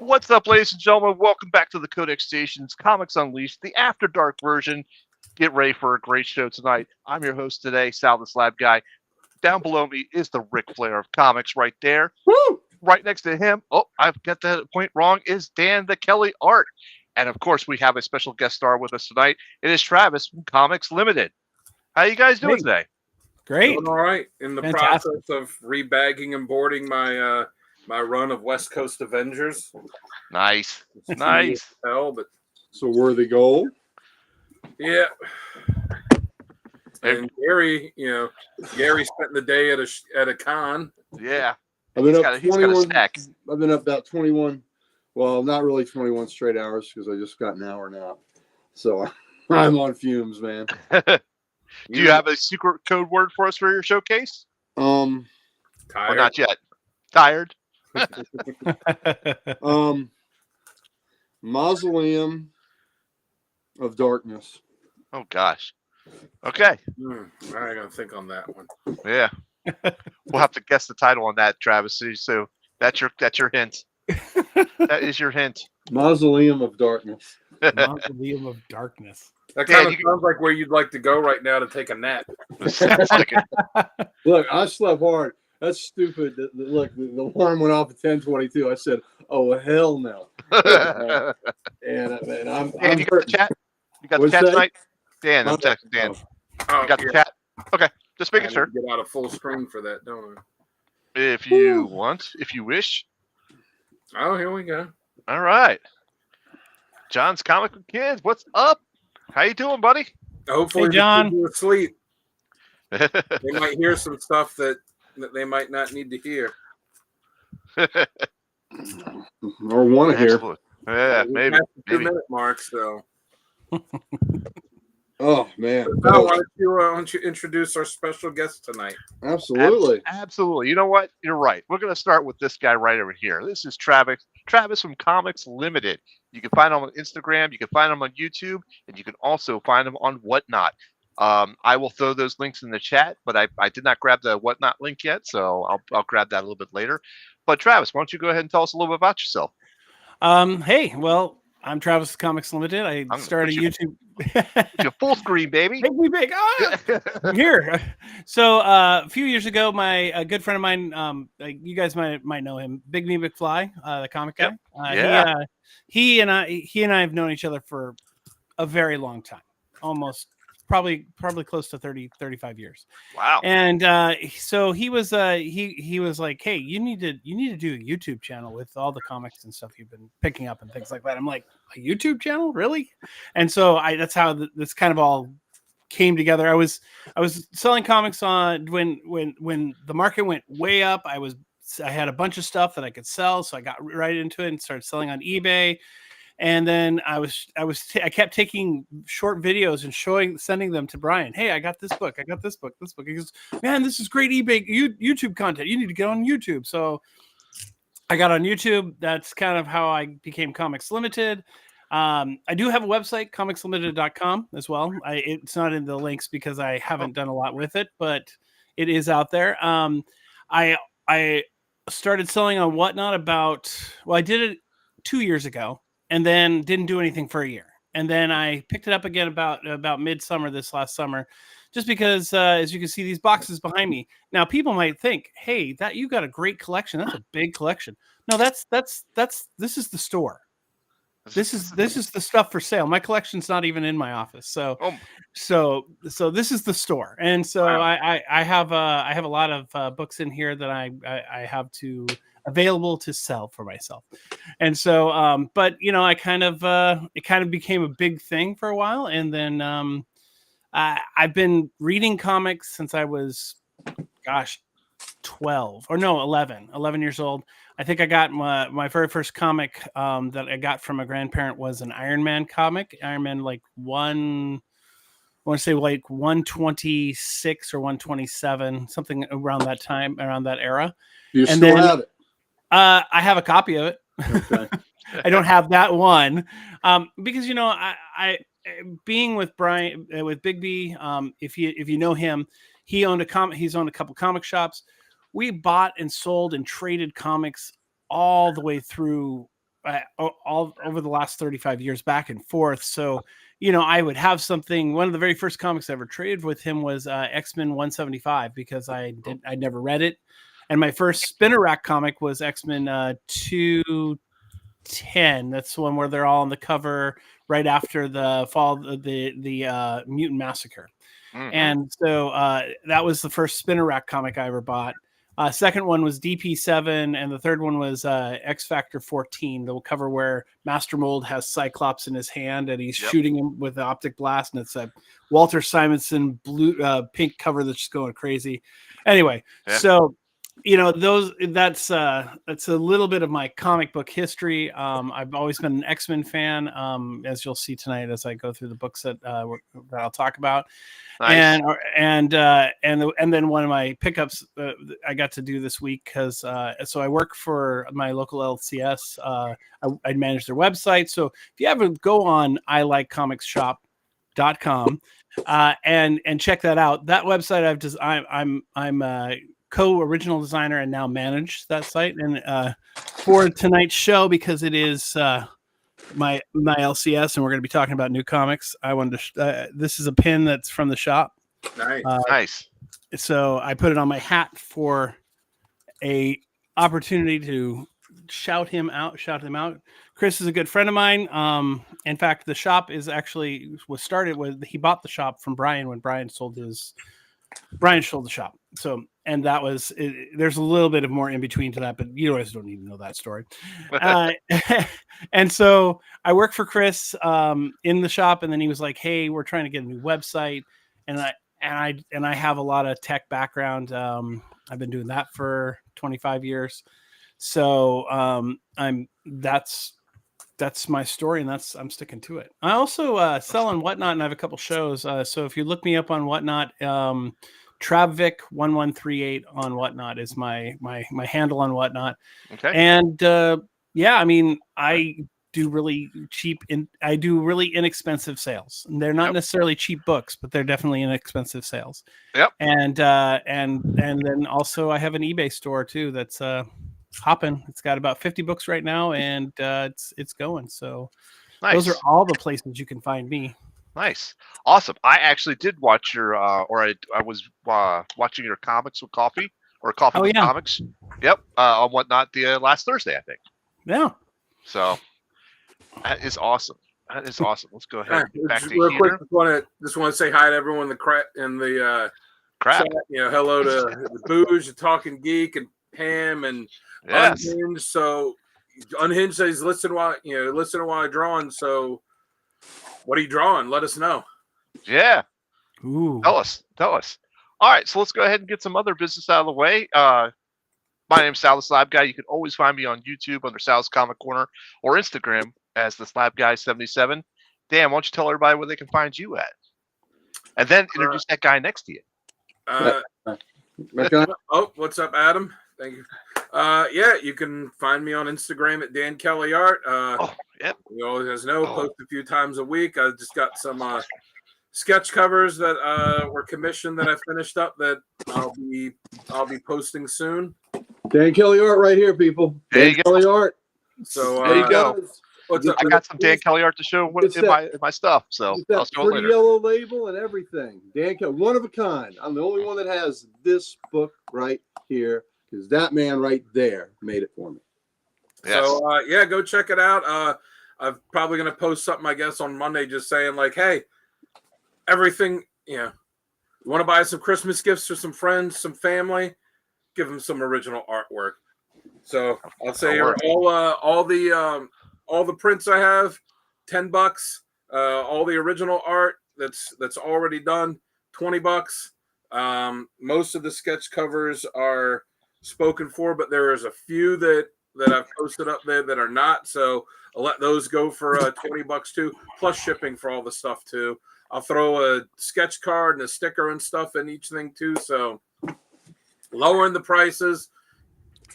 What's up, ladies and gentlemen? Welcome back to the Codex Stations Comics Unleashed, the After Dark version. Get ready for a great show tonight. I'm your host today, Sal the Slab Guy. Down below me is the Ric Flair of comics right there. Woo! Right next to him, I've got that point wrong, is Dan the Kelly Art. And of course, we have a special guest star with us tonight. It is Travis from Comics Limited. How you guys doing today? Great. Doing all right. In the Fantastic. process of rebagging and boarding my my run of West Coast Avengers. Nice. Nice. Hell, but It's a worthy goal. yeah. And Gary, Gary spent the day at a con. Yeah. I've been He's up got a 21. stack. I've been up about 21. Well, not really 21 straight hours because I just got an hour nap. So I'm on fumes, man. Do you have a secret code word for us for your showcase? Or Tired? not yet? Tired? Mausoleum of Darkness. Oh gosh. Okay. I gotta think on that one. Yeah. We'll have to guess the title on that, Travis. So that's your hint. That is your hint. Mausoleum of Darkness. Mausoleum of Darkness. That Yeah, kind of you- sounds like where you'd like to go right now to take a nap. Sounds like it. Look, I slept hard. That's stupid. Look, the alarm went off at 10:22. I said, "Oh hell no!" And I'm Dan, you got the hurting. chat? You got the What's chat that? tonight? Dan, I'm texting Dan. Oh, You got the yeah. chat? Okay. Just I making need sure. to get out of full screen for that, don't If you want, if you wish. I? Oh, here we go. All right. John's Comic with Kids. What's up? How you doing, buddy? Hopefully, Hey, John. the people are asleep. They might hear some stuff that they might not need to hear. Or want to hear. Absolutely. Yeah, We maybe. passed the Maybe. 2-minute mark, so. Oh man. Now, why don't you introduce our special guest tonight? Absolutely. Absolutely. You know what? You're right. We're going to start with this guy right over here. This is Travis. Travis from Comics Limited. You can find him on Instagram. You can find him on YouTube, and you can also find him on Whatnot. I will throw those links in the chat, but I did not grab the Whatnot link yet, so I'll grab that a little bit later. But Travis, why don't you go ahead and tell us a little bit about yourself? Hey, well, I'm Travis Comics Limited. I I'm- started put YouTube. You're full screen, baby. Make me big. I'm here. So a few years ago, a good friend of mine, you guys might know him, Big Me McFly, the comic guy. Yep. Yeah. He and I have known each other for a very long time, almost probably close to 35 years. Wow. And so he was he was like, hey, you need to do a YouTube channel with all the comics and stuff you've been picking up and things like that. I'm like, a YouTube channel, really? And so that's how this kind of all came together. I was selling comics on when the market went way up. I had a bunch of stuff that I could sell, so I got right into it and started selling on eBay. And then I kept taking short videos and sending them to Brian. Hey, I got this book. This book. He goes, man, this is great eBay YouTube content. You need to get on YouTube. So I got on YouTube. That's kind of how I became Comics Limited. I do have a website, comicslimited.com as well. It's not in the links because I haven't done a lot with it, but it is out there. I started selling on Whatnot I did it 2 years ago. And then didn't do anything for a year. And then I picked it up again about midsummer this last summer, just because, as you can see, these boxes behind me. Now, people might think, "Hey, that you got a great collection. That's a big collection." No, this is the store. This is the stuff for sale. My collection's not even in my office. So this is the store. And so Wow. I have a lot of books in here that I have available to sell for myself. And so but I kind of it kind of became a big thing for a while. And then I've been reading comics since I was 11 years old. I think I got my very first comic that I got from a grandparent was an Iron Man comic. Iron Man I want to say 126 or 127, something around that time, around that era. You And still then- have it. I have a copy of it. Okay. I don't have that one because I being with Brian with Big B. If you know him, he's owned a couple comic shops. We bought and sold and traded comics all the way through all over the last 35 years back and forth. So, I would have something. One of the very first comics I ever traded with him was X-Men 175 because I'd never read it. And my first spinner rack comic was X-Men 210. That's the one where they're all on the cover right after the fall of the Mutant Massacre. Mhm. And so that was the first spinner rack comic I ever bought. Second one was DP7, and the third one was X Factor 14, the cover where Master Mold has Cyclops in his hand and he's shooting him with the optic blast, and it's a Walter Simonson blue pink cover that's just going crazy. Anyway, so that's a little bit of my comic book history. I've always been an X-Men fan, as you'll see tonight as I go through the books that I'll talk about. Nice. And then one of my pickups I got to do this week because so I work for my local LCS. I manage their website. So if you ever go on iLikeComicsShop.com and check that out, that website I'm co-original designer and now manage that site. And for tonight's show, because it is my LCS and we're going to be talking about new comics, I wanted to this is a pin that's from the shop. Nice. Nice. So I put it on my hat for a opportunity to shout him out. Chris is a good friend of mine. In fact, the shop was started with, he bought the shop from Brian when Brian sold the shop. So, and that was, there's a little bit of more in between to that, but you guys don't need to know that story. And so I work for Chris in the shop, and then he was like, "Hey, we're trying to get a new website." And I have a lot of tech background. I've been doing that for 25 years. So that's my story, and I'm sticking to it. I also sell on Whatnot, and I have a couple shows. So if you look me up on Whatnot, Travvic1138 on Whatnot is my handle on Whatnot. Okay. And I mean, I do really inexpensive sales. And they're not necessarily cheap books, but they're definitely inexpensive sales. Yep. And then also I have an eBay store too that's hopping. It's got about 50 books right now, and it's going. So Nice. those are all the places you can find me. Nice. Awesome. I actually did watch your I was watching your Comics with Coffee or Coffee with Comics. Yep. On Whatnot the last Thursday, I think. Yeah. So that is awesome. Let's go ahead and get back to real here. quick, just want to say hi to everyone in the Crap. chat. Hello to the Booge, the Talking Geek, and Pam, and Yes. Unhinged. So Unhinged says listen while I'm drawing. So what are you drawing? Let us know. Yeah. Ooh. Tell us. All right, so let's go ahead and get some other business out of the way. My name's Sal the Slab Guy. You can always find me on YouTube under Sal's Comic Corner or Instagram as the Slab Guy 77. Dan, why don't you tell everybody where they can find you at? And then introduce that guy next to you. What's up, Adam? Thank you. You can find me on Instagram at Dan Kelly Art. Yep. You always know, post a few times a week. I just got some sketch covers that were commissioned that I finished up that I'll be posting soon. Dan Kelly Art right here, people. There you Dan go. Kelly Art. So There you go. What's up? I got some Dan Kelly art to show in my stuff, so It's I'll that show it pretty later. yellow label and everything. Dan Kelly, one of a kind. I'm the only one that has this book right here because that man right there made it for me. Yes. So go check it out. I'm probably gonna post something, I guess, on Monday, just saying like, hey, everything. You want to buy some Christmas gifts for some friends, some family, give them some original artwork. So I'll say all the prints I have, $10. All the original art that's already done, $20. Most of the sketch covers are spoken for, but there is a few that I've posted up there that are not. So I'll let those go for $20 too, plus shipping for all the stuff too. I'll throw a sketch card and a sticker and stuff in each thing too. So lowering the prices,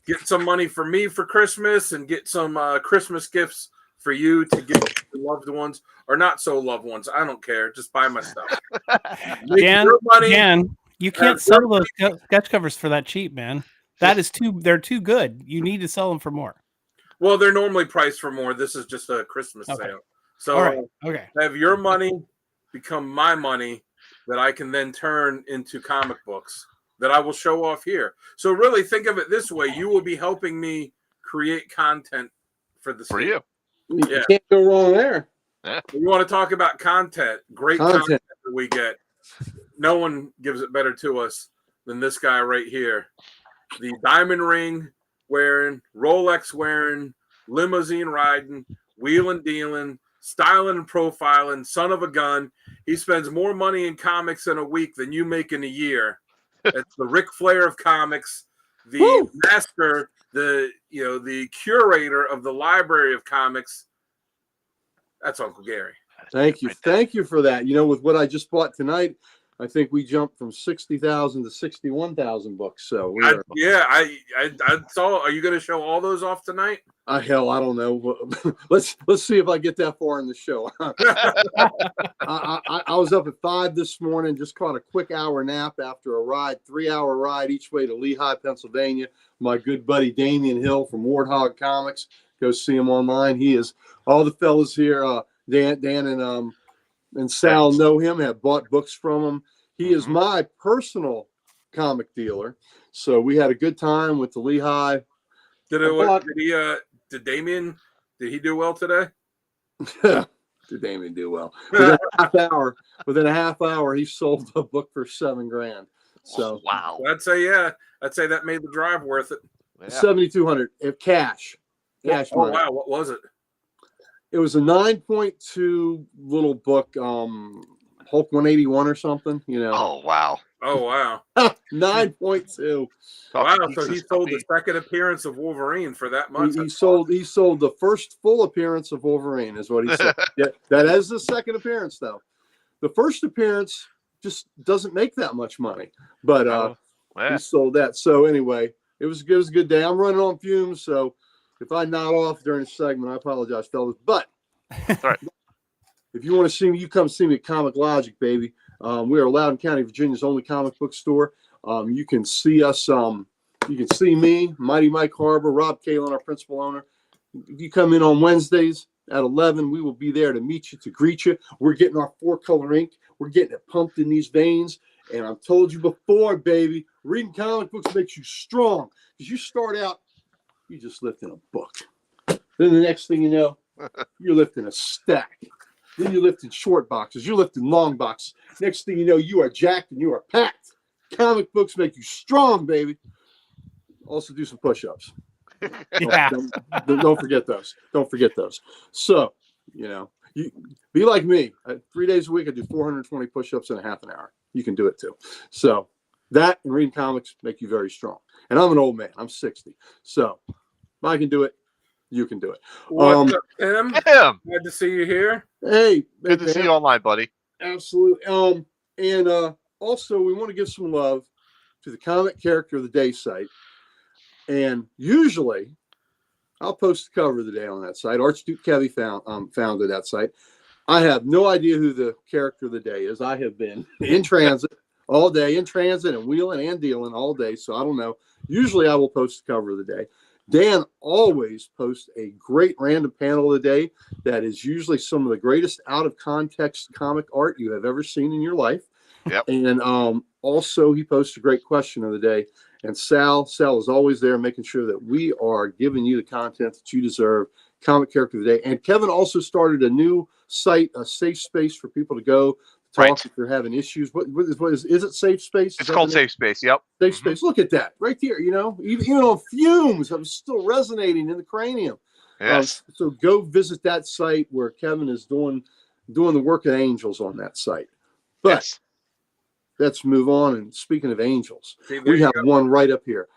get some money for me for Christmas, and get some Christmas gifts for you to give your loved ones or not so loved ones. I don't care. Just buy my stuff. Dan, you can't sell those sketch covers for that cheap, man. They're too good. You need to sell them for more. Well, they're normally priced for more. This is just a Christmas Okay. sale. So All right. Okay. have your money become my money that I can then turn into comic books that I will show off here. So really think of it this way. You will be helping me create content for the For state. you. You Yeah. can't go wrong there. You want to talk about content, great content that we get. No one gives it better to us than this guy right here. The diamond ring wearing, Rolex wearing, limousine riding, wheeling dealing, styling and profiling, son of a gun. He spends more money in comics in a week than you make in a year. It's the Ric Flair of comics, the Woo! master, the curator of the library of comics. That's Uncle Gary. Thank you. Right there. Thank you for that. You know, with what I just bought tonight, I think we jumped from 60,000 to 61,000 books. So we are, I saw. Are you going to show all those off tonight? hell, I don't know. Let's see if I get that far in the show. I was up at 5 this morning, just caught a quick hour nap after a ride, 3-hour ride each way to Lehigh, Pennsylvania. My good buddy Damian Hill from Warthog Comics. Go see him online. He is all the fellas here. Dan and Sal know him, have bought books from him. He is my personal comic dealer. So we had a good time with the Lehigh. Did Damien? Did he do well today? Did Damien do well? Within a half hour, he sold a book for $7,000. So wow. I'd say that made the drive worth it. Yeah. 7,200 cash. Cash Oh money. wow, what was it? It was a 9.2 little book, Hulk 181 or something, you know. Oh wow. Oh wow. 9.2. Wow, so Jesus, he sold the second appearance of Wolverine for that much. He sold the first full appearance of Wolverine, is what he said. Yeah, that is the second appearance, though. The first appearance just doesn't make that much money, but Yeah. he sold that. So anyway, it was a good day. I'm running on fumes, so if I nod off during the segment, I apologize, fellas. But right. if you want to see me, you come see me at Comic Logic, baby. We are Loudoun County, Virginia's only comic book store. You can see us. You can see me, Mighty Mike Harbor, Rob Kalin, our principal owner. If you come in on Wednesdays at 11, we will be there to meet you, to greet you. We're getting our 4-color ink. We're getting it pumped in these veins. And I've told you before, baby, reading comic books makes you strong. Because you start out, you're just lifting a book. Then the next thing you know, you're lifting a stack. Then you're lifting short boxes. You're lifting long boxes. Next thing you know, you are jacked and you are packed. Comic books make you strong, baby. Also do some push-ups. Yeah. Don't forget those. Don't forget those. So, you know, you be like me. 3 days a week, I do 420 push-ups in a half an hour. You can do it too. So that and reading comics make you very strong. And I'm an old man. I'm 60. So if I can do it, you can do it. What's up, Tim? Damn. Glad to see you here. Hey, Good to see you online, buddy. absolutely. And also we want to give some love to the Comic Character of the Day site. And usually I'll post the cover of the day on that site. Archduke Kevy founded that site. I have no idea who the character of the day is. I have been in transit all day, in transit and wheeling and dealing all day. So I don't know. Usually I will post the cover of the day. Dan always posts a great random panel of the day that is usually some of the greatest out of context comic art you have ever seen in your life. Yep. And also he posts a great question of the day. And Sal is always there making sure that we are giving you the content that you deserve. Comic Character of the Day. And Kevin also started a new site, a safe space for people to go talk Right. if they're having issues. What is it Safe Space? It's called Safe Space. Yep. Safe Space. Look at that right there. You know, even on fumes, I'm still resonating in the cranium. Yes. So go visit that site where Kevin is doing the work of angels on that site. But Yes. let's move on. And speaking of angels, See, there we you have go. one right up here.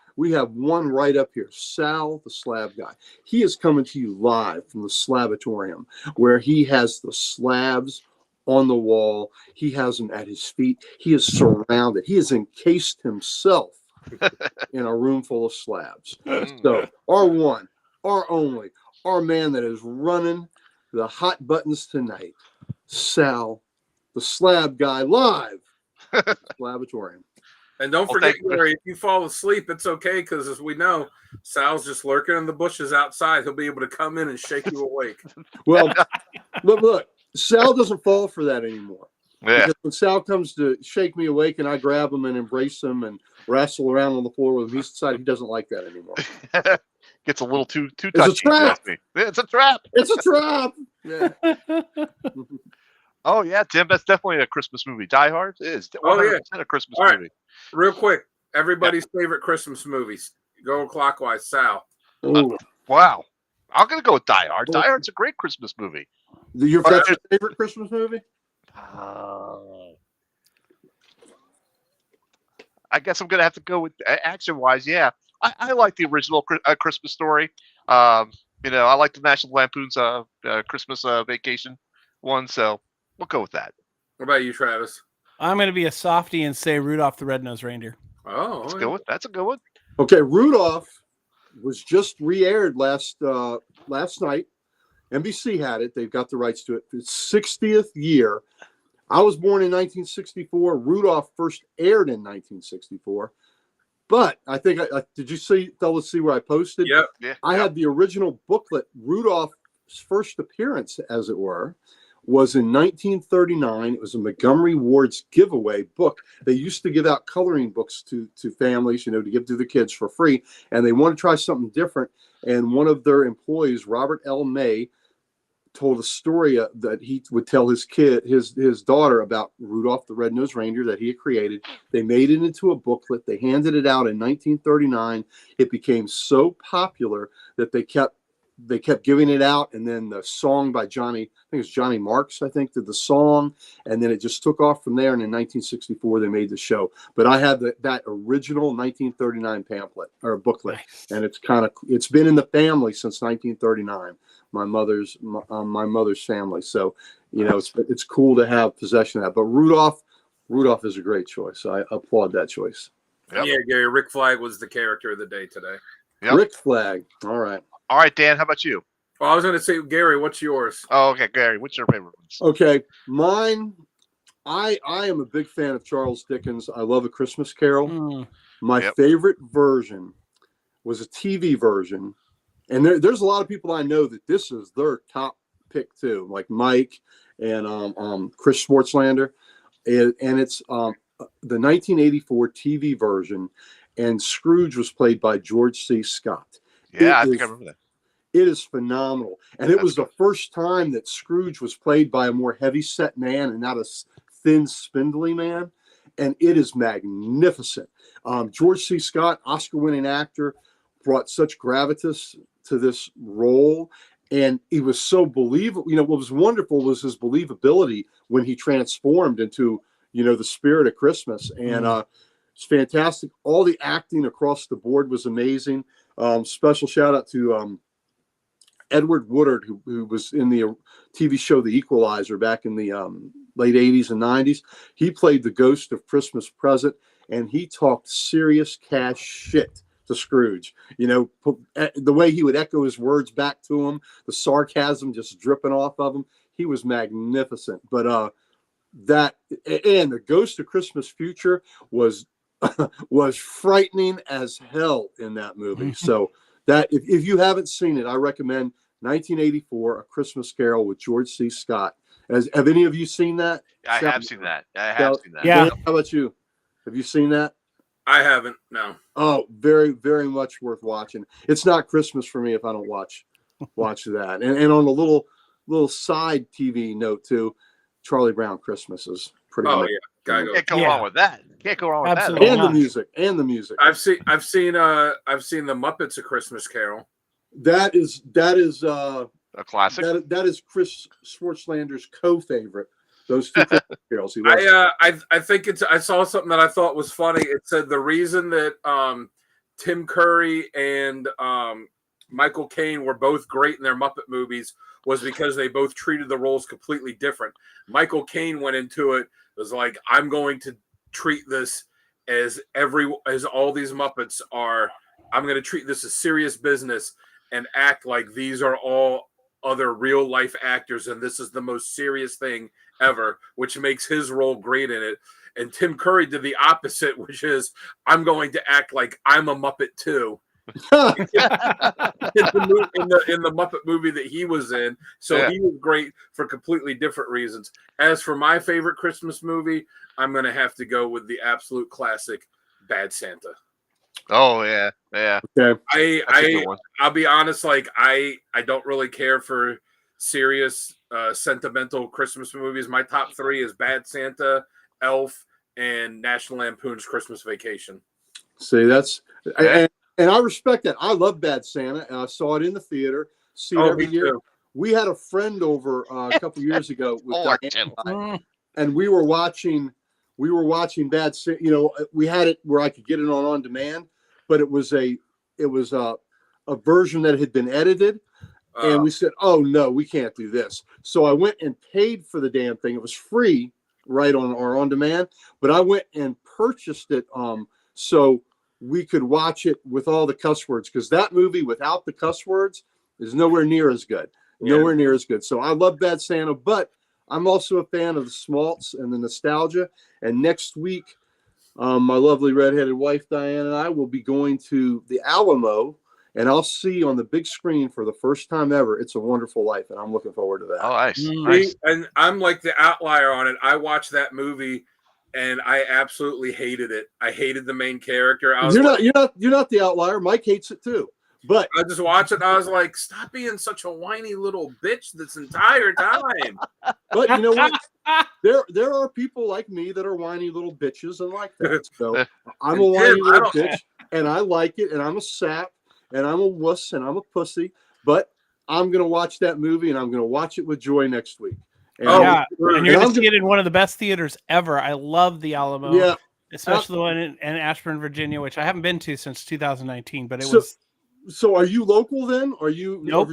Sal, the slab guy. He is coming to you live from the Slabatorium, where he has the slabs on the wall. He has them at his feet. He is surrounded. He has encased himself in a room full of slabs. So our one, our only, our man that is running the hot buttons tonight, Sal, the slab guy, live at the Slabatorium. And don't Well, forget, thank you. Gary, if you fall asleep, it's okay because as we know, Sal's just lurking in the bushes outside. He'll be able to come in and shake you awake. Well, look, Sal doesn't fall for that anymore. Yeah. Because when Sal comes to shake me awake and I grab him and embrace him and wrestle around on the floor with him, he's decided he doesn't like that anymore. Gets a little too It's a touchy. if you trap. ask me. It's a trap. It's a trap. Yeah. Oh yeah, Tim, that's definitely a Christmas movie. Die Hard is 100% Oh, yeah. a Christmas All right. movie. Real quick, everybody's favorite Christmas movies. Go clockwise, Sal. Ooh. Wow. I'm gonna go with Die Hard. Die Hard's a great Christmas movie. That's your favorite Christmas movie? I guess I'm gonna have to go with action-wise. Yeah, I like the original Christmas Story. I like the National Lampoon's Christmas Vacation one, so we'll go with that. What about you, Travis? I'm going to be a softie and say Rudolph the Red-Nosed Reindeer. Oh, That's a good one. That's a good one. Okay, Rudolph was just re-aired last night. NBC had it. They've got the rights to it. It's 60th year. I was born in 1964. Rudolph first aired in 1964. But I think did you see where I posted? Yep. Yeah. I had the original booklet. Rudolph's first appearance, as it were, was in 1939. It was a Montgomery Ward's giveaway book. They used to give out coloring books to families, to give to the kids for free, and they wanted to try something different. And one of their employees, Robert L. May, told a story that he would tell his daughter about Rudolph the Red-Nosed Reindeer that he had created. They made it into a booklet. They handed it out in 1939. It became so popular that they kept giving it out. And then the song by Johnny Marks, did the song. And then it just took off from there. And in 1964, they made the show. But I have that original 1939 pamphlet or booklet. Nice. And it's been in the family since 1939. My mother's family. So, it's cool to have possession of that. But Rudolph is a great choice. I applaud that choice. Yep. Yeah, Gary, Rick Flag was the character of the day today. Yep. Rick Flag. All right. All right, Dan. How about you? Well, I was going to say, Gary, what's yours? Oh, okay, Gary. What's your favorite ones? Okay. Mine, I am a big fan of Charles Dickens. I love A Christmas Carol. Mm. My Yep. favorite version was a TV version. And there's a lot of people I know that this is their top pick too, like Mike and Chris Schwartzlander. And it's the 1984 TV version. And Scrooge was played by George C. Scott. Yeah, I think I remember that. It is phenomenal. And it was the first time that Scrooge was played by a more heavy-set man and not a thin, spindly man. And it is magnificent. George C. Scott, Oscar-winning actor, brought such gravitas to this role. And he was so believable. What was wonderful was his believability when he transformed into, the spirit of Christmas. And it's fantastic. All the acting across the board was amazing. Special shout out to Edward Woodard, who was in the TV show The Equalizer back in the late 80s and 90s. He played the ghost of Christmas Present, and he talked serious cash shit to Scrooge. The way he would echo his words back to him, the sarcasm just dripping off of him. He was magnificent. But that and the Ghost of Christmas Future was frightening as hell in that movie. So that if you haven't seen it, I recommend 1984, A Christmas Carol with George C. Scott. Have any of you seen that? I have seen that. Yeah. Yeah. How about you? Have you seen that? I haven't, no. Oh, very, very much worth watching. It's not Christmas for me if I don't watch that. And on a little side TV note too, Charlie Brown Christmas is pretty Oh, much. yeah. Gotta go. Can't go Yeah. wrong with that. Can't go wrong with Absolutely. that. And the not. music. And the music. I've seen the Muppets A Christmas Carol. That is A classic. that is Chris Schwartzlander's co-favorite. Those two Christmas carols. He loves. I think I saw something that I thought was funny. It said the reason that Tim Curry and Michael Caine were both great in their Muppet movies was because they both treated the roles completely different. Michael Caine went into it was like, I'm going to treat this as all these Muppets are. I'm going to treat this as serious business and act like these are all other real life actors, and this is the most serious thing ever, which makes his role great in it. and Tim Curry did the opposite, which is I'm going to act like I'm a Muppet too. in the Muppet movie that he was in. So Yeah. he was great for completely different reasons. As for my favorite Christmas movie, I'm going to have to go with the absolute classic Bad Santa. Oh yeah, yeah. Okay. That's a good one. I'll be honest, like I don't really care for serious sentimental Christmas movies. My top 3 is Bad Santa, Elf, and National Lampoon's Christmas Vacation. See, that's and I respect that. I love Bad Santa, and I saw it in the theater. See it every me year. too. We had a friend over a couple years ago with Oh, Diane, Mm. and we were watching Bad Santa. You know, we had it where I could get it on demand, but it was a version that had been edited, and we said, "Oh no, we can't do this." So I went and paid for the damn thing. It was free, right on demand, but I went and purchased it so we could watch it with all the cuss words, because that movie without the cuss words is nowhere near as good. Nowhere near as good. So I love Bad Santa, but I'm also a fan of the Smalts and the nostalgia. And next week, my lovely redheaded wife Diane and I will be going to the Alamo, and I'll see on the big screen for the first time ever It's a Wonderful Life, and I'm looking forward to that. Oh, nice. See, and I'm like the outlier on it. I watched that movie and I absolutely hated it. I hated the main character. You're not the outlier. Mike hates it too. But I just watched it and I was like, stop being such a whiny little bitch this entire time. But you know what? There are people like me that are whiny little bitches and like that. So I'm a whiny Tim, I little don't- bitch, and I like it, and I'm a sap, and I'm a wuss, and I'm a pussy. But I'm gonna watch that movie, and I'm gonna watch it with joy next week. And Yeah, and you're And going I'm to see it in one of the best theaters ever. I love the Alamo, yeah. especially the one in Ashburn, Virginia, which I haven't been to since 2019. But it So- was. So are you local then? Are you? Nope.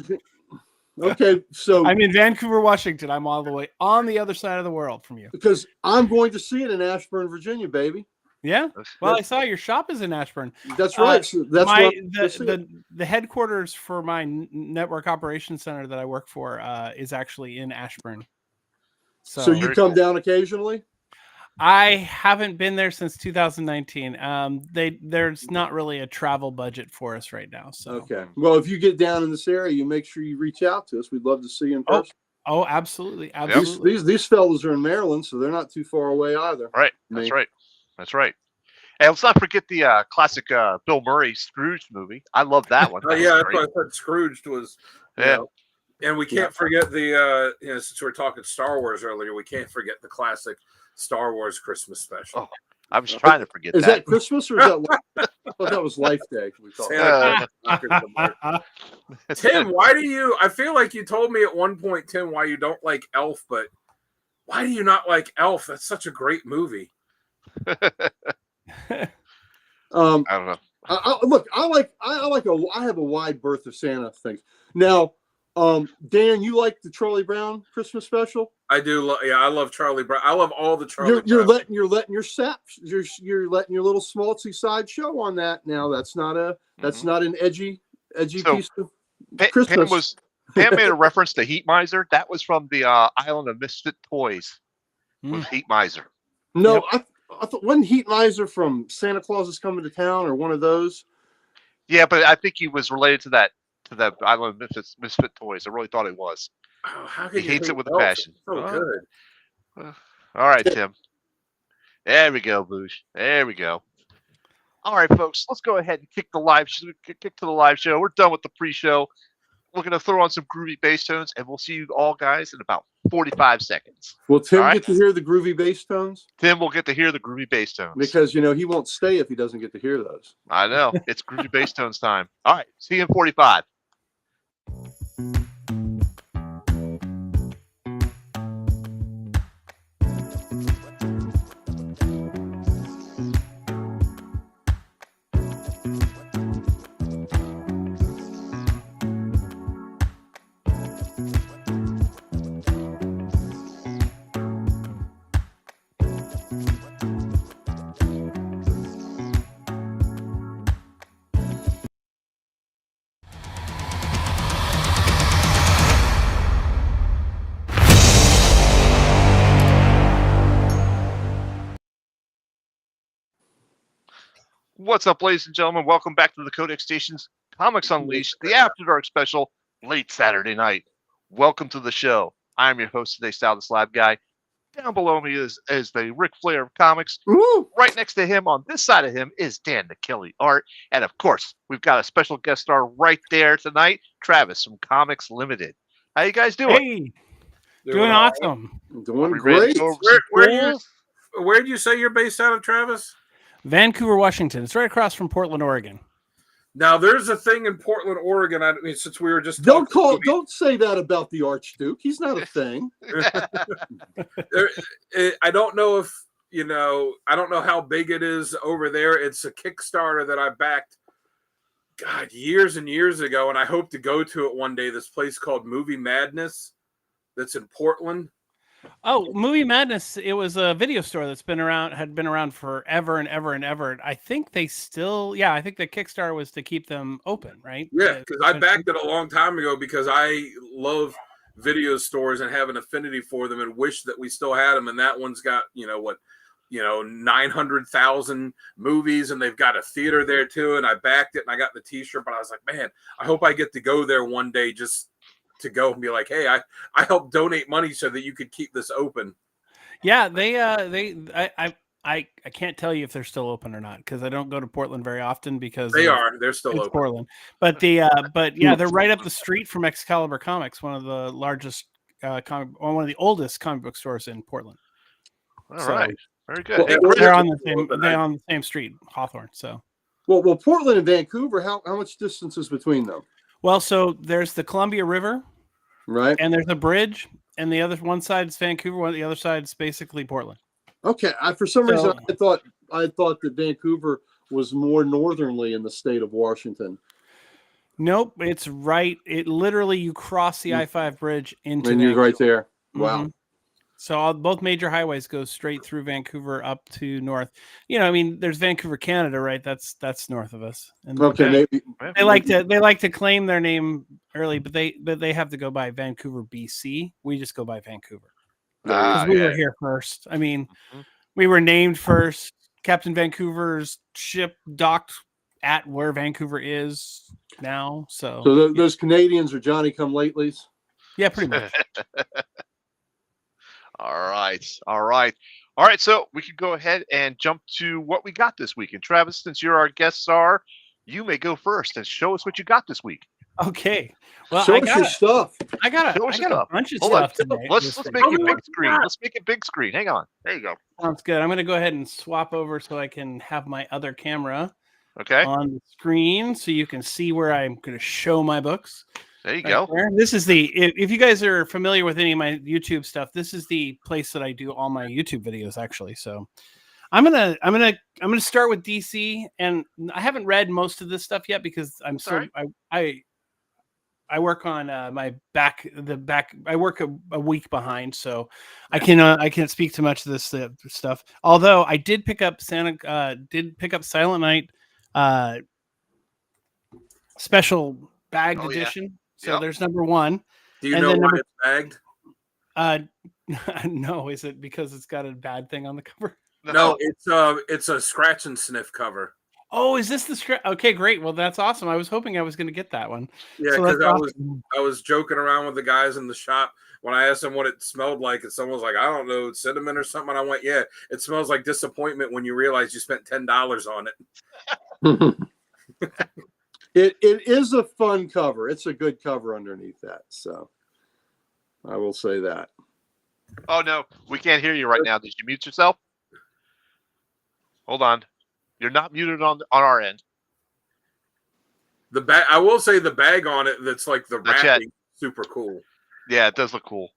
Okay, so I'm in Vancouver, Washington. I'm all the way on the other side of the world from you. because I'm going to see it in Ashburn, Virginia, baby. Yeah. Well, I saw your shop is in Ashburn. That's right. So that's my what I'm gonna see it. the headquarters for my network operations center that I work for is actually in Ashburn. So you Very come cool. down occasionally. I haven't been there since 2019. There's not really a travel budget for us right now. So Okay. Well, if you get down in this area, you make sure you reach out to us. We'd love to see you in Oh, person. oh, absolutely, absolutely. These fellas are in Maryland, so they're not too far away either. Right. That's right. That's right. Hey, let's not forget the classic Bill Murray Scrooge movie. I love that one. Oh, That was yeah, that's great. why I said Scrooged was. you Yeah. know. And we can't forget the, since we were talking Star Wars earlier, we can't forget the classic Star Wars Christmas special. Oh, I was trying to forget Is that. that Christmas or is that? I thought that was Life Day. We call it. Santa Claus knockers the mark. Tim, why do you? I feel like you told me at one point, Tim, why you don't like Elf, but why do you not like Elf? That's such a great movie. I don't know. Look, I have a wide berth of Santa things. Now, Dan, you like the Charlie Brown Christmas special? I do. I love Charlie Brown. I love all the Charlie. You're Brown. letting your sap, you're letting your little schmaltzy side show on that. Now that's not an edgy So, piece of Pam Christmas. Pam made a reference to Heat Miser. That was from the Island of Misfit Toys. Was Heat Miser? No, I thought wasn't Heat Miser from Santa Claus is Coming to Town or one of those? Yeah, but I think he was related to that Island of Misfit Toys. I really thought it was. Oh, how He can you hates hate it with a Elf? passion. It's so Oh. good. All right, Tim. There we go, Boosh. There we go. All right, folks. Let's go ahead and kick to the live show. We're done with the pre-show. We're gonna throw on some groovy bass tones, and we'll see you all guys in about 45 seconds. Will Tim All right. get to hear the groovy bass tones? Tim will get to hear the groovy bass tones. Because he won't stay if he doesn't get to hear those. I know it's groovy bass tones time. All right, see you in 45. What's up, ladies and gentlemen? Welcome back to the Codex Station's Comics Unleashed, the After Dark special, late Saturday night. Welcome to the show. I'm your host today, Sal the Slab Guy. Down below me is the Ric Flair of comics. Woo! Right next to him, on this side of him, is Dan the Kelly Art. And of course, we've got a special guest star right there tonight, Travis from Comics Limited. How you guys doing? Hey, doing awesome. Doing We ready great. to go over some polls? Where do you say you're based out of, Travis? Vancouver, Washington. It's right across from Portland, Oregon. Now, there's a thing in Portland, Oregon. I mean, since we were just Don't say that about the Archduke. He's not a thing. I don't know if I don't know how big it is over there. It's a Kickstarter that I backed, God, years and years ago, and I hope to go to it one day. This place called Movie Madness, that's in Portland. Oh, Movie Madness. It was a video store that's had been around forever and ever and ever. I think they still, I think the Kickstarter was to keep them open, right? Yeah, because I backed it a long time ago because I love video stores and have an affinity for them and wish that we still had them. And that one's got, 900,000 movies, and they've got a theater there too. And I backed it and I got the t-shirt, but I was like, man, I hope I get to go there one day just to go and be like, hey, I helped donate money so that you could keep this open. Yeah, I can't tell you if they're still open or not because I don't go to Portland very often because they're still it's open. Portland. But they're right up the street from Excalibur Comics, one of the largest one of the oldest comic book stores in Portland. All right, very good. Well, They're on the same street, Hawthorne. So Well, Portland and Vancouver, how much distance is between them? well, so there's the Columbia River, Right. and there's a bridge, and the other one side is Vancouver, the other side is basically Portland. Okay. For some reason, I thought that Vancouver was more northernly in the state of Washington. Nope, it's right. It literally you cross the I-5 bridge into And you're Vancouver. right there. Wow. Mhm. So both major highways go straight through Vancouver up to north. There's Vancouver, Canada, right? That's north of us. And Okay, maybe. they like to claim their name early, but they have to go by Vancouver, BC. We just go by Vancouver because we were here first. I mean, we were named first. Captain Vancouver's ship docked at where Vancouver is now. So Those Canadians are Johnny come latelys. yeah, pretty much. All right. So we can go ahead and jump to what we got this week. And Travis, since you're our guest star, you may go first and show us what you got this week. Okay. Well, Show us your stuff. I got Show us a stuff. bunch of Hold on. stuff today. Let's make it big screen. Let's make it big screen. Hang on. There you go. Sounds good. I'm going to go ahead and swap over so I can have my other camera Okay. on the screen so you can see where I'm going to show my books. There you Right go. there. This is if you guys are familiar with any of my YouTube stuff, this is the place that I do all my YouTube videos actually. So I'm gonna start with DC, and I haven't read most of this stuff yet because I'm so I work on my back. I work a week behind, so I can't speak too much of this stuff. Although I did pick up Silent Night special bagged edition. So there's number one. Do you know why it's bagged? No, is it because it's got a bad thing on the cover? No, it's a scratch and sniff cover. Oh, is this the script? Okay, great. Well, that's awesome. I was hoping I was going to get that one. Yeah, So because that's awesome. I was joking around with the guys in the shop when I asked them what it smelled like, and someone was like, I don't know, cinnamon or something. And I went, yeah, it smells like disappointment when you realize you spent $10 on it. It is a fun cover. It's a good cover underneath that. So I will say that. Oh no, we can't hear you right now. Did you mute yourself? Hold on. You're not muted on our end. The bag, I will say, the bag on it that's like the Not yet. wrapping, super cool. Yeah, it does look cool.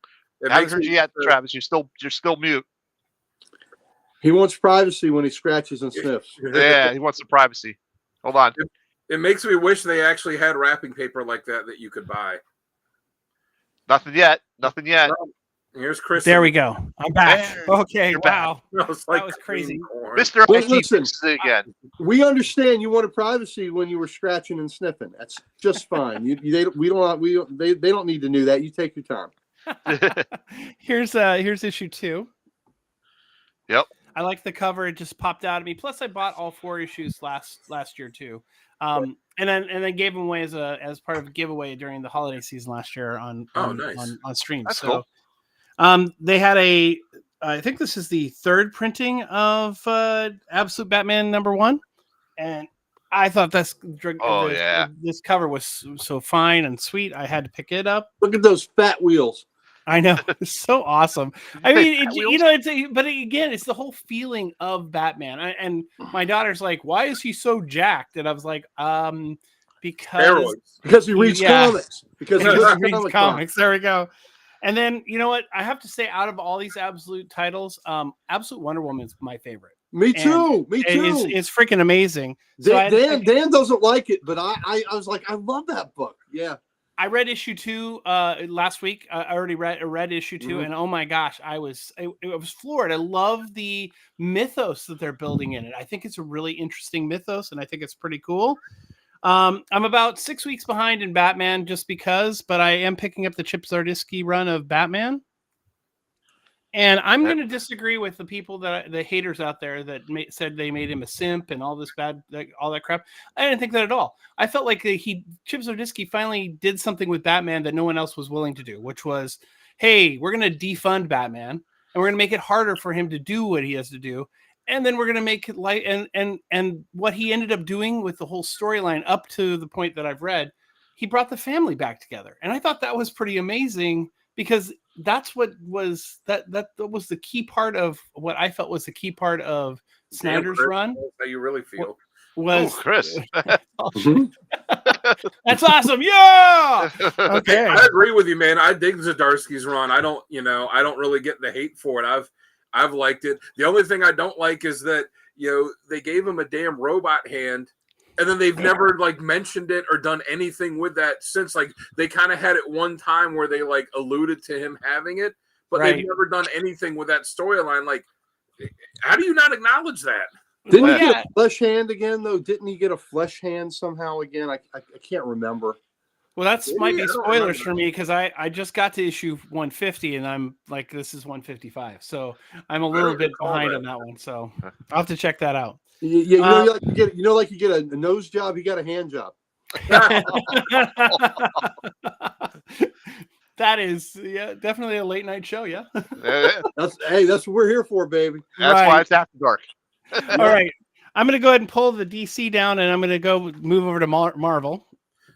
It I haven't makes heard me- you yet, Travis. You're still mute. He wants privacy when he scratches and sniffs. Yeah, he wants some privacy. Hold on. It makes me wish they actually had wrapping paper like that you could buy. Nothing yet. Here's Chris. There we go. I'm back. There. Okay. You're back. Wow. That was like was crazy. corn. Mr. Well, IT listen. fixes it again. We understand you wanted privacy when you were scratching and sniffing. That's just fine. They don't need to know that. You take your time. Here's issue 2. Yep. I like the cover. It just popped out at me. Plus, I bought all 4 issues last year too, and then gave them away as part of a giveaway during the holiday season last year on stream. That's so cool. they had I think this is the 3rd printing of Absolute Batman #1, and I thought this cover was so fine and sweet. I had to pick it up. Look at those fat wheels. I know, it's so awesome. I mean, but again, it's the whole feeling of Batman. And my daughter's like, "Why is he so jacked?" And I was like, because he reads comics. Because he reads comics. There we go. And then you know what? I have to say, out of all these Absolute titles, Absolute Wonder Woman is my favorite. Me too. It's freaking amazing. Dan doesn't like it, but I was like, I love that book. Yeah. I read issue 2 last week. I already read issue 2, and oh my gosh, I was floored. I love the mythos that they're building in it. I think it's a really interesting mythos, and I think it's pretty cool. I'm about 6 weeks behind in Batman just because, but I am picking up the Chip Zdarsky run of Batman. And I'm going to disagree with the people the haters out there that said they made him a simp and all this all that crap. I didn't think that at all. I felt like Chip Zdarsky finally did something with Batman that no one else was willing to do, which was, hey, we're going to defund Batman and we're going to make it harder for him to do what he has to do. And then we're going to make it light. And what he ended up doing with the whole storyline up to the point that I've read, he brought the family back together. And I thought that was pretty amazing, because that's what was that was the key part of what I felt was the key part of Snyder's run. How you really feel? Was Chris? That's awesome! Yeah. Okay, I agree with you, man. I dig Zdarsky's run. I don't really get the hate for it. I've liked it. The only thing I don't like is that they gave him a damn robot hand. And then they've never mentioned it or done anything with that since. They kind of had it one time where they alluded to him having it, but they've never done anything with that storyline. How do you not acknowledge that? Didn't he get a flesh hand again though? Didn't he get a flesh hand somehow again? I can't remember. Well, might be spoilers for me, because I just got to issue 150 and I'm like, this is 155, so I'm a little bit behind on that one. So I'll have to check that out. Yeah, like you get a nose job, you got a hand job. That is definitely a late night show. Yeah. That's what we're here for, baby. That's why it's after dark. All right, I'm gonna go ahead and pull the DC down, and I'm gonna go move over to Marvel.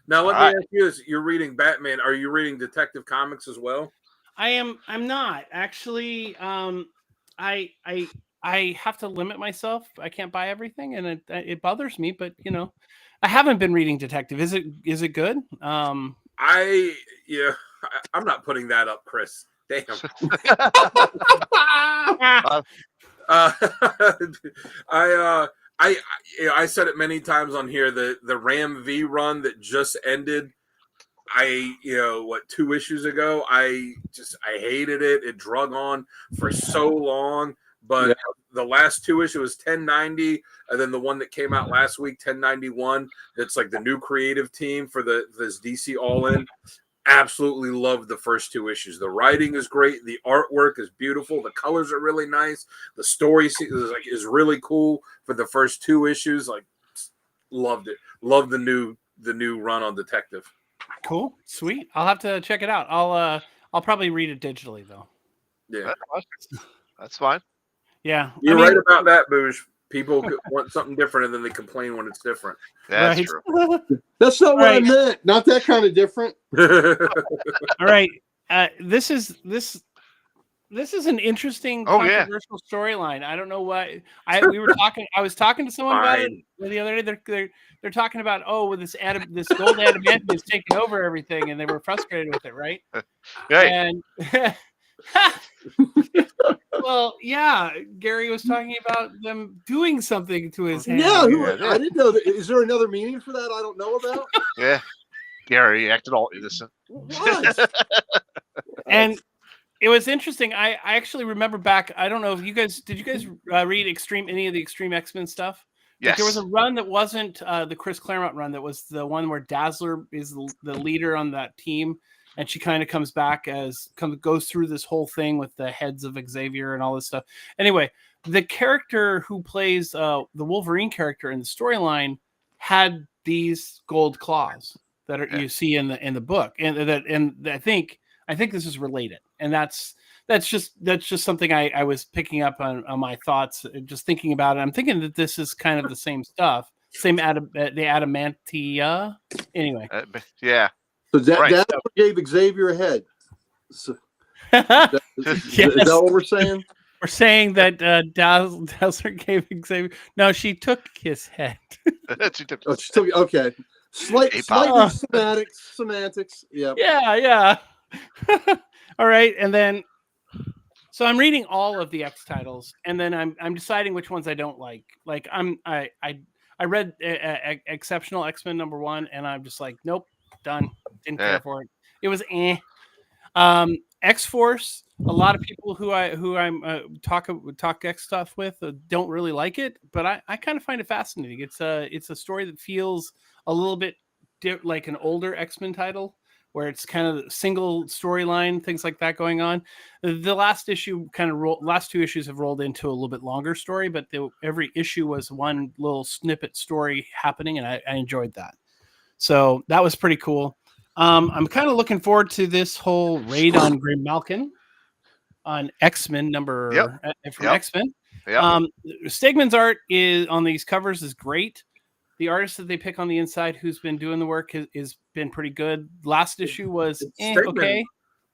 Now let me ask you this: you're reading Batman. Are you reading Detective Comics as well? I'm not actually. I have to limit myself. I can't buy everything, and it bothers me. But I haven't been reading Detective. Is it good? I'm not putting that up, Chris. Damn. I said it many times on here. The Ram V run that just ended. 2 issues ago. I hated it. It drug on for so long. But the last 2 issues was 1090, and then the one that came out last week, 1091. That's the new creative team for this DC All In. Absolutely loved the first 2 issues. The writing is great. The artwork is beautiful. The colors are really nice. The story is really cool for the first 2 issues. Loved it. Loved the new run on Detective. Cool, sweet. I'll have to check it out. I'll probably read it digitally though. Yeah, that's fine. Yeah, you're right about that, Boosh. People want something different, and then they complain when it's different. That's true. That's not what I meant. Not that kind of different. All right. This is an interesting, controversial storyline. I don't know why. I was talking to someone about it the other day. They're talking about with this gold adamantium is taking over everything, and they were frustrated with it, right? And well, yeah, Gary was talking about them doing something to his hand. Yeah, I didn't know that. Is there another meaning for that I don't know about? Yeah, Gary acted all innocent. What? And it was interesting. I actually remember back. I don't know if did you guys read any of the Extreme X-Men stuff? Yes. There was a run that wasn't the Chris Claremont run. That was the one where Dazzler is the leader on that team. And she kind of comes back goes through this whole thing with the heads of Xavier and all this stuff. Anyway, the character who plays the Wolverine character in the storyline had these gold claws that are, you see in the book, and I think this is related, and that's just something I was picking up on my thoughts, just thinking about it. I'm thinking that this is kind of the same stuff, the adamantia. Anyway, Yeah. So that Right. Dazzler gave Xavier a head. So, yes. is that what we're saying? We're saying that Dazzler gave Xavier. No, she took his head. She took- Oh, she took, okay. Slightly semantics. Yeah. Yeah. All right, and then so I'm reading all of the X titles, and then I'm deciding which ones I don't like. Like I read Exceptional X-Men #1, and I'm just like, nope, done. Didn't care for it. It was X-Force. A lot of people who I'm talk X stuff with don't really like it, but I kind of find it fascinating. It's a story that feels a little bit like an older X-Men title, where it's kind of single storyline, things like that going on. The last issue last two issues have rolled into a little bit longer story, but every issue was one little snippet story happening, and I enjoyed that. So that was pretty cool. I'm kind of looking forward to this whole raid on Grim Malkin on X-Men from X-Men. Yep. Stegman's art is on these covers is great. The artist that they pick on the inside, who's been doing the work, has been pretty good. Last issue was okay.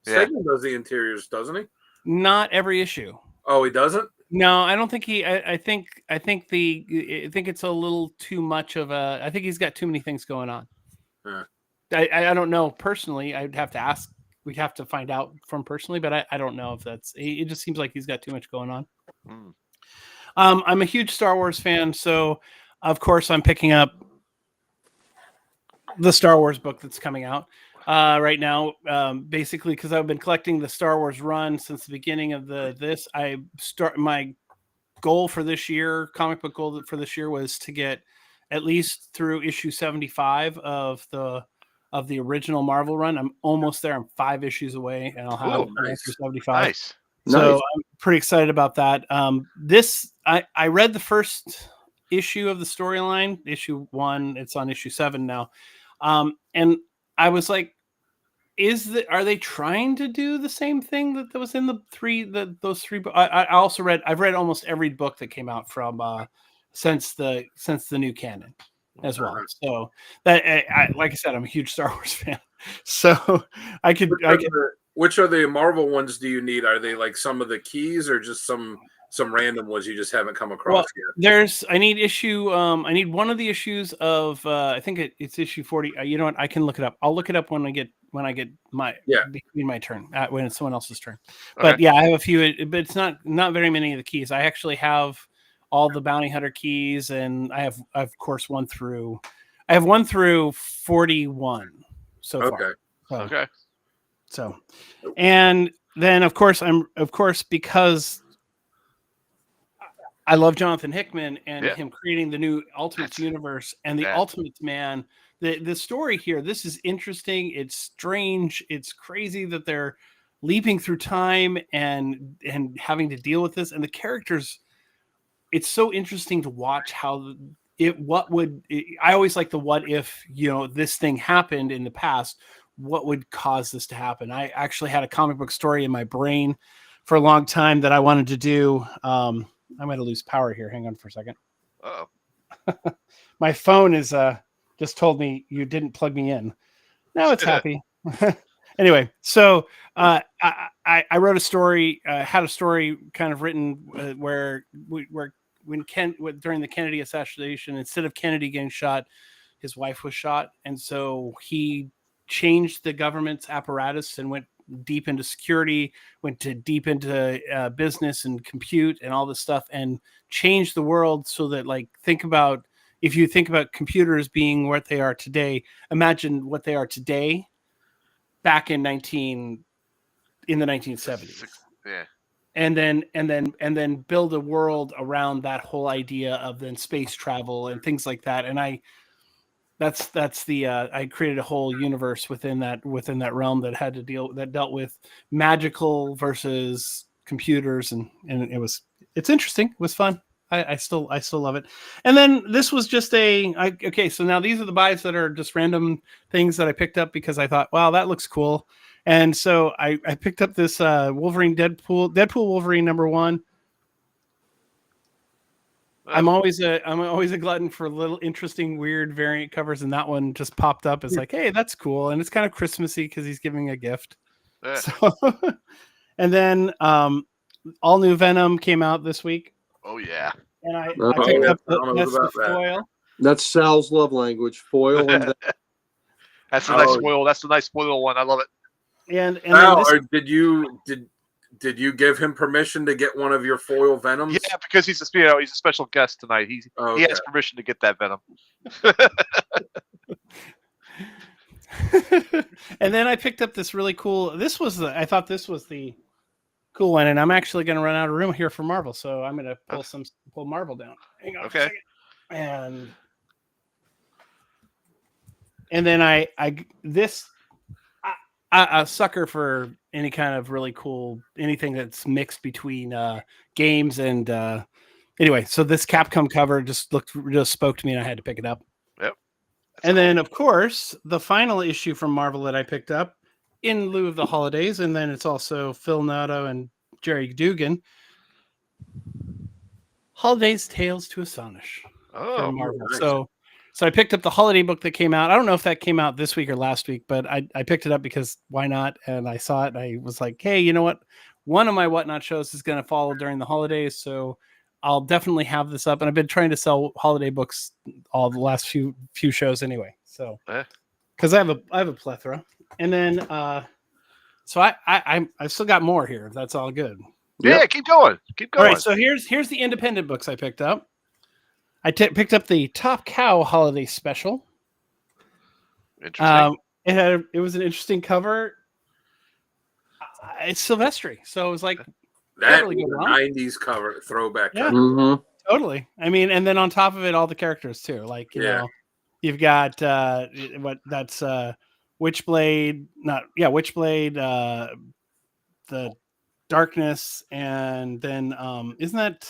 Stegman does the interiors, doesn't he? Not every issue. Oh, he doesn't? No, I don't think he. I think it's a little too much of a. I think he's got too many things going on. Yeah. I don't know personally. I'd have to ask. We'd have to find out from personally, but I don't know if that's. It just seems like he's got too much going on. I'm a huge Star Wars fan, so of course I'm picking up the Star Wars book that's coming out right now. Basically, because I've been collecting the Star Wars run since the beginning of this. My goal for this year, comic book goal for this year, was to get at least through issue 75 of the original Marvel run. I'm almost there. I'm 5 issues away, and I'll have issue 75. Nice. So I'm pretty excited about that. I read the first issue of the storyline, issue 1. It's on issue 7 now, and I was like, are they trying to do the same thing that was in those three? I've read almost every book that came out from since the new canon as well. So that like I said, I'm a huge Star Wars fan. So which are the Marvel ones do you need? Are they like some of the keys, or just some random ones you just haven't come across yet? I need one of the issues of I think it's issue 40. You know what? I can look it up. I'll look it up when I get between my turn, when it's someone else's turn. Okay. But yeah, I have a few, but it's not very many of the keys. I actually have all the bounty hunter keys, and I have of course 1 through 41 so far. Okay. So, and then of course because I love Jonathan Hickman and him creating the new Ultimates universe and the Ultimates man. The story here, this is interesting. It's strange. It's crazy that they're leaping through time and having to deal with this. And the characters, it's so interesting to watch how I always like the what if, this thing happened in the past, what would cause this to happen? I actually had a comic book story in my brain for a long time that I wanted to do. I'm going to lose power here. Hang on for a second. Uh-oh. My phone is just told me you didn't plug me in. Now it's happy. Anyway, so I wrote a story, had a story kind of written where during the Kennedy assassination, instead of Kennedy getting shot, his wife was shot, and so he changed the government's apparatus and went deep into security, deep into business and compute and all this stuff, and changed the world so that, like, if you think about computers being what they are today, imagine what they are today back in the 1970s. Yeah. And then build a world around that whole idea of then space travel and things like that. And I created a whole universe within that realm that dealt with magical versus computers, and it's interesting. It was fun. I still love it. And then this was just okay. So now these are the buys that are just random things that I picked up because I thought, wow, that looks cool. And so I picked up this Wolverine Deadpool Wolverine #1. I'm always a glutton for little interesting, weird variant covers, and that one just popped up as like, hey, that's cool, and it's kind of Christmassy because he's giving a gift. Yeah. So, and then all new Venom came out this week. Oh yeah. And I Oh, picked yeah. up I don't know that's the about that. foil. That's Sal's love language. Foil and That's the nice Oh. foil. That's the nice foil one. I love it. And Now, then this, did you give him permission to get one of your foil Venoms? Yeah, because he's a special guest tonight. He Okay. has permission to get that Venom. and then I picked up this really cool. I thought this was the cool one, and I'm actually going to run out of room here for Marvel, so I'm going to pull Marvel down. Hang on. Okay. For a second. And then I'm a sucker for any kind of really cool anything that's mixed between games and anyway. So this Capcom cover just spoke to me, and I had to pick it up. Yep. And then, of course, the final issue from Marvel that I picked up in lieu of the holidays, and then it's also Phil Noto and Jerry Dugan. Holidays Tales to Astonish Oh, from Marvel. nice. So I picked up the holiday book that came out. I don't know if that came out this week or last week, but I picked it up because why not? And I saw it and I was like, hey, you know what? One of my Whatnot shows is going to follow during the holidays, so I'll definitely have this up. And I've been trying to sell holiday books all the last few shows anyway. So because I have a plethora. And then so I've still got more here. That's all good. yeah. Keep going. Keep All going. right, so here's the independent books I picked up. I picked up the Top Cow Holiday Special. Interesting. It was an interesting cover. It's Silvestri, so it was like That really was go a wrong. 90s cover, throwback Yeah. cover. Mhm. totally. I mean, and then on top of it, all the characters too. Like you Yeah. know, you've got Witchblade, the Darkness, and then isn't that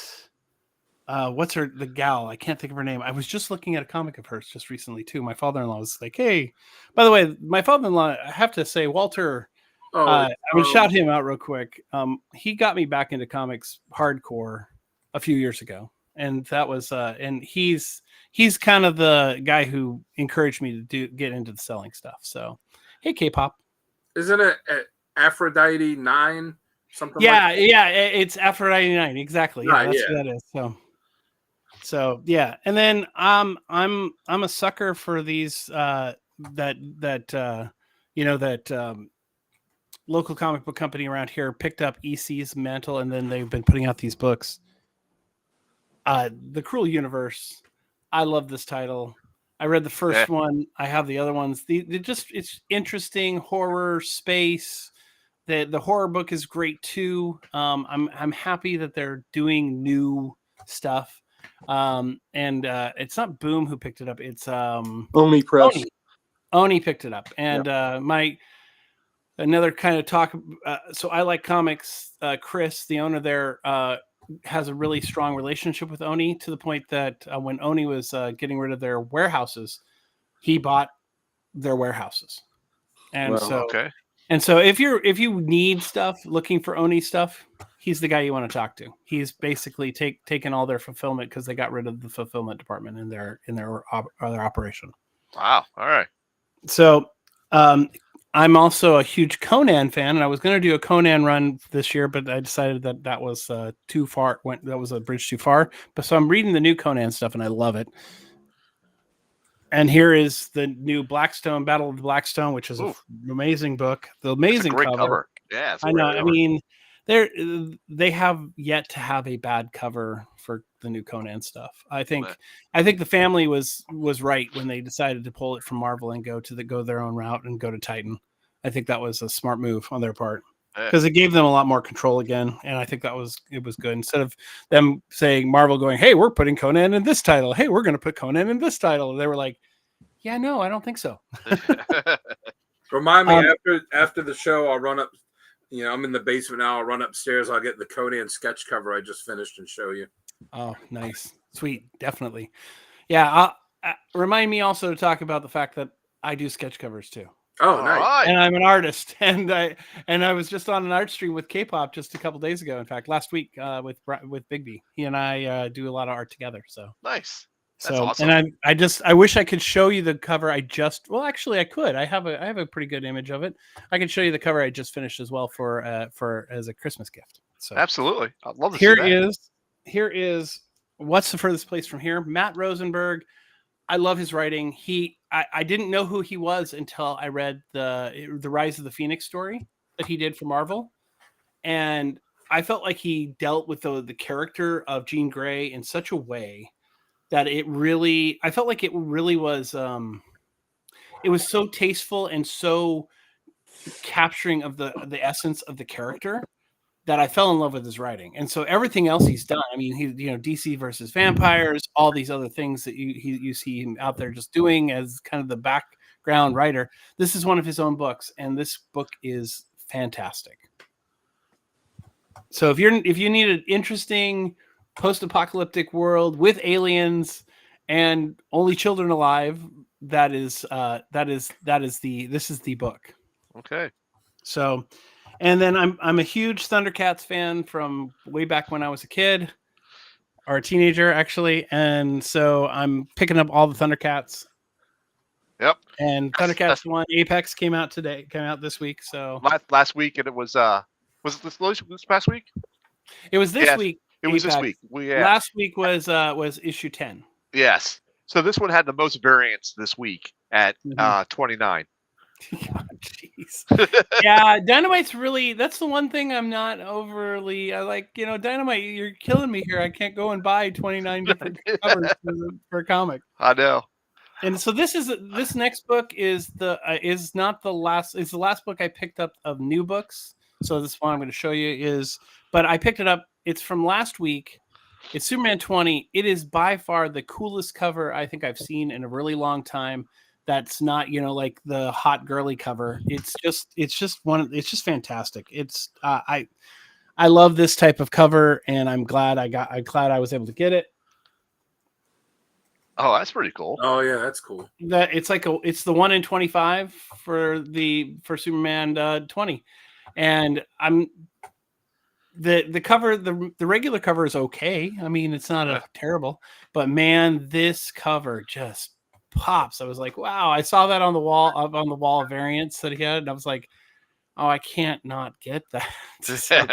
what's the gal? I can't think of her name. I was just looking at a comic of hers just recently too. My father-in-law was like, hey, by the way, my father-in-law, I have to say, Walter, I would shout him out real quick. He got me back into comics hardcore a few years ago. And that was and he's kind of the guy who encouraged me to get into the selling stuff. So hey, K-pop. Isn't it Aphrodite 9? Something Yeah, like that? yeah, it's Aphrodite 9, exactly. Yeah, Right, that's yeah. what that is. So yeah, and then I'm a sucker for these local comic book company around here picked up EC's mantle, and then they've been putting out these books. The Cruel Universe. I love this title. I read the first one. I have the other ones. It's interesting horror space. The horror book is great too. I'm happy that they're doing new stuff. And it's not Boom who picked it up. It's Oni Press. Oni picked it up. And another kind of talk. So I like comics. Chris, the owner there, has a really strong relationship with Oni to the point that when Oni was getting rid of their warehouses, he bought their warehouses. And Wow. so Okay. and so if you need stuff, looking for Oni stuff, he's the guy you want to talk to. He's basically taken all their fulfillment because they got rid of the fulfillment department in their other operation. Wow. All right. So I'm also a huge Conan fan, and I was going to do a Conan run this year, but I decided that was too far. That was a bridge too far. But so I'm reading the new Conan stuff, and I love it. And here is the new Blackstone, Battle of the Blackstone, which is an amazing book. The amazing Great cover. Yeah. I know. I mean, they have yet to have a bad cover for the new Conan stuff. I think the family was right when they decided to pull it from Marvel and go their own route and go to Titan. I think that was a smart move on their part because it gave them a lot more control again. And I think it was good instead of them saying Marvel going, hey, we're putting Conan in this title. Hey, we're going to put Conan in this title. They were like, yeah, no, I don't think so. Remind me after the show, I'll run up, I'm in the basement now. I'll run upstairs. I'll get the Conan sketch cover I just finished and show you. Oh, nice, sweet, definitely. Yeah, remind me also to talk about the fact that I do sketch covers too. Oh, All nice. right. And I'm an artist, and I was just on an art stream with K-pop just a couple days ago. In fact, last week with Bigby, he and I do a lot of art together. So Nice. That's so, awesome. and I wish I could show you the cover. Actually, I could. I have a pretty good image of it. I can show you the cover I just finished as well for as a Christmas gift. So Absolutely. I'd love to here see that. here is what's the furthest place from here? Matt Rosenberg. I love his writing. I didn't know who he was until I read the Rise of the Phoenix story that he did for Marvel, and I felt like he dealt with the character of Jean Grey in such a way that I felt like it really was it was so tasteful and so capturing of the essence of the character that I fell in love with his writing. And so everything else he's done, I mean, DC versus vampires, all these other things that you see him out there just doing as kind of the background writer. This is one of his own books, and this book is fantastic. So if you need an interesting post-apocalyptic world with aliens and only children alive, this is the book. Okay. So, and then I'm a huge Thundercats fan from way back when I was a kid or a teenager, actually, and so I'm picking up all the Thundercats. Yep. And Thundercats 1 Apex came out this week. So Last week, and it was it this past week? it was this Yes, week. It was this Apex. week. Last week was issue 10. Yes. So this one had the most variants this week at 29. Jeez. Yeah, Dynamite's really, that's the one thing I'm not overly, I like, Dynamite, you're killing me here. I can't go and buy 29 different covers for a comic. I know. And so this next book is the last book I picked up of new books. So this one I'm going to show you but I picked it up. It's from last week. It's Superman 20. It is by far the coolest cover I think I've seen in a really long time. That's not, like the hot girly cover. It's just fantastic. It's I love this type of cover, and I'm glad I was able to get it. Oh, that's pretty cool. Oh yeah, that's cool. It's the 1 in 25 for Superman 20, and the cover, the regular cover is okay. I mean, it's not terrible, but man, this cover just pops. I was like, wow, I saw that on the wall of variants that he had, and I was like, oh, I can't not get that. So,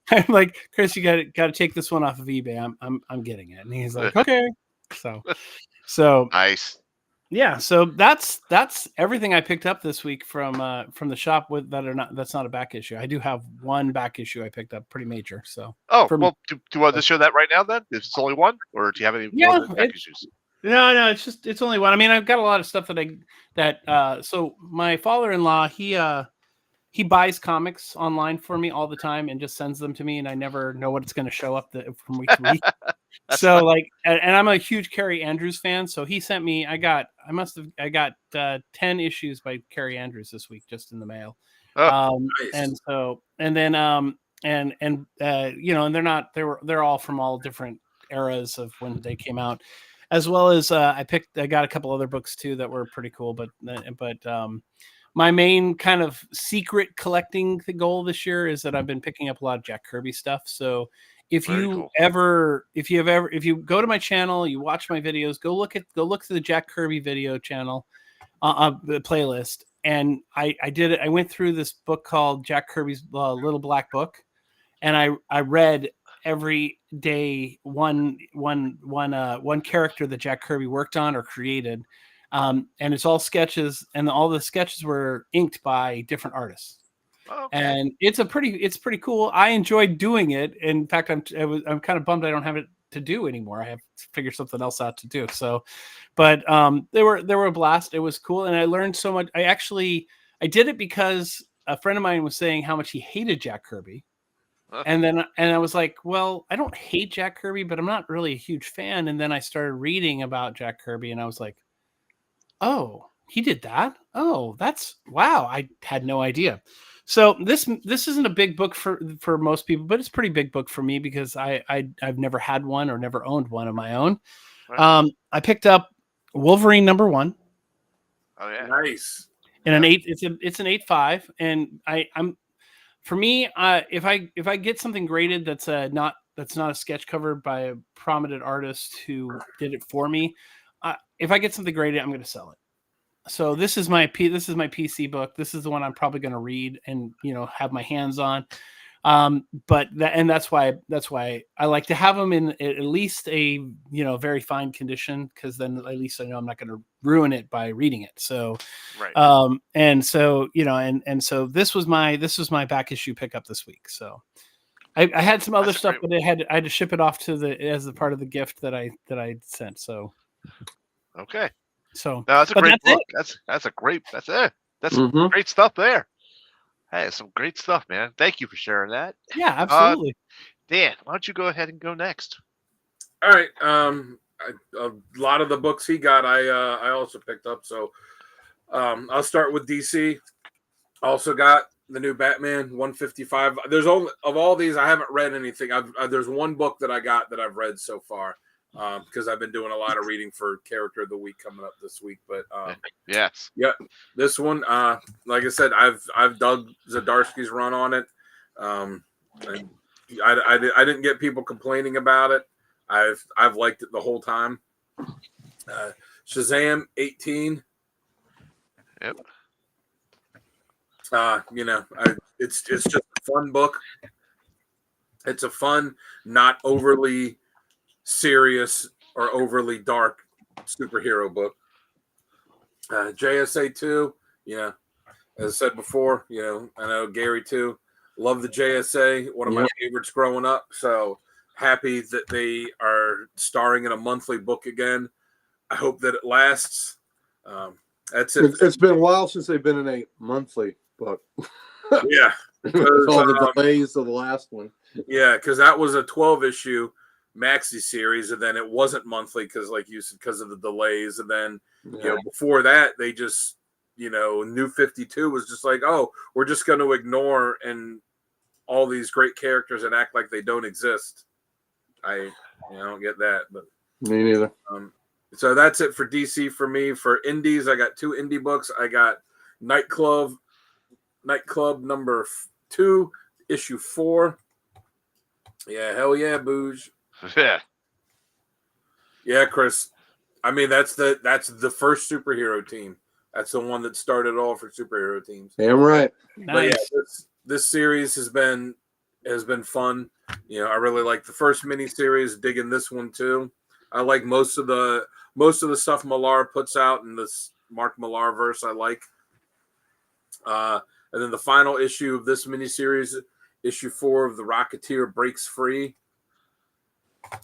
I'm like, Chris, you got to take this one off of eBay. I'm getting it, and he's like, okay. So Nice. Yeah, so that's everything I picked up this week from the shop that's not a back issue. I do have one back issue I picked up, pretty major. So do you want to show that right now then? If it's only one, or do you have any more back issues? No, it's only one. I mean, I've got a lot of stuff so my father-in-law, he buys comics online for me all the time and just sends them to me, and I never know what it's going to show up from week to week. So funny. And I'm a huge Carrie Andrews fan, so he sent me. I got 10 issues by Carrie Andrews this week just in the mail. Oh, nice. And they're all from all different eras of when they came out, as well as I got a couple other books too that were pretty cool, but my main kind of secret collecting goal this year is that I've been picking up a lot of Jack Kirby stuff. So if you go to my channel, you watch my videos, go look at the Jack Kirby video channel, the playlist. And I did it. I went through this book called Jack Kirby's Little Black Book, and I read every day one character that Jack Kirby worked on or created. And it's all sketches, and all the sketches were inked by different artists. Okay. And it's pretty cool. I enjoyed doing it. In fact, I'm kind of bummed I don't have it to do anymore. I have to figure something else out to do. So, but they were a blast. It was cool, and I learned so much. I did it because a friend of mine was saying how much he hated Jack Kirby. And I was like, well, I don't hate Jack Kirby, but I'm not really a huge fan. And then I started reading about Jack Kirby, and I was like, oh, he did that? Oh, wow. I had no idea. So this isn't a big book for most people, but it's a pretty big book for me because I've never had one or never owned one of my own. Right. I picked up Wolverine #1 Oh yeah. Nice. in an 8. It's an 8.5, and I'm for me, if I get something graded that's not a sketch cover by a prominent artist who did it for me, if I get something graded, I'm going to sell it. So this is my PC book. This is the one I'm probably going to read and have my hands on. But that's why I like to have them in at least a very fine condition, because then at least I know I'm not going to ruin it by reading it. So Right. and so and so this was my back issue pickup this week. So I had some other That's a stuff, great but I had to ship it off as a part of the gift that I sent. So Okay. so No, that's a but great that's book. it. That's a great. That's it. That's some Mhm. great stuff there. Hey, some great stuff, man. Thank you for sharing that. Yeah, absolutely. Dan, why don't you go ahead and go next? All right. A lot of the books he got, I also picked up. So I'll start with DC. Also got the new Batman 155. There's only of all these, I haven't read anything. There's one book that I got that I've read so far, because I've been doing a lot of reading for Character of the Week coming up this week. But Yes. yeah, this one, like I said, I've dug Zdarsky's run on it. And I didn't get people complaining about it. I've liked it the whole time. Shazam 18. Yep. It's just a fun book. It's a fun, not overly serious or overly dark superhero book. JSA 2, as I said before, I know Gary too. Love the JSA, one of my favorites growing up. So happy that they are starring in a monthly book again. I hope that it lasts. That's it. It's been a while since they've been in a monthly book. Yeah. With all the delays of the last one. Yeah, because that was a 12-issue maxi series, and then it wasn't monthly because, like you said, because of the delays. And then, before that, they just, New 52 was just like, oh, we're just going to ignore and all these great characters and act like they don't exist. I don't get that, but me neither. So that's it for DC for me. For indies, I got 2 indie books. I got Nightclub number 2, issue 4. Yeah, hell yeah, Booge. Yeah. Yeah, Chris. I mean, that's the first superhero team. That's the one that started all for superhero teams. Damn right. Nice. But yeah, this series has been fun. I really like the first miniseries. Digging this one too. I like most of the stuff Millar puts out in this Mark Millar verse. I like. And then the final issue of this miniseries, issue 4 of The Rocketeer, breaks free.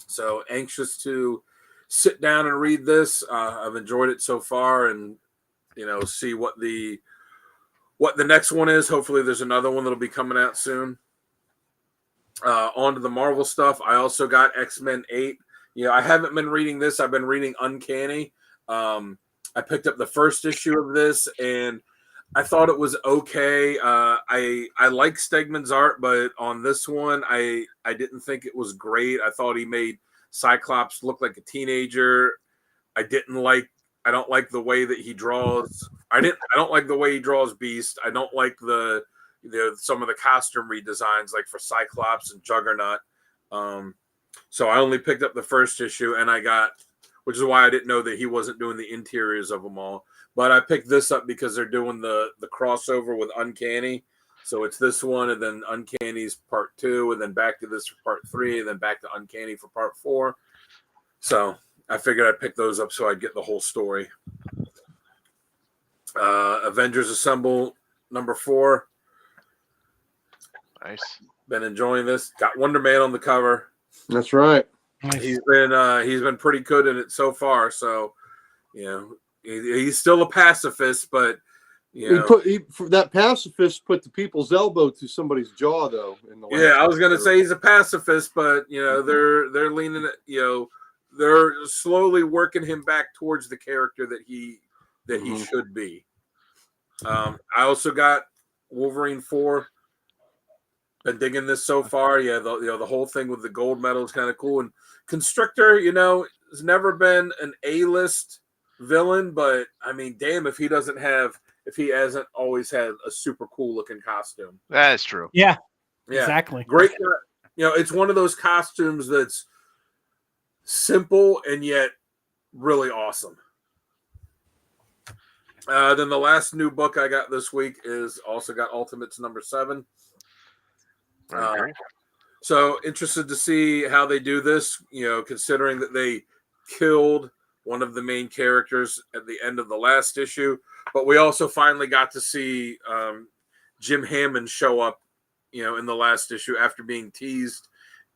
So anxious to sit down and read this. I've enjoyed it so far, and see what the next one is. Hopefully, there's another one that'll be coming out soon. On to the Marvel stuff. I also got X-Men 8. I haven't been reading this. I've been reading Uncanny. I picked up the first issue of this, and I thought it was okay. I like Stegman's art, but on this one, I didn't think it was great. I thought he made Cyclops look like a teenager. I don't like the way that he draws. I don't like the way he draws Beast. I don't like some of the costume redesigns, like for Cyclops and Juggernaut. So I only picked up the first issue, and which is why I didn't know that he wasn't doing the interiors of them all. But I picked this up because they're doing the crossover with Uncanny. So it's this one, and then Uncanny's part 2, and then back to this for part 3, and then back to Uncanny for part 4. So I figured I'd pick those up so I'd get the whole story. Avengers Assemble number 4. Nice. Been enjoying this. Got Wonder Man on the cover. That's right. Nice. He's been pretty good in it so far. So, he's still a pacifist, but that pacifist put the people's elbow to somebody's jaw, though. I was gonna say he's a pacifist, but they're leaning, they're slowly working him back towards the character that he should be. I also got Wolverine 4. Been digging this so far. Yeah, the whole thing with the gold medal is kind of cool. And Constrictor, has never been an A-list villain, but I mean, damn, if he hasn't always had a super cool looking costume. That is true. Yeah, Yeah, exactly. great. It's one of those costumes that's simple and yet really awesome. Then the last new book I got this week is also got Ultimates number 7. Okay. So interested to see how they do this, considering that they killed one of the main characters at the end of the last issue. But we also finally got to see Jim Hammond show up, in the last issue after being teased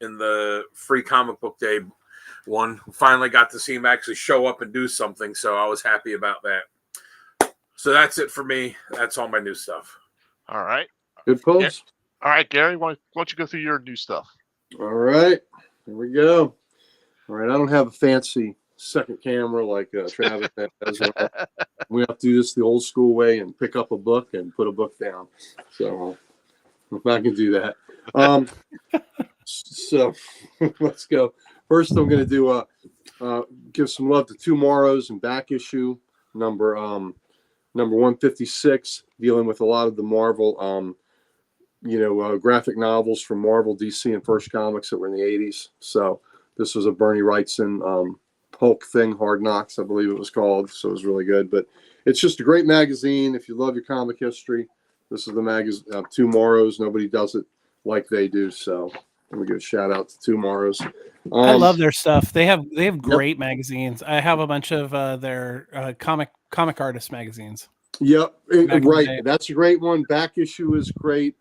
in the free comic book day one. Finally got to see him actually show up and do something. So I was happy about that. So that's it for me. That's all my new stuff. All right. Good post. Yeah. All right, Gary, why don't you go through your new stuff? All right, here we go. All right, I don't have a fancy second camera like Travis has. We have to do this the old school way and pick up a book and put a book down. So I'm not going to do that. So let's go. First, I'm going to do give some love to Tomorrow's and back issue number 156, dealing with a lot of the Marvel graphic novels from Marvel, DC, and First Comics that were in the 80s. So this was a Bernie Wrightson Hulk thing, Hard Knocks, I believe it was called. So it was really good. But it's just a great magazine. If you love your comic history, this is the magazine. Tomorrow's. Nobody does it like they do. So let me give a shout out to Tomorrow's. I love their stuff. They have great magazines. I have a bunch of their comic artist magazines. Yep, right. day. That's a great one. Back issue is great.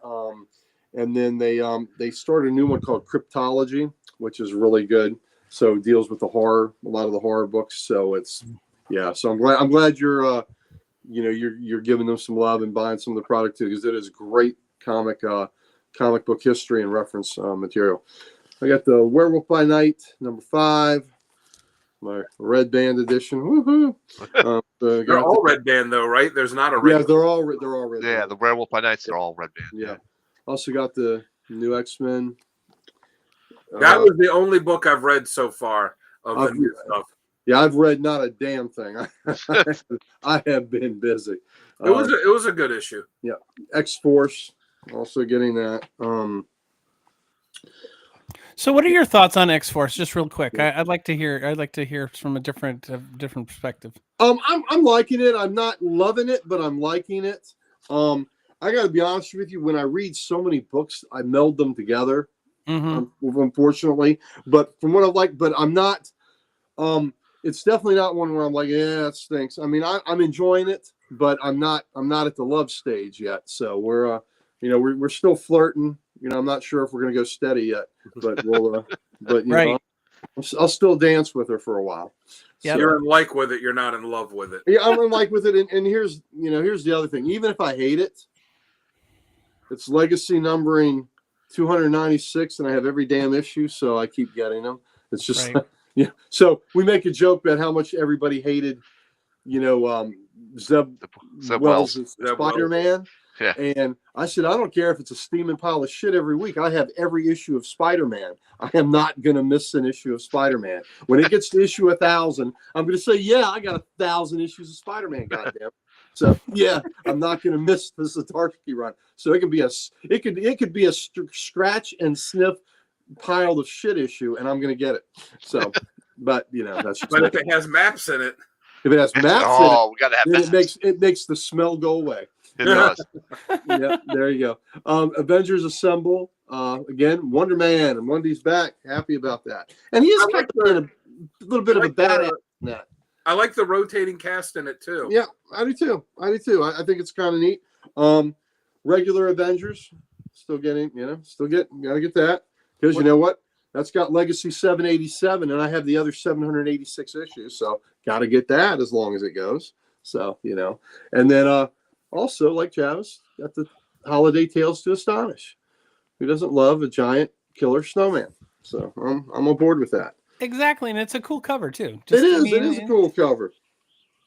And then they started a new one called Cryptology, which is really good. So it deals with a lot of the horror books. So it's So I'm glad you're you're giving them some love and buying some of the product too, because it is great comic book history and reference material. I got the Werewolf by Night number 5. My red band edition. Woohoo! They're all red band though, right? There's not a red. Yeah, they're all red. Yeah, band. the Werewolf by Nights, they're all red band. Yeah. Also got the new X-Men. That was the only book I've read so far of the new stuff. Yeah, I've read not a damn thing. I have been busy. It was a good issue. Yeah, X-Force, also getting that. So, what are your thoughts on X-Force? Just real quick, I'd like to hear from a different perspective. I'm liking it. I'm not loving it, but I'm liking it. I got to be honest with you. When I read so many books, I meld them together. Mm-hmm. Unfortunately, but from what I like, but I'm not. It's definitely not one where I'm like, yeah, it stinks. I mean, I'm enjoying it, but I'm not at the love stage yet. So we're still flirting. I'm not sure if we're gonna go steady yet, but we'll. But right. I'll still dance with her for a while. Yeah, so, you're in like with it. You're not in love with it. Yeah, I'm in like with it, and here's the other thing. Even if I hate it, it's legacy numbering 296, and I have every damn issue, so I keep getting them. It's just right. So we make a joke about how much everybody hated, Zeb Wells' Spider-Man. Yeah. And I said, I don't care if it's a steaming pile of shit every week. I have every issue of Spider-Man. I am not going to miss an issue of Spider-Man. When it gets to issue 1,000, I'm going to say, yeah, I got 1,000 issues of Spider-Man. Goddamn. So yeah, I'm not going to miss the Zdarsky run. So it could be a scratch and sniff pile of shit issue, and I'm going to get it. So, but that's just. But if it has maps in it, we got to have then maps. It makes the smell go away. It does. Yeah, there you go. Avengers Assemble. Again, Wonder Man, and Wendy's back. Happy about that. And he is kind of a little bit of a badass in that. I like the rotating cast in it too. Yeah, I do too. I think it's kind of neat. Regular Avengers, gotta get that, because you know what? That's got Legacy 787, and I have the other 786 issues, so gotta get that as long as it goes. So and then also, like Travis, got the Holiday Tales to Astonish. Who doesn't love a giant killer snowman? So I'm on board with that. Exactly, and it's a cool cover too. It is a cool cover.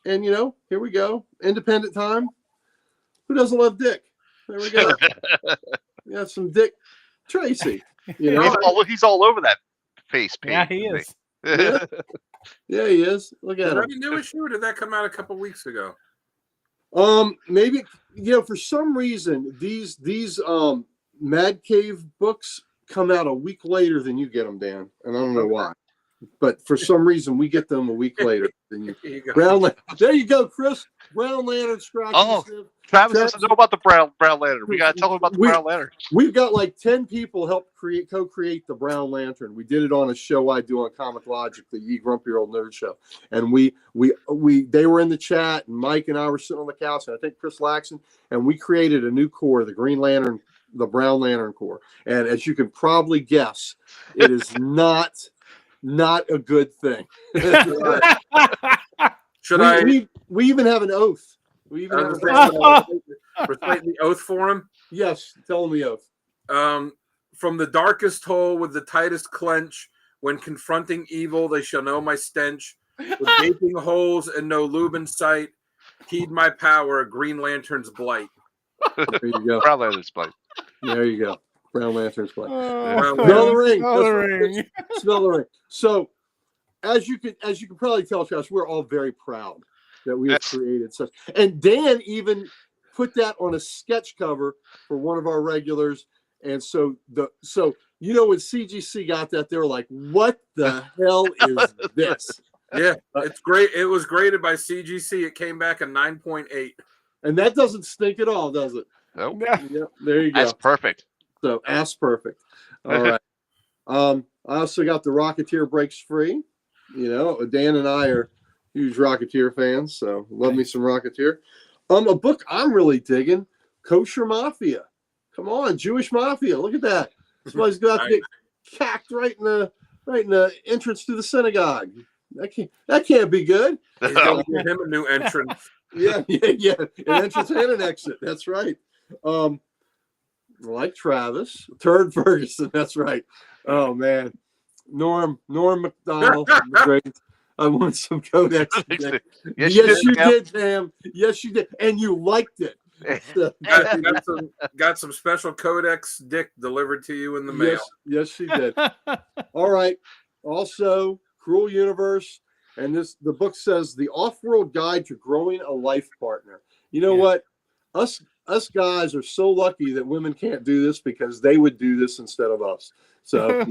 And here we go. Independent time. Who doesn't love Dick? There we go. We got some Dick Tracy. You know, he's all over that face paint. Yeah, he is. yeah, he is. Look Is at that him. a new issue, or did that come out a couple weeks ago? Maybe for some reason these Mad Cave books come out a week later than you get them, Dan, and I don't know why. But for some reason we get them a week later than you. There you go. There you go, Chris. Brown Lantern scratch. Oh. Travis doesn't know about the Brown Lantern. We gotta tell him about the Brown Lantern. We've got like 10 people help co-create the Brown Lantern. We did it on a show I do on Comic Logic, the Ye Grumpy Old Nerd Show, and they were in the chat, and Mike and I were sitting on the couch, and I think Chris Laxon, and we created a new core, the Green Lantern, the Brown Lantern core. And as you can probably guess, it is not a good thing. We even have an oath. We even have recite the oath for him. Yes, tell him the oath. From the darkest hole with the tightest clench, when confronting evil, they shall know my stench. With gaping holes and no lube in sight, heed my power, Green Lantern's blight. There you go. Brown Lantern's blight. There you go. Brown Lantern's blight. Brown Smell the ring. Smell the ring. Smell the ring. So, as you can probably tell, Josh, we're all very proud that we have created such. And Dan even put that on a sketch cover for one of our regulars. And so when CGC got that, they were like, "What the hell is this?" Yeah, it's great. It was graded by CGC. It came back a 9.8. And that doesn't stink at all, does it? Nope. Yep, there you go. That's perfect. So ass perfect. All right. I also got the Rocketeer Breaks Free. You know, Dan and I are huge Rocketeer fans, so love me some Rocketeer. A book I'm really digging, Kosher Mafia. Come on, Jewish Mafia. Look at that. Somebody's got to get cacked right in the entrance to the synagogue. That can't be good. He's gonna give him a new entrance. Yeah. An entrance and an exit. That's right. Like Travis, Turd Ferguson. That's right. Oh man, Norm McDonald. Great. I want some Codex. Yes, you did, Sam. Yes, you did, and you liked it. Got some special Codex Dick delivered to you in the mail. Yes, she did. All right. Also, Cruel Universe, and the book says the Off-World Guide to Growing a Life Partner. You know what? Us guys are so lucky that women can't do this because they would do this instead of us. So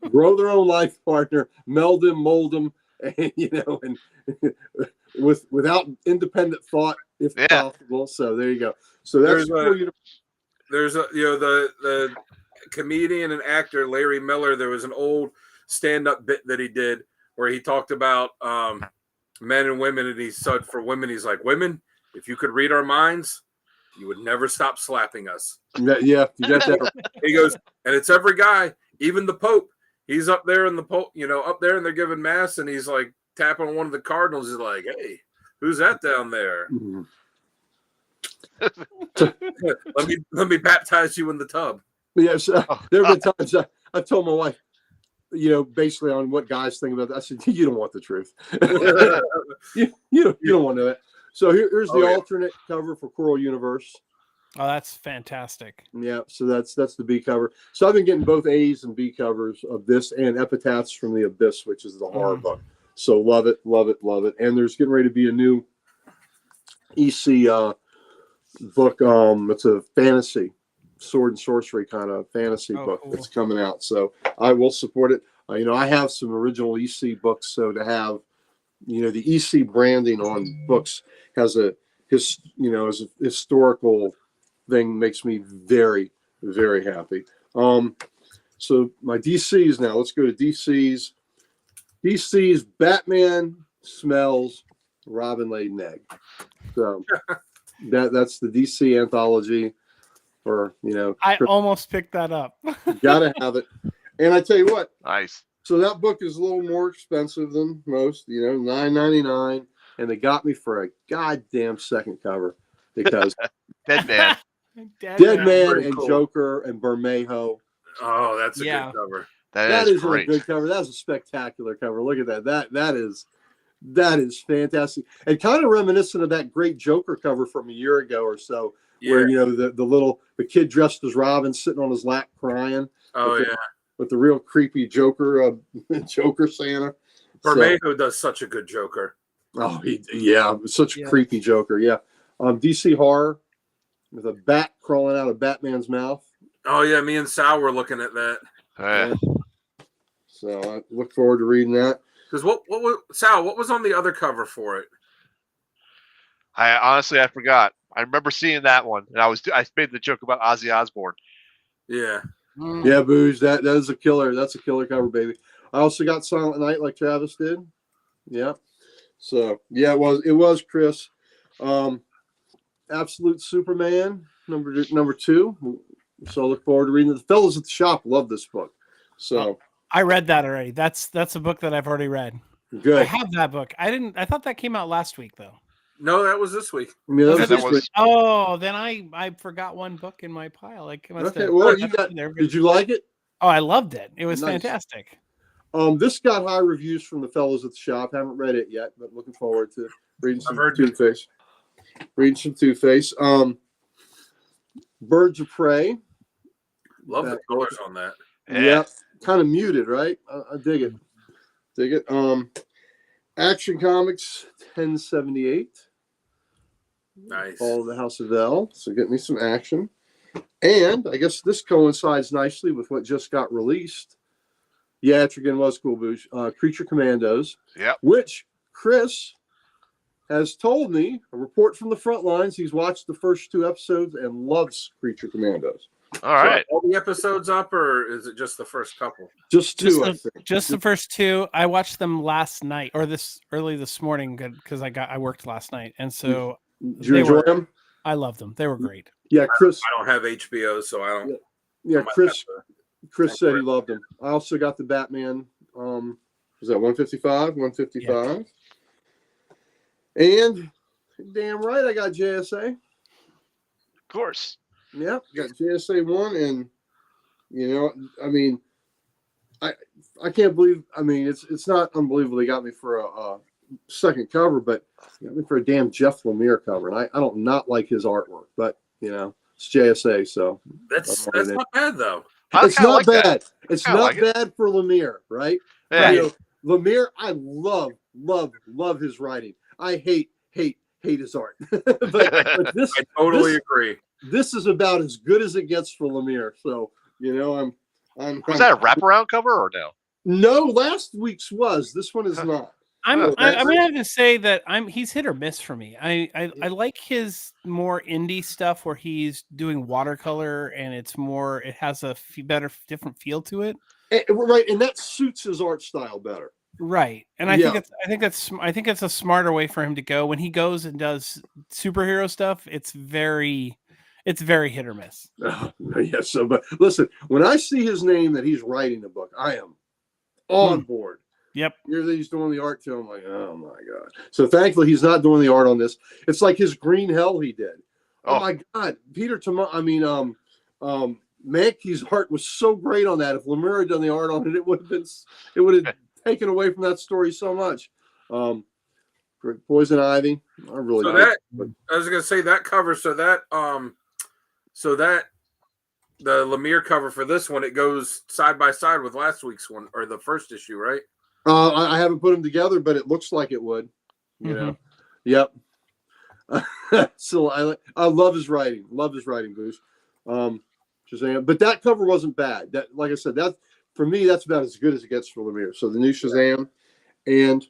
grow their own life partner, meld them, mold them, and and without independent thought, if possible. So there you go. So that's the comedian and actor Larry Miller. There was an old stand-up bit that he did where he talked about men and women, and he said for women, he's like, women, if you could read our minds, you would never stop slapping us. Yeah, you got that. He goes, and it's every guy, even the Pope. He's up there in the Pope, up there, and they're giving mass, and he's like tapping on one of the cardinals. He's like, "Hey, who's that down there? let me baptize you in the tub." Yes, there have been times I've told my wife, basically on what guys think about that. I said, "You don't want the truth. you don't want to know it." So here's the alternate cover for Coral Universe. Oh, that's fantastic. Yeah, so that's the B cover. So I've been getting both A's and B covers of this and Epitaphs from the Abyss, which is the horror book. So love it. And there's getting ready to be a new EC book. It's a fantasy, sword and sorcery kind of fantasy book that's coming out. So I will support it. I have some original EC books, so to have the EC branding on books has as a historical thing makes me very, very happy. So my DCs now. Let's go to DCs. DC's Batman Smells Robin Laid an Egg. So that's the DC anthology. I almost picked that up. You gotta have it. And I tell you what. Nice. So that book is a little more expensive than most, $9.99, and they got me for a goddamn second cover because Dead Man and cool. Joker and Bermejo. Oh, that's a good cover. That is great. A good cover. That's a spectacular cover. Look at that. That is fantastic, and kind of reminiscent of that great Joker cover from a year ago or so where the kid dressed as Robin sitting on his lap crying. Oh with yeah. with the real creepy Joker, Joker Santa. Bermejo does such a good Joker. Such a creepy Joker. Yeah. DC Horror with a bat crawling out of Batman's mouth. Oh yeah, me and Sal were looking at that. Yeah. So I look forward to reading that. Because what Sal? What was on the other cover for it? I forgot. I remember seeing that one, and I made the joke about Ozzy Osbourne. Yeah. Yeah, Booge, that is a killer. That's a killer cover, baby. I also got Silent Night like Travis did. Yeah. So yeah, it was Chris. Absolute Superman number 2. So I look forward to reading it. The fellows at the shop love this book. So I read that already. That's a book that I've already read. good. I have that book. I thought that came out last week though. No, that was this week. I mean, Oh, then I forgot one book in my pile. Like, okay. Well, did you like it? Oh, I loved it. It was Nice. Fantastic. This got high reviews from the fellows at the shop. Haven't read it yet, but looking forward to reading some Two-Face. Birds of Prey. Love the colors on that. Yeah, kind of muted, right? I dig it. Action Comics 1078. Nice. All of the House of L. So get me some action. And I guess this coincides nicely with what just got released. Yeah, Etrigan was cool, Boosh. Creature Commandos. Yep. Which Chris has told me, a report from the front lines, he's watched the first 2 episodes and loves Creature Commandos. All right. So all the episodes up, or is it just the first couple? Just 2, I think. Just the first 2. I watched them last night or early this morning because I worked last night, and so Did you enjoy them? I loved them. They were great. Yeah, Chris. I don't have HBO, so I don't. Yeah, Chris said he loved them. I also got the Batman. Was that 155? 155. Yeah. And damn right, I got JSA. Of course. Yeah, got JSA 1, and I mean, I can't believe. I mean, it's not unbelievable they got me for a second cover, but got me for a damn Jeff Lemire cover, and I don't not like his artwork, but it's JSA, so that's not bad though. It's not bad. That. It's not bad for Lemire, right? Yeah. Lemire, I love his writing. I hate his art. but this, I totally agree. This is about as good as it gets for Lemire. So I'm. Was that a wraparound cover or no? No, last week's was. This one is not. I'm gonna have to say that he's hit or miss for me. I like his more indie stuff where he's doing watercolor and it has a different feel to it. Right, and that suits his art style better. Right, and I think it's a smarter way for him to go. When he goes and does superhero stuff, it's very hit or miss. Yeah. So, but listen, when I see his name that he's writing a book, I am on board. Yep. He's doing the art too. I'm like, oh my God. So thankfully he's not doing the art on this. It's like his Green Hell he did. Oh my God. Mankey's art was so great on that. If Lemire had done the art on it, it would have taken away from that story so much. Poison Ivy. I really I was gonna say that cover, so that the Lemire cover for this one, it goes side by side with last week's one or the first issue, right? I haven't put them together, but it looks like it would. Yep. So I love his writing. Love his writing, Boosh. Shazam. But that cover wasn't bad. That, like I said, that for me, that's about as good as it gets for Lemire. So the new Shazam, and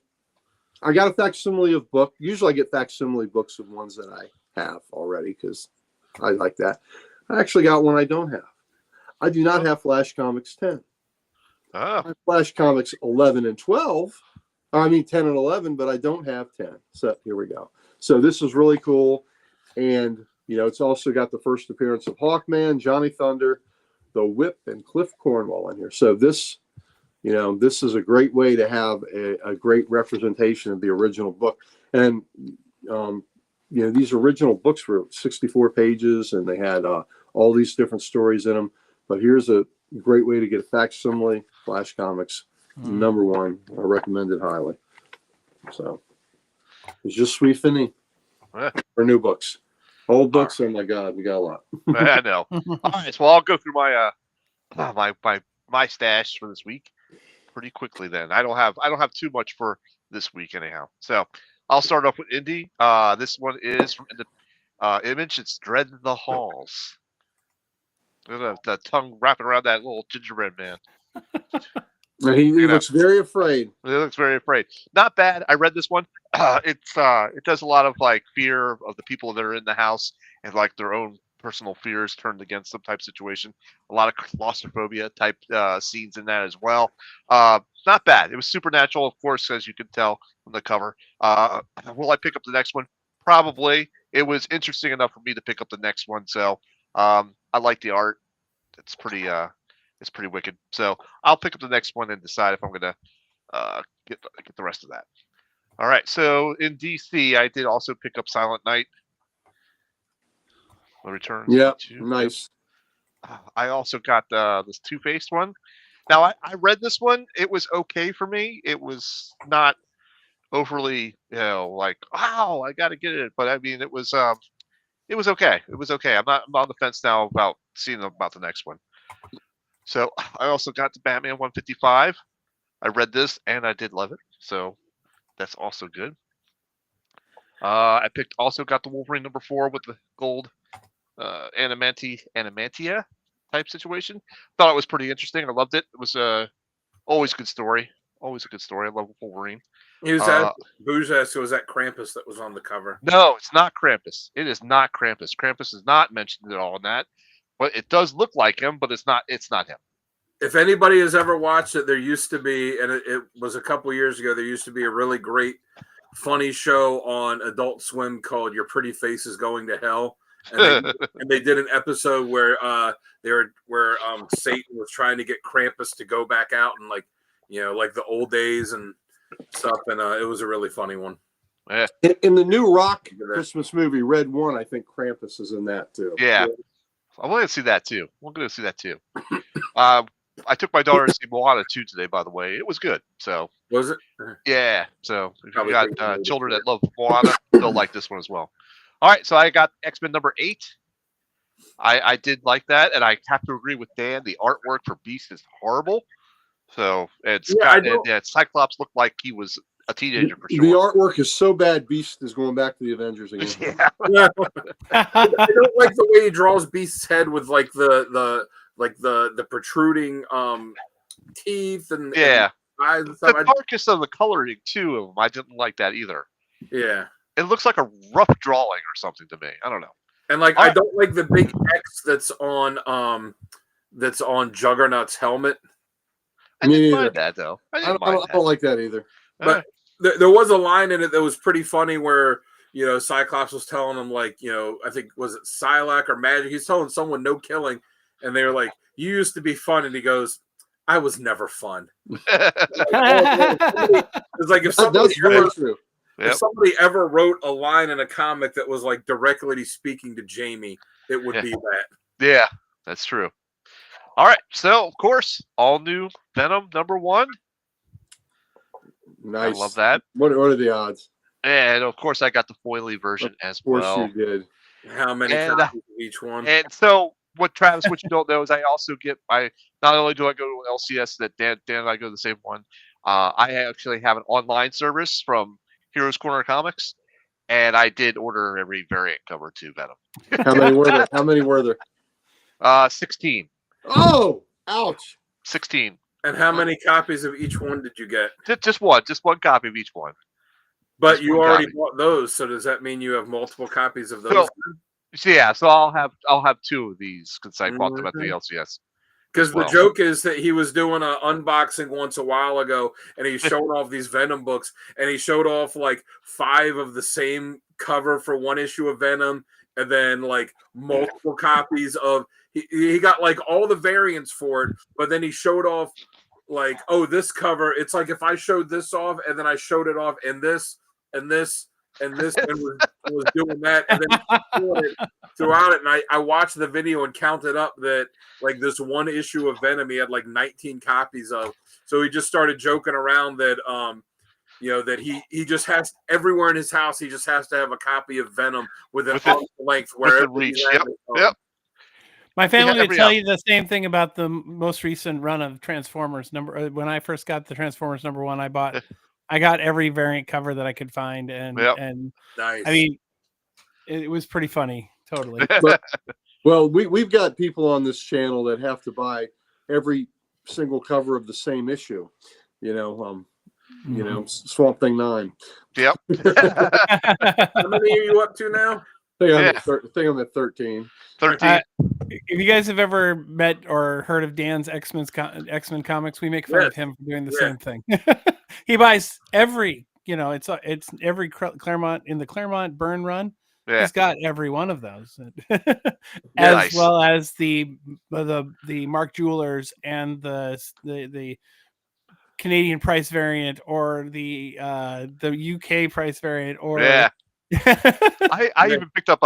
I got a facsimile of book. Usually I get facsimile books of ones that I have already because I like that. I actually got one I don't have. I do not have Flash Comics 10. I have Flash Comics 11 and 12. I mean 10 and 11, but I don't have 10. So here we go. So this is really cool. And, it's also got the first appearance of Hawkman, Johnny Thunder, the Whip, and Cliff Cornwall in here. So this is a great way to have a great representation of the original book. And, these original books were 64 pages and they had all these different stories in them. But here's a great way to get a facsimile. Flash Comics, number 1. I recommend it highly. So it's just sweet Finney for new books. Old books. Oh my God, we got a lot. I know. All right, so I'll go through my my stash for this week pretty quickly. Then I don't have too much for this week anyhow. So I'll start off with indie. This one is from the Image. It's Dread the Halls. Look at the tongue wrapping around that little gingerbread man. He looks very afraid. He looks very afraid. Not bad. I read this one. It does a lot of like fear of the people that are in the house and like their own personal fears turned against them type situation. A lot of claustrophobia type scenes in that as well. Not bad. It was supernatural, of course, as you can tell from the cover. Will I pick up the next one? Probably. It was interesting enough for me to pick up the next one. So I like the art. It's pretty wicked. So I'll pick up the next one and decide if I'm gonna get the rest of that. All right. So in DC, I did also pick up Silent Night. The Return. Yeah, nice. I also got this Two-Faced one. Now I read this one. It was okay for me. It was not overly, like, wow, I got to get it. But I mean, it was okay. It was okay. I'm on the fence now about seeing about the next one. So I also got the Batman 155. I read this and I did love it. So that's also good. I also got the Wolverine #4 with the gold Animantia type situation. Thought it was pretty interesting. I loved it. It was always a good story. Always a good story. I love Wolverine. Booze asked, was that Krampus that was on the cover? No, it's not Krampus. It is not Krampus. Krampus is not mentioned at all in that. But it does look like him, but it's not him. If anybody has ever watched it, there used to be, and it was a couple years ago, there used to be a really great, funny show on Adult Swim called Your Pretty Face is Going to Hell. And they did an episode where Satan was trying to get Krampus to go back out and like the old days and stuff, and it was a really funny one. Yeah. In the new Rock Christmas movie, Red One, I think Krampus is in that too. Yeah. I want to see that too. We're going to see that too. I took my daughter to see Moana 2 today, by the way. It was good. So was it? Yeah. So if you got children that love Moana, they'll like this one as well. All right. So I got X-Men #8. I did like that, and I have to agree with Dan. The artwork for Beast is horrible. So Cyclops looked like he was a teenager for sure. The artwork is so bad, Beast is going back to the Avengers again. Yeah. I don't like the way he draws Beast's head with like the protruding teeth and yeah. And eyes and The stuff. darkest of the coloring too of them, I didn't like that either. Yeah. It looks like a rough drawing or something to me. I don't know. And like I don't like the big X that's on Juggernaut's helmet. I didn't mind that though. I don't like that either. But there was a line in it that was pretty funny where Cyclops was telling him like I think was it Psylocke or Magic. He's telling someone no killing, and they were like, "You used to be fun," and he goes, "I was never fun." It's like if somebody if somebody ever wrote a line in a comic that was like directly speaking to Jamie, it would be that. Yeah, that's true. All right, so of course, all new Venom #1. Nice. I love that. What are the odds? And of course, I got the foily version as well. Of course you did. How many copies of each one? And so, what you don't know is I also get not only do I go to LCS that Dan and I go to the same one. I actually have an online service from Heroes Corner Comics, and I did order every variant cover to Venom. How many were there? 16. Oh, ouch. 16. And how many copies of each one did you get? Just one copy of each one. But you already bought those, so does that mean you have multiple copies of those? So I'll have 2 of these because I bought them at the LCS. Because the joke is that he was doing an unboxing once a while ago, and he showed off these Venom books, and he showed off like 5 of the same cover for one issue of Venom, and then like multiple copies of. He got like all the variants for it, but then he showed off like, oh, this cover. It's like if I showed this off, and then I showed it off, and this, and this, and this, and was doing that, and then throughout it. And I watched the video and counted up that like this one issue of Venom he had like 19 copies of. So he just started joking around that you know, that he just has everywhere in his house. He just has to have a copy of Venom within Within- arm's length Within wherever reach. he's at. Yep. My family would every tell album. you the same thing about the most recent run of Transformers when I first got the Transformers #1. I got every variant cover that I could find, and Yep. and Nice. I mean, it was pretty funny. Totally. Well, we've got people on this channel that have to buy every single cover of the same issue. You know, Swamp Thing 9. Yep. How many are you up to now? I think I'm, Yeah. at, think I'm at 13. 13. If you guys have ever met or heard of Dan's X-Men comics, we make fun of him for doing the same thing. He buys every, it's every Claremont in the Claremont Byrne run. Yeah. He's got every one of those, Nice. well as the Mark Jewelers and the Canadian price variant or the UK price variant or Yeah. I even picked up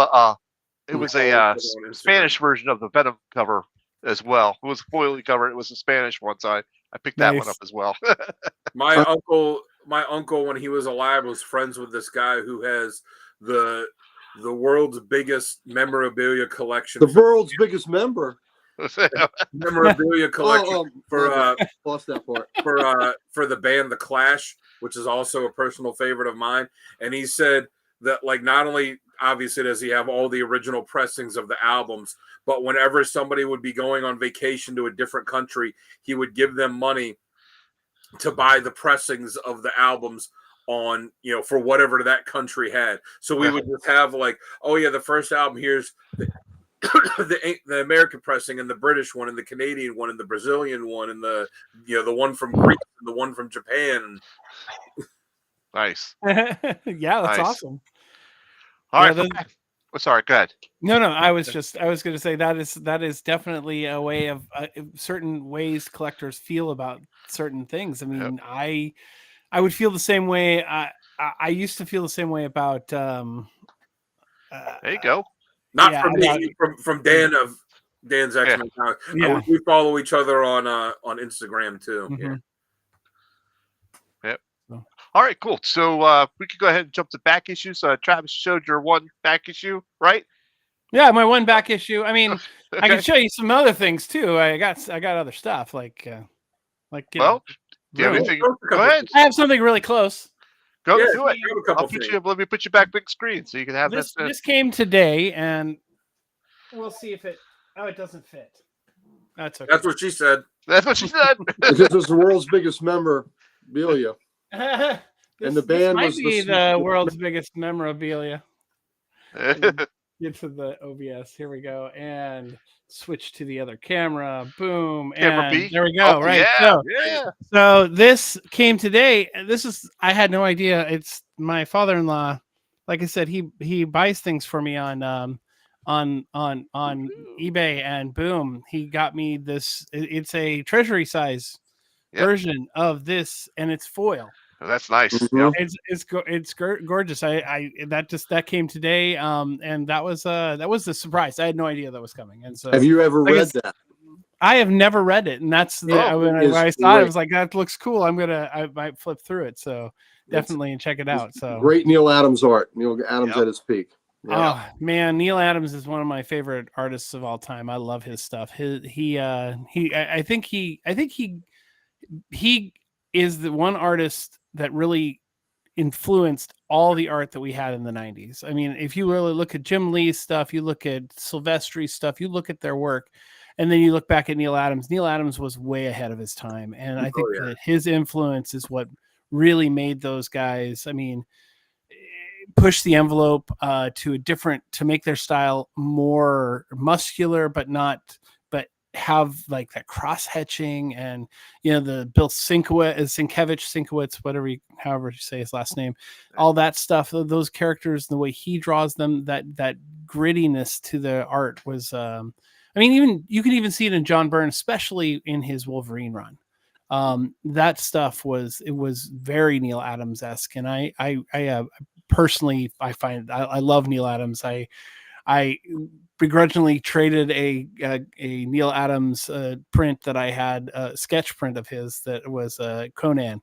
it was a Spanish version of the Venom cover as well. It was a foily cover. It was a Spanish one, so I picked that one up as well. My uncle, when he was alive, was friends with this guy who has the world's biggest memorabilia collection. The world's biggest memorabilia collection for lost that part. for the band The Clash, which is also a personal favorite of mine. And he said that, like, not only obviously does he have all the original pressings of the albums, but whenever somebody would be going on vacation to a different country, he would give them money to buy the pressings of the albums on, for whatever that country had. So we would just have like, oh yeah, the first album, here's the American pressing and the British one and the Canadian one and the Brazilian one and the the one from Greece and the one from Japan. Nice. Yeah, that's Nice. awesome. All Yeah, right. Sorry, go ahead. No, I was going to say that is definitely a way of certain ways collectors feel about certain things. I mean, I would feel the same way. I used to feel the same way about. There you go. Not from me, from Dan's X-Men comics. Yeah. We follow each other on Instagram too. Mhm. Yeah. All right, cool. So we could go ahead and jump to back issues. Travis showed your one back issue, right? Yeah, my one back issue. I mean, Okay. I can show you some other things too. I got other stuff like Well, do you have really. anything? Go ahead. I have something really close. Go Yeah, do it. grab a couple things. Let me put you back big screen so you can have This came today, and we'll see if it. Oh, it doesn't fit. That's okay. That's what she said. That's what she said. Because it's the world's biggest memorabilia. And the band might was be the world's biggest memorabilia. Get to the OBS. Here we go, and switch to the other camera. Boom, Camera and B. there we go. Oh, right. Yeah. So this came today. I had no idea. It's my father-in-law. Like I said, he buys things for me on eBay, and boom, he got me this. It's a treasury size version of this, and it's foil. Oh, that's nice. Mhm. It's gorgeous. That came today, and that was the surprise. I had no idea that was coming, and so Have you ever read that? I have never read it, and that's when I saw it, I was like, that looks cool. I might flip through it. So definitely and check it out. So Great Neil Adams art. Neil Adams at his peak. Oh man, Neil Adams is one of my favorite artists of all time. I love his stuff. I think he is the one artist that really influenced all the art that we had in the 90s. I mean, if you really look at Jim Lee's stuff, you look at Silvestri's stuff, you look at their work, and then you look back at Neil Adams. Neil Adams was way ahead of his time, and I think that his influence is what really made those guys, I mean, push the envelope to make their style more muscular, but have like that cross hatching, and the Bill Sienkiewicz, however you say his last name, all that stuff, those characters, the way he draws them, that grittiness to the art was I mean, even you can even see it in John Byrne, especially in his Wolverine run. That stuff was very Neil Adams-esque, and I personally I love Neil Adams. I begrudgingly traded a Neil Adams print that I had, a sketch print of his that was Conan,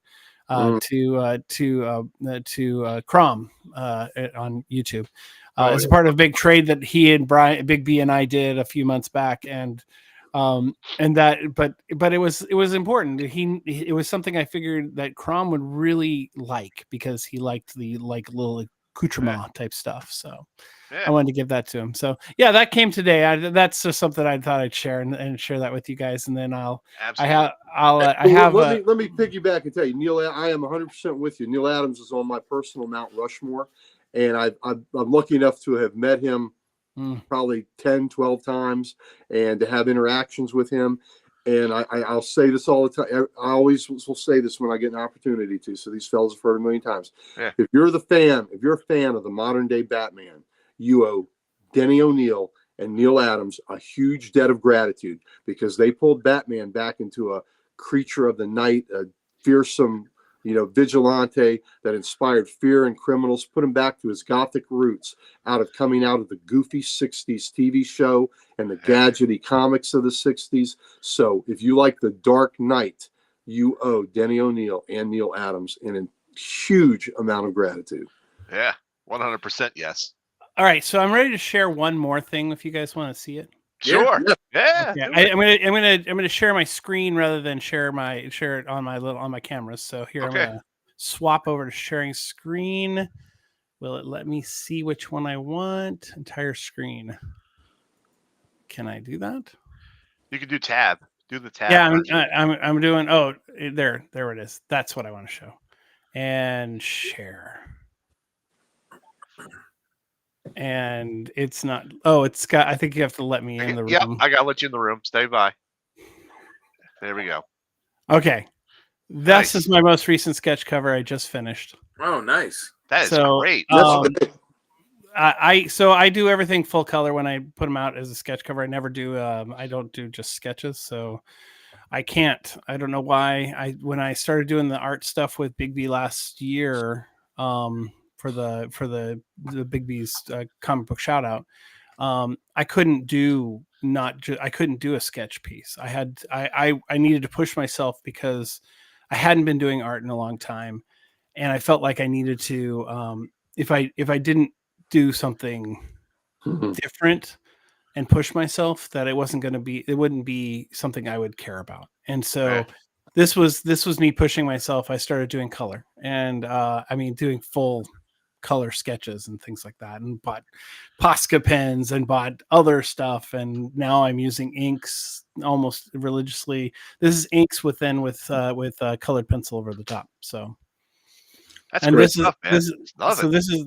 to Crom on YouTube. Oh, As a yeah. part of a big trade that he and Big B and I did a few months back, and that, but it was important. It was something I figured that Crom would really like because he liked the little accoutrement type stuff. So Yeah. I wanted to give that to him. So yeah, that came today. That's just something I thought I'd share and share that with you guys. And then Absolutely. Let me piggyback and tell you, Neil. I am 100% with you. Neil Adams is on my personal Mount Rushmore, and I'm lucky enough to have met him probably 10, 12 times, and to have interactions with him. And I'll say this all the time. I always will say this when I get an opportunity to. So these fellas have heard a million times. Yeah. If you're a fan of the modern day Batman, you owe Denny O'Neil and Neil Adams a huge debt of gratitude, because they pulled Batman back into a creature of the night, a fearsome, vigilante that inspired fear in criminals, put him back to his gothic roots coming out of the goofy 60s TV show and the gadgety comics of the 60s. So if you like the Dark Knight, you owe Denny O'Neil and Neil Adams a huge amount of gratitude. Yeah, 100% yes. All right, so I'm ready to share one more thing if you guys want to see it. Sure. Yeah. Okay. I'm gonna share my screen rather than share it on my cameras. So here I'm gonna swap over to sharing screen. Will it let me see which one I want? Entire screen. Can I do that? You can do tab. Do the tab. Yeah, I'm doing. Oh, there it is. That's what I want to show. And share. And it's not. Oh, it's got. I think you have to let me in the room. Yep, I gotta let you in the room. Stay by. There we go. Okay, this is my most recent sketch cover I just finished. Oh, nice. That is great. I do everything full color when I put them out as a sketch cover. I never do. I don't do just sketches. So I can't. I don't know why. When I started doing the art stuff with Big B last year, for the Big B's comic book shout out, I couldn't do I couldn't do a sketch piece. I needed to push myself because I hadn't been doing art in a long time, and I felt like I needed to if I didn't do something different and push myself, that it wouldn't be something I would care about. And so this was me pushing myself. I started doing color, and doing full color sketches and things like that, and bought Posca pens and bought other stuff, and now I'm using inks almost religiously. This is inks with colored pencil over the top. So that's great stuff, man.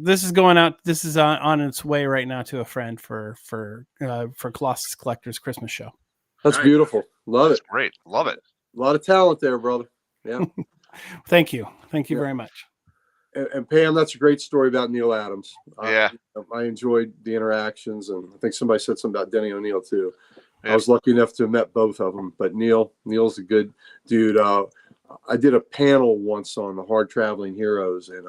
This is going out. This is on its way right now to a friend for Colossus Collector's Christmas show. That's beautiful. Love it. Great. Love it. A lot of talent there, brother. Yeah. Thank you very much. And Pam, that's a great story about Neil Adams. Yeah. I enjoyed the interactions, and I think somebody said something about Denny O'Neil too. Yeah. I was lucky enough to have met both of them, but Neil's a good dude. I did a panel once on the Hard Traveling Heroes, and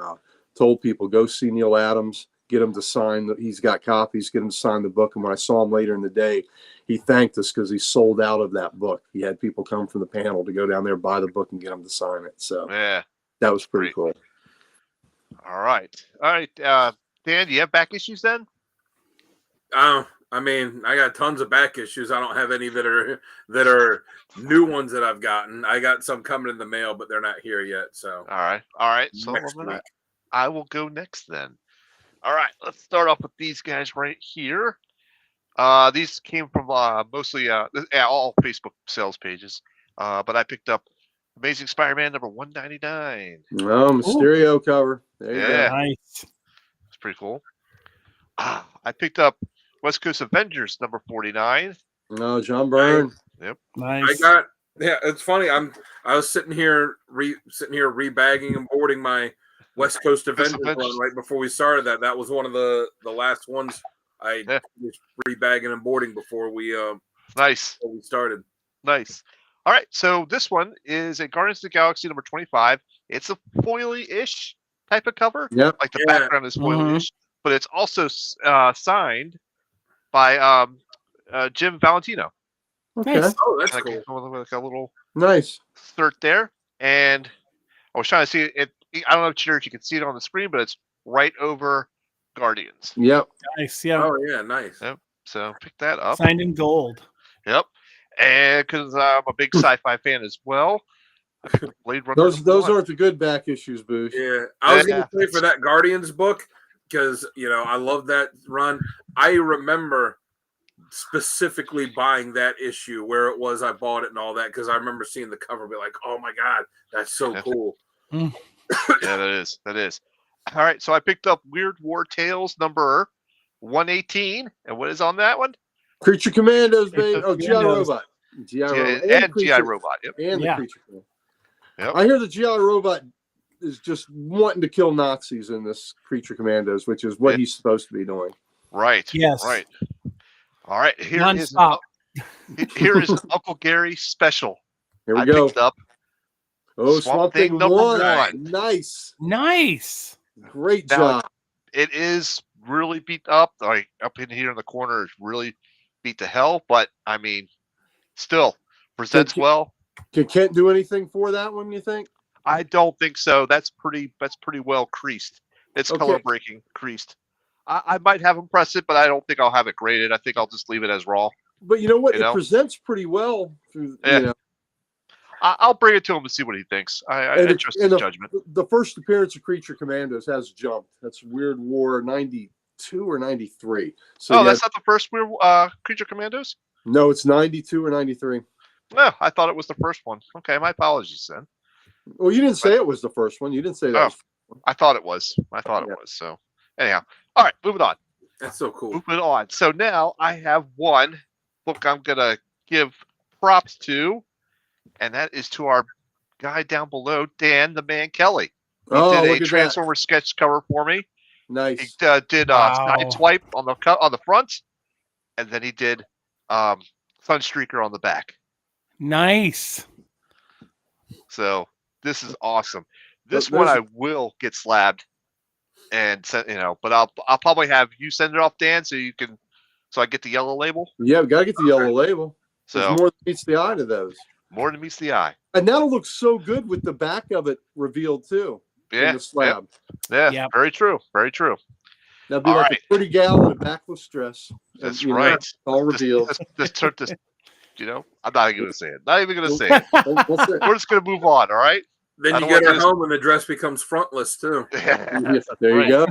told people, go see Neil Adams, get him to sign. He's got copies, get him to sign the book. And when I saw him later in the day, he thanked us because he sold out of that book. He had people come from the panel to go down there, buy the book, and get him to sign it. So that was pretty cool. All right. Dan, do you have back issues then? I got tons of back issues. I don't have any that are new ones that I've gotten. I got some coming in the mail, but they're not here yet. So all right. So I will go next then. All right, let's start off with these guys right here. These came from mostly all Facebook sales pages, but I picked up Amazing Spider-Man number 199. Oh, Mysterio cover. There you go. Nice. It's pretty cool. I picked up West Coast Avengers number 49. No, John Byrne. Yep. Nice. It's funny. I was sitting here rebagging and boarding my West Coast Avengers run right before we started that. That was one of the last ones I was rebagging and boarding before we started. Nice. All right, so this one is a Guardians of the Galaxy number 25. It's a foily-ish type of cover. Yep. Like the background is foily-ish, but it's also signed by Jim Valentino. Okay. Oh, that's cool. With a little nice insert there. And I was trying to see it. I don't know if you can see it on the screen, but it's right over Guardians. Yep. Nice. Yeah. Oh yeah, nice. Yep. So pick that up. Signed in gold. Yep. And because I'm a big sci-fi fan as well, Blade Runner. Those aren't the good back issues, Boosh. Yeah, I was Yeah. gonna say for that Guardians book because I love that run. I remember specifically buying that issue where it was I bought it and all that because I remember seeing the cover, and be like, "Oh my god, that's so Yeah. cool!" Yeah, that is. All right, so I picked up Weird War Tales number 118, and what is on that one? Creature Commandos, baby. Oh, GI Commandos. Robot. GI Robot. And GI Creature- Robot. Yep. And the Yeah. Creature Commando. Yep. I hear the GI Robot is just wanting to kill Nazis in this Creature Commandos, which is what Yeah. he's supposed to be doing. Right. Yes. Right. All right. Here is Non-stop. here is Uncle Gary special. Here we I go. picked up. Oh, Swamp Swamp Thing Thing number 1. one. Nice. Nice. Great Now, job. It is really beat up. Like up in here in the corner is really beat to hell, but I mean, still presents Can- well. Can Kent do anything for that one, you think? I don't think so. That's pretty well creased. It's Okay. color breaking creased. I might have him press it, but I don't think I'll have it graded. I think I'll just leave it as raw. But you know what? You know? It presents pretty well through Yeah. you know. I'll bring it to him and see what he thinks. I And trust his judgment. The first appearance of Creature Commandos has jumped. That's Weird War 92 or 93. So Oh, yeah, that's not the first Weird Creature Commandos? no, it's 92 or 93. No, I thought it was the first one. Okay, my apologies then. Well, you didn't say it was the first one. You didn't say that. Oh. Was, I thought it was. Yeah. So anyhow. All right, moving on. That's so cool. Moving on. So now I have one book I'm gonna give props to, and that is to our guy down below, Dan the Man Kelly. He oh, did look a at Transformer sketch cover for me. that. Nice. He did Wow. Sideswipe on the front, and then he did Sunstreaker on the back. Nice. So this is awesome. This But one there's- I will get slabbed, and send, but I'll probably have you send it off, Dan, so I get the yellow label. Yeah, we got to get the yellow label. There's So more than meets the eye to those. more than meets the eye. And that'll look so good with the back of it revealed too. In Yeah, the slab. yeah, Yep. very true, very true. That'll be All like right. a pretty gal in a backless dress. That's You know, right. all revealed. This, I'm not even gonna say it. Not even gonna say it. We'll say- We're just gonna move on. All right. Then I you don't get want her this- home and the dress becomes frontless too. Yeah, there you go.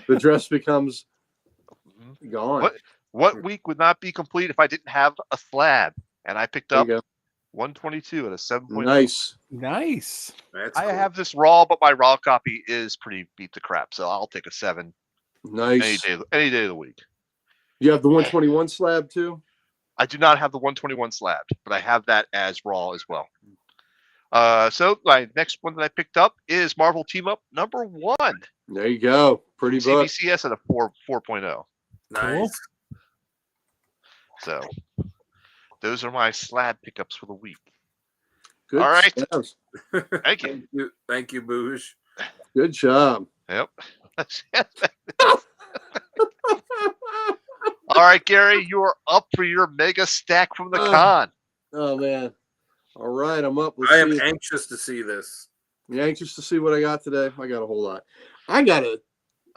The dress becomes gone. What week would not be complete if I didn't have a slab? And I picked There up you go. 122 at a 7.0. Nice. Nice. That's I cool. have this raw, but my raw copy is pretty beat to crap. So I'll take a 7 Nice. any day of the week. You have the 121 slab too? I do not have the 121 slab, but I have that as raw as well. So my next one that I picked up is Marvel Team Up number 1. There you go. Pretty book. CBCS at a 4.0. Nice. So those are my slab pickups for the week. Good All right. slabs. Thank you. Thank you, Boosh. Good job. Yep. All right, Gary, you are up for your mega stack from the con. Oh man. All right, I'm up. Let's I am see. anxious to see this. You anxious to see what I got today? I got a whole lot. I got a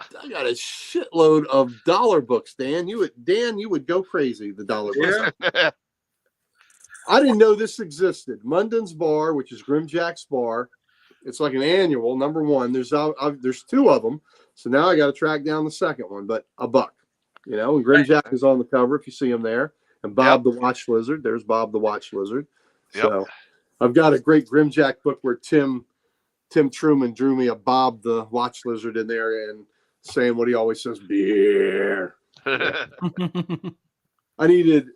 shitload of dollar books, Dan. You would go crazy, the dollar books. Yeah. I didn't know this existed. Munden's Bar, which is Grimjack's Bar. It's like an annual, number 1. There's 2 of them. So now I got to track down the second one, but $1. And Grimjack is on the cover if you see him there. And Bob the Watch Lizard. There's Bob the Watch Lizard. Yep. So I've got a great Grimjack book where Tim Truman drew me a Bob the Watch Lizard in there and saying what he always says, beer. I needed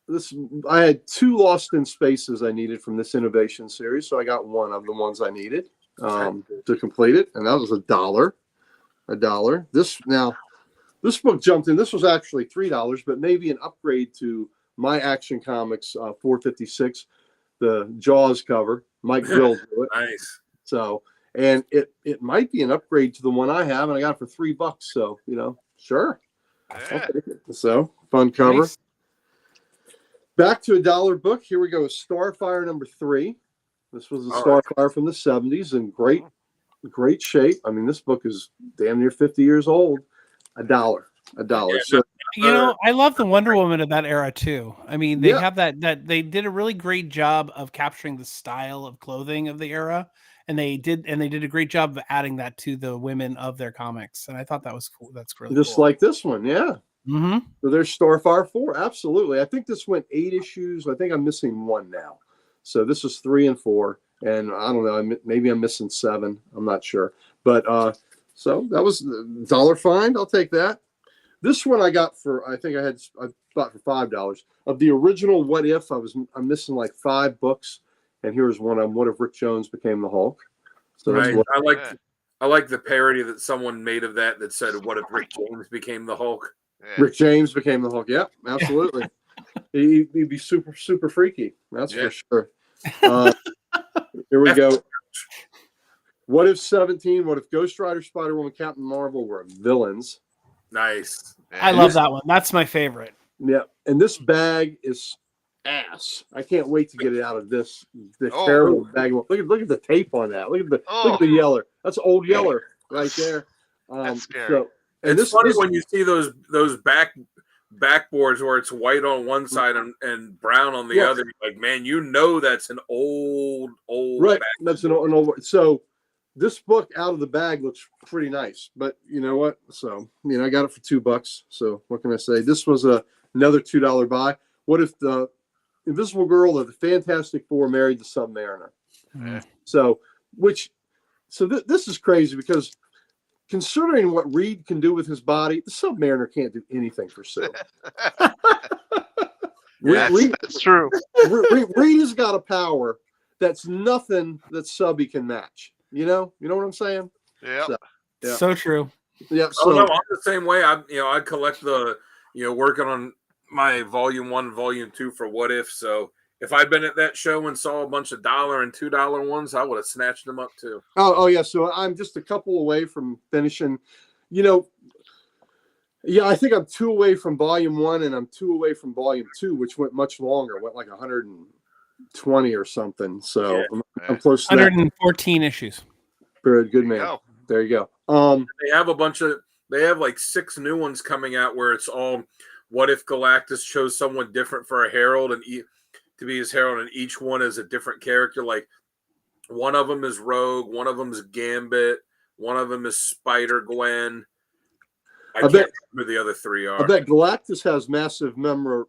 this. I had 2 Lost in Spaces I needed from this innovation series. So I got one of the ones I needed to complete it. And that was $1. This book jumped in. This was actually $3, but maybe an upgrade to my Action Comics 456, the Jaws cover. Mike Bill drew it. Nice. So, and it might be an upgrade to the one I have, and I got it for $3. So, sure. I'll Yeah. take it. So, fun cover. Nice. Back to $1 book. Here we go. Starfire number 3. This was a All right. Starfire from the 70s in great shape. I mean, this book is damn near 50 years old. $1. Yeah, So You know, I love the Wonder Woman of that era too. I mean, they Yeah. have that they did a really great job of capturing the style of clothing of the era, and they did a great job of adding that to the women of their comics, and I thought that was cool. That's really just cool. like this one, yeah. Mm-hmm. So there's Starfire 4. Absolutely. I think this went 8 issues. I think I'm missing 1 now. So this is 3 and 4. And I don't know, maybe I'm missing 7. I'm not sure. But so that was $1 find. I'll take that. This one I got for, I bought for $5. Of the original What If, I'm missing like 5 books. And here's one on What If Rick Jones Became the Hulk. So that's Right. what, I like the parody that someone made of that said, "What if Rick James became the Hulk?" Yeah. Rick James became the Hulk. Yeah, absolutely. He'd be super, super freaky. That's Yeah. for sure. Here we go. What if 17? What if Ghost Rider, Spider Woman, Captain Marvel were villains? Nice. I love that one. That's my favorite. Yeah, and this bag is ass. I can't wait to get it out of this Oh. terrible bag. Look at the tape on that. Look at the Yeller. That's old Yeller right there. That's scary. So, and It's funny when you see those backboards where it's white on one side and brown on the other. Like, man, that's an old right. bag. That's an old. So this book out of the bag looks pretty nice, but you know what? So I got it for $2. So what can I say? This was another $2 buy. What if the Invisible Girl or the Fantastic Four married the Submariner? Yeah. So this is crazy because considering what Reed can do with his body, the Submariner can't do anything for Sue. That's true. Reed has got a power that's nothing that Subby can match. You know what I'm saying? Yeah. Yeah. So true. Yeah. Oh no, So I'm the same way. I collect the working on my volume 1, volume 2 for What If. So if I'd been at that show and saw a bunch of $1 and $2 ones, I would have snatched them up too. oh yeah. So I'm just a couple away from finishing. I think I'm 2 away from volume 1 and I'm 2 away from volume 2, which went much longer. Went like 120 or something. So I'm close to that. 114 issues. Good man. There you go. They have like 6 new ones coming out where it's all what if Galactus chose someone different for a herald and to be his herald, and each one is a different character. Like one of them is Rogue, one of them is Gambit, one of them is Spider Gwen. I can't remember who the other 3 are. I bet Galactus has massive memorabilia.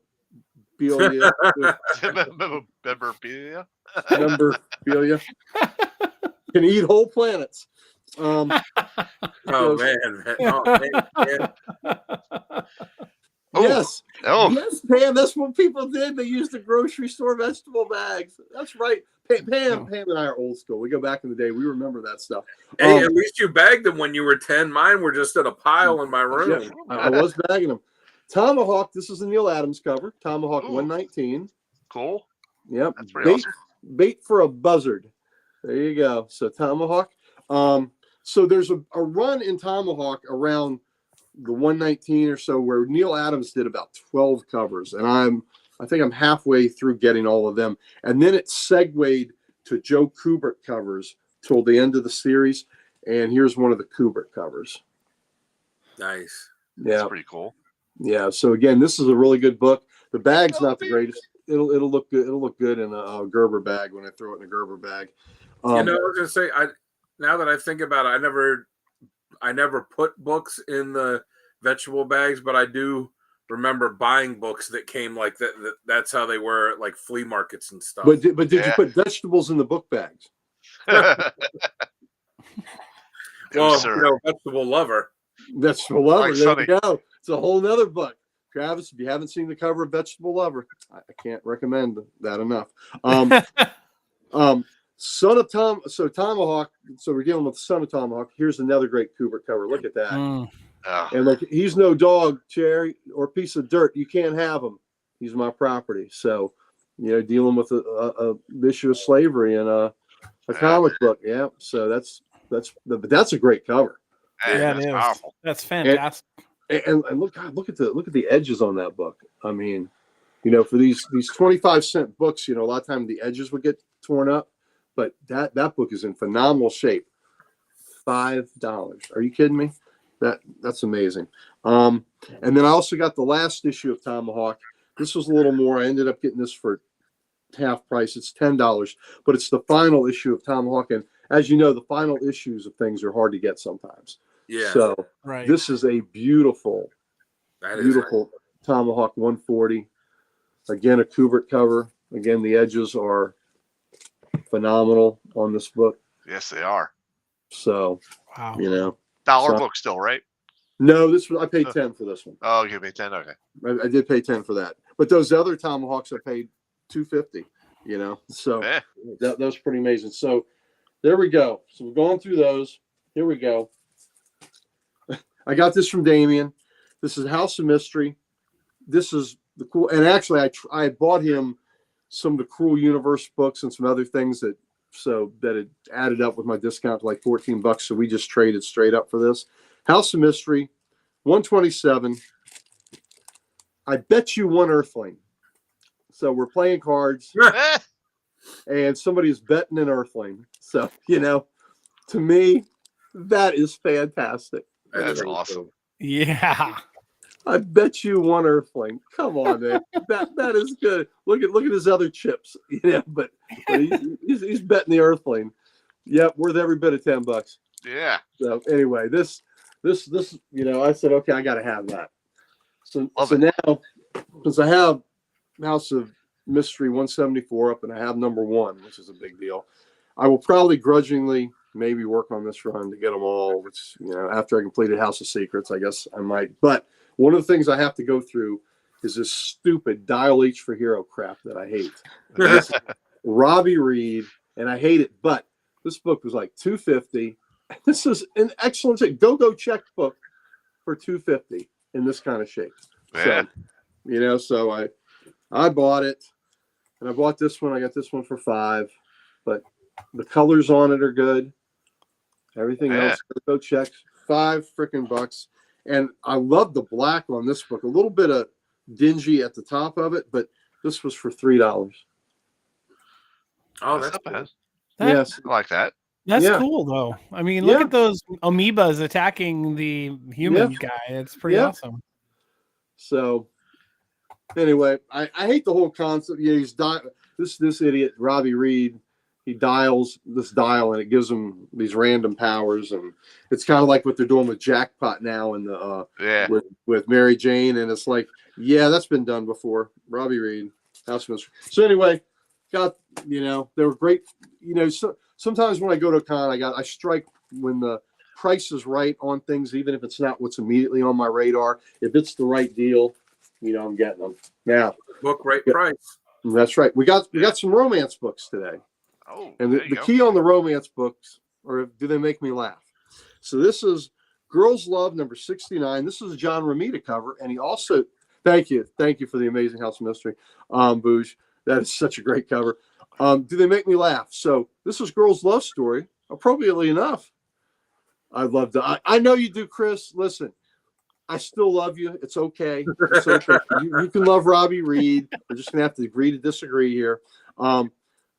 Memorabilia. Memorabilia. Can eat whole planets. Oh man. Yes. Oh. Yes, Pam. That's what people did. They used the grocery store vegetable bags. That's right. Pam and I are old school. We go back in the day. We remember that stuff. Hey, at least you bagged them when you were 10. Mine were just in a pile in my room. Yeah, I was bagging them. Tomahawk. This is the Neil Adams cover. Tomahawk 119. Cool. Yep. That's pretty awesome. Bait for a buzzard. There you go. So Tomahawk. So there's a run in Tomahawk around the 119 or so where Neil Adams did about 12 covers, and I think I'm halfway through getting all of them, and then it segued to Joe Kubert covers till the end of the series, and here's one of the Kubert covers. Nice. Yeah, That's pretty cool. Yeah. So again, this is a really good book. The bag's not the greatest. It'll look good. It'll look good in a Gerber bag when I throw it in a Gerber bag. I was gonna say, now that I think about it, I never put books in the vegetable bags, but I do remember buying books that came like that. That's how they were at like flea markets and stuff. But did you put vegetables in the book bags? Well, vegetable lover. Vegetable Lover. Like There Sonny. you go. It's a whole nother book. Travis, if you haven't seen the cover of Vegetable Lover, I can't recommend that enough. Son of Tom. So Tomahawk. So we're dealing with Son of Tomahawk. Here's another great Kubert cover. Look at that. And look, he's no dog, Cherry, or piece of dirt. You can't have him. He's my property. So, dealing with a issue of slavery in a comic book. Yeah. So that's a great cover. Yeah, That's it is. powerful. That's fantastic. And look at the edges on that book. I mean, for these 25-cent books, a lot of times the edges would get torn up, but that book is in phenomenal shape. $5. Are you kidding me? That's amazing. And then I also got the last issue of Tomahawk. This was a little more. I ended up getting this for half price. It's $10, but it's the final issue of Tomahawk. And as you know, the final issues of things are hard to get sometimes. Yeah. So Right. this is a beautiful Tomahawk 140. Again, a Kubert cover. Again, the edges are phenomenal on this book. Yes, they are. So, Wow. you know, Dollar So- book still, right? no, this was I paid 10 for this one. Oh, you paid 10. Okay. I did pay 10 for that. But those other Tomahawks I paid $250, you know. So Eh. that was pretty amazing. So there we go. So we're going through those. Here we go. I got this from Damien. This is House of Mystery. This is the cool, and actually I bought him some of the Cruel Universe books and some other things that it added up with my discount to like $14. So we just traded straight up for this. House of Mystery, 127. I bet you one Earthling. So we're playing cards Eh. and somebody is betting an Earthling. So, you know, to me, that is fantastic. That's awesome. Yeah. I bet you one Earthling. Come on, man. That is good. Look at his other chips. Yeah, but he's betting the Earthling. Yep, worth every bit of $10. Yeah. So anyway, this, you know, I said, okay, I got to have that. So Love so it. now, since I have House of Mystery 174 up and I have number 1, which is a big deal, I will probably grudgingly maybe work on this run to get them all, which, you know, after I completed House of Secrets, I guess I might. But one of the things I have to go through is this stupid Dial H for Hero crap that I hate. This is Robbie Reed, and I hate it, but this book was like $250. This is an excellent go checkbook for $250 in this kind of shape. Yeah. So, you know, so I bought it, and I bought this one. I got this one for $5, but the colors on it are good. Everything Yeah. else, go checks, $5 freaking bucks. And I love the black on this book. A little bit of dingy at the top of it, but this was for $3. Oh, That's that's not bad. Yes. I like that. That's Yeah. cool though. I mean, look Yeah. at those amoebas attacking the human guy. It's pretty Yeah. awesome. So anyway, I hate the whole concept. Yeah, this idiot Robbie Reed. He dials this dial and it gives him these random powers, and it's kind of like what they're doing with Jackpot now and the Yeah. with Mary Jane, and it's like, yeah, that's been done before. Robbie Reed, House of Mystery. So anyway, got, you know, they were great. You know, so sometimes when I go to a con, I strike when the price is right on things, even if it's not what's immediately on my radar. If it's the right deal, you know, I'm getting them. Now, book right Yeah. price. that's right. We got some romance books today. Oh, And there the you go. key on the romance books, or do they make me laugh? So this is Girls Love number 69. This is a John Romita cover, and he also thank you for the amazing House of Mystery, Booge. That is such a great cover. Do they make me laugh? So this is Girls Love Story. Appropriately enough, I'd love to. I know you do, Chris. Listen, I still love you. It's okay. It's okay. You can love Robbie Reed. We're just gonna have to agree to disagree here.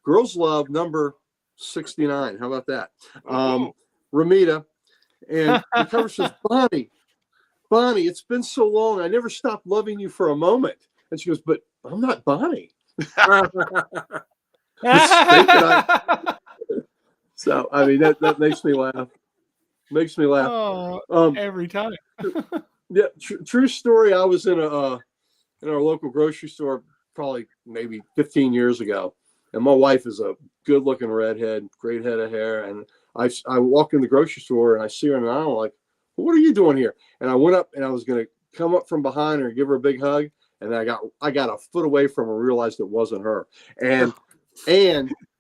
Girls Love number 69. How about that? Ooh. Ramita. And the cover says, Bonnie, it's been so long. I never stopped loving you for a moment. And she goes, but I'm not Bonnie. So, I mean, that makes me laugh. Makes me laugh. Oh, every time. Yeah, true story. I was in our local grocery store probably maybe 15 years ago. And my wife is a good-looking redhead, great head of hair. And I walk in the grocery store and I see her in the aisle, like, what are you doing here? And I went up and I was going to come up from behind her and give her a big hug. And then I got a foot away from her, realized it wasn't her. And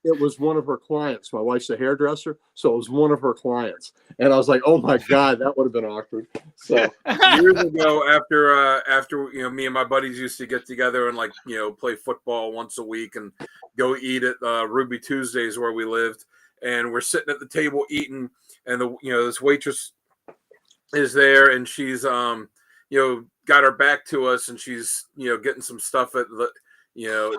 it was one of her clients. My wife's a hairdresser, so it was one of her clients. And I was like, oh my God, that would have been awkward. So Years ago, after you know, me and my buddies used to get together and, like, you know, play football once a week and go eat at Ruby Tuesdays where we lived, and we're sitting at the table eating, and this waitress is there, and she's got her back to us, and she's getting some stuff at the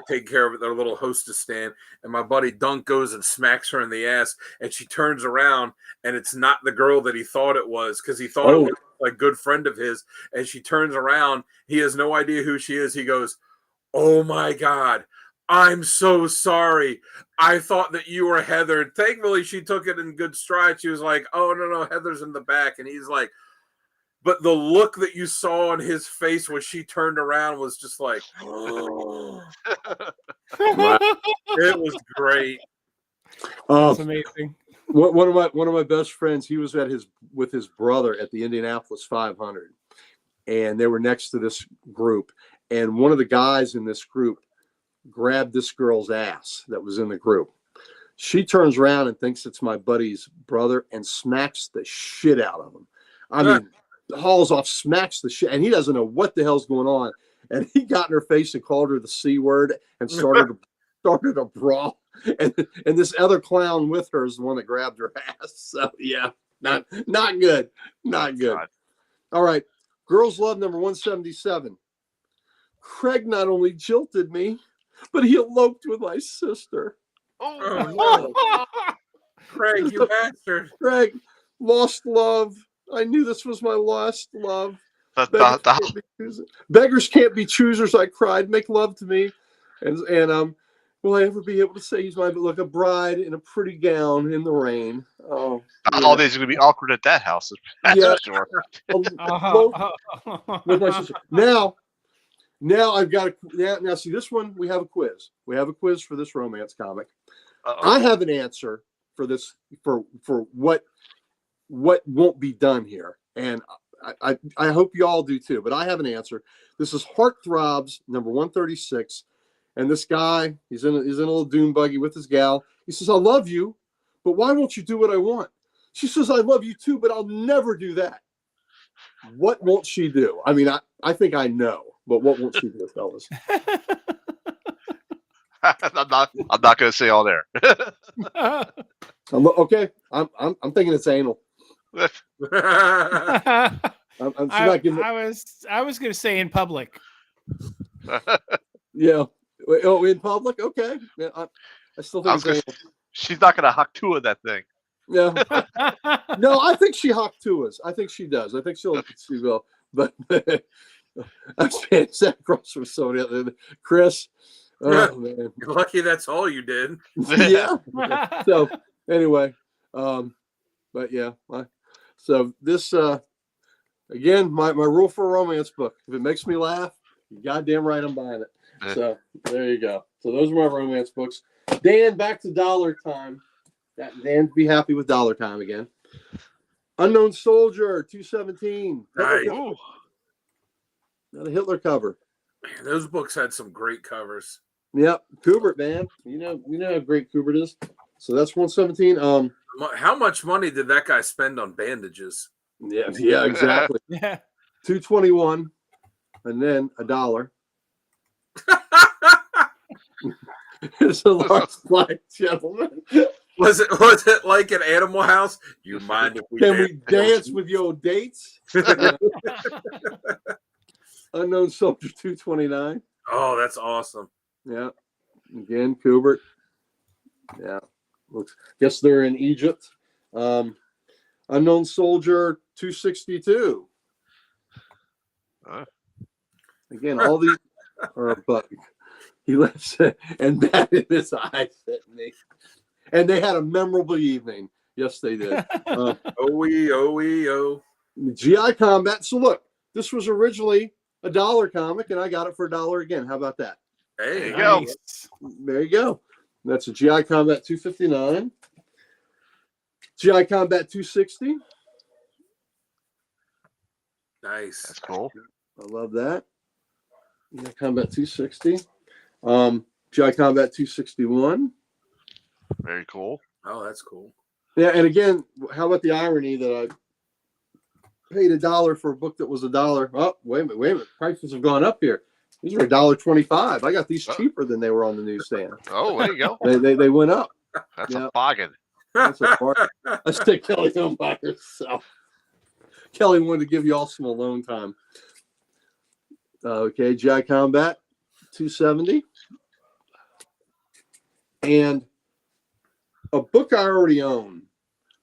taking care of their little hostess stand. And my buddy Dunk goes and smacks her in the ass, and she turns around, and it's not the girl that he thought it was, because he thought it was a good friend of his. And she turns around. He has no idea who she is. He goes, "Oh my God, I'm so sorry. I thought that you were Heather." And thankfully, she took it in good stride. She was like, "Oh, no, Heather's in the back." And he's like, but the look that you saw on his face when she turned around was just like, oh. It was great. That's amazing. One of my best friends, he was with his brother at the Indianapolis 500, and they were next to this group. And one of the guys in this group grabbed this girl's ass that was in the group. She turns around and thinks it's my buddy's brother and smacks the shit out of him. I mean, hauls off, smacks the shit, and he doesn't know what the hell's going on. And he got in her face and called her the C word and started a brawl. And this other clown with her is the one that grabbed her ass. So yeah, not good, not good. God. All right, Girls Love number 177. Craig not only jilted me, but he eloped with my sister. Oh no. Craig, you bastard. Craig, lost love. I knew this was my lost love. Beggars can't be choosers, I cried. Make love to me. And will I ever be able to say he's like a bride in a pretty gown in the rain? Oh, all days are going to be awkward at that house. That's for sure. With my sister. Now I've got now see this one. We have a quiz. We have a quiz for this romance comic. I have an answer for this for what won't be done here, and I hope you all do too. But I have an answer. This is Heartthrobs number 136, and this guy he's in a little dune buggy with his gal. He says, "I love you, but why won't you do what I want?" She says, "I love you too, but I'll never do that." What won't she do? I mean, I think I know, but what won't she do, fellas? I'm not going to say all there. Okay, I'm thinking it's anal. I was going to say in public. Yeah. Oh, in public? Okay. Yeah, I still think it's anal. She's not going to Haktua that thing. Yeah. No, I think she Haktuas. I think she does. I think she will. But I'm sat across from somebody. Chris. Oh man. You're lucky that's all you did. Yeah. So anyway, but yeah. So this again, my rule for a romance book. If it makes me laugh, you're goddamn right I'm buying it. So there you go. So those are my romance books. Dan, back to dollar time. Dan, be happy with dollar time again. Unknown Soldier, 217. Nice. Not a Hitler cover. Man, those books had some great covers. Yep, Kubert, man. You know how great Kubert is. So that's 117. How much money did that guy spend on bandages? Yeah, exactly. Yeah. 221, and then $1. It's a large black gentleman. Was it like an Animal House? You mind if we Can we dance with your dates? Unknown Soldier 229. Oh, that's awesome. Yeah. Again, Kubert. Yeah. Guess they're in Egypt. Unknown Soldier 262. Again, all these are but he left and batted his eyes at me. And they had a memorable evening. Yes, they did. OEO. GI Combat. So look, this was originally $1 comic, and I got it for $1 again. How about that? Hey, there you go. There you go. That's a GI Combat 259. GI Combat 260. Nice. That's cool. I love that. GI Combat 260. GI Combat 261. Very cool. Oh, that's cool. Yeah, and again, how about the irony that I paid $1 for a book that was $1? Oh, wait a minute. Prices have gone up here. These were $1.25. I got these cheaper than they were on the newsstand. Oh, there you go. They went up. That's a bargain. That's a bargain. Let's take Kelly home by herself. Kelly wanted to give you all some alone time. Okay, GI Combat 270. And a book I already own,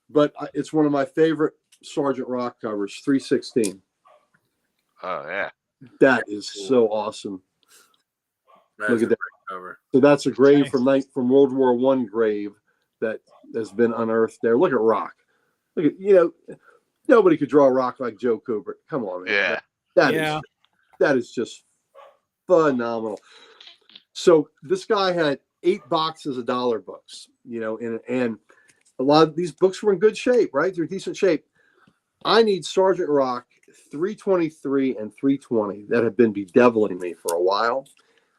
but it's one of my favorite Sergeant Rock covers, 316. Oh yeah. That is so awesome. That's Look a at that. great cover. So that's a grave Nice. from World War I grave that has been unearthed there. Look at Rock. Look at, nobody could draw Rock like Joe Kubrick. Come on, man. Yeah. That is just phenomenal. So this guy had 8 boxes of dollar books, and a lot of these books were in good shape, right? They're decent shape. I need Sergeant Rock 323 and 320 that have been bedeviling me for a while.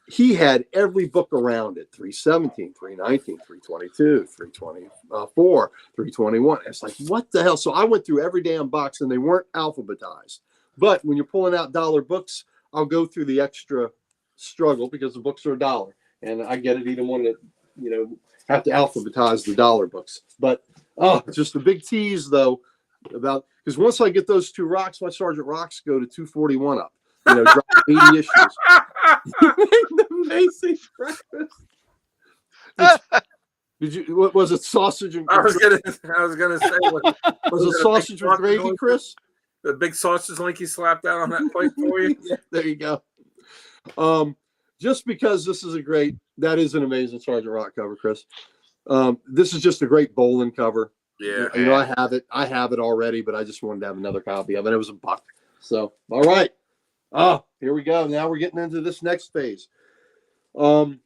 He had every book around it, 317, 319, 322, 324, 321. It's like, what the hell? So I went through every damn box and they weren't alphabetized. But when you're pulling out dollar books, I'll go through the extra struggle because the books are $1. And I get it. He didn't want to, have to alphabetize the dollar books. But, just a big tease, though, about because once I get those 2 rocks, my Sergeant Rocks go to 241 up. Drop 80 issues. Amazing breakfast. Did you? What was it? Sausage and I was gonna say, was it sausage with gravy, Chris? The big sausage link he slapped out on that plate for you. Yeah, there you go. Just because this is that is an amazing Sergeant Rock cover, Chris. This is just a great bowling cover. Yeah. I have it already, but I just wanted to have another copy of it. It was $1. So, all right. Here we go. Now we're getting into this next phase. Gary's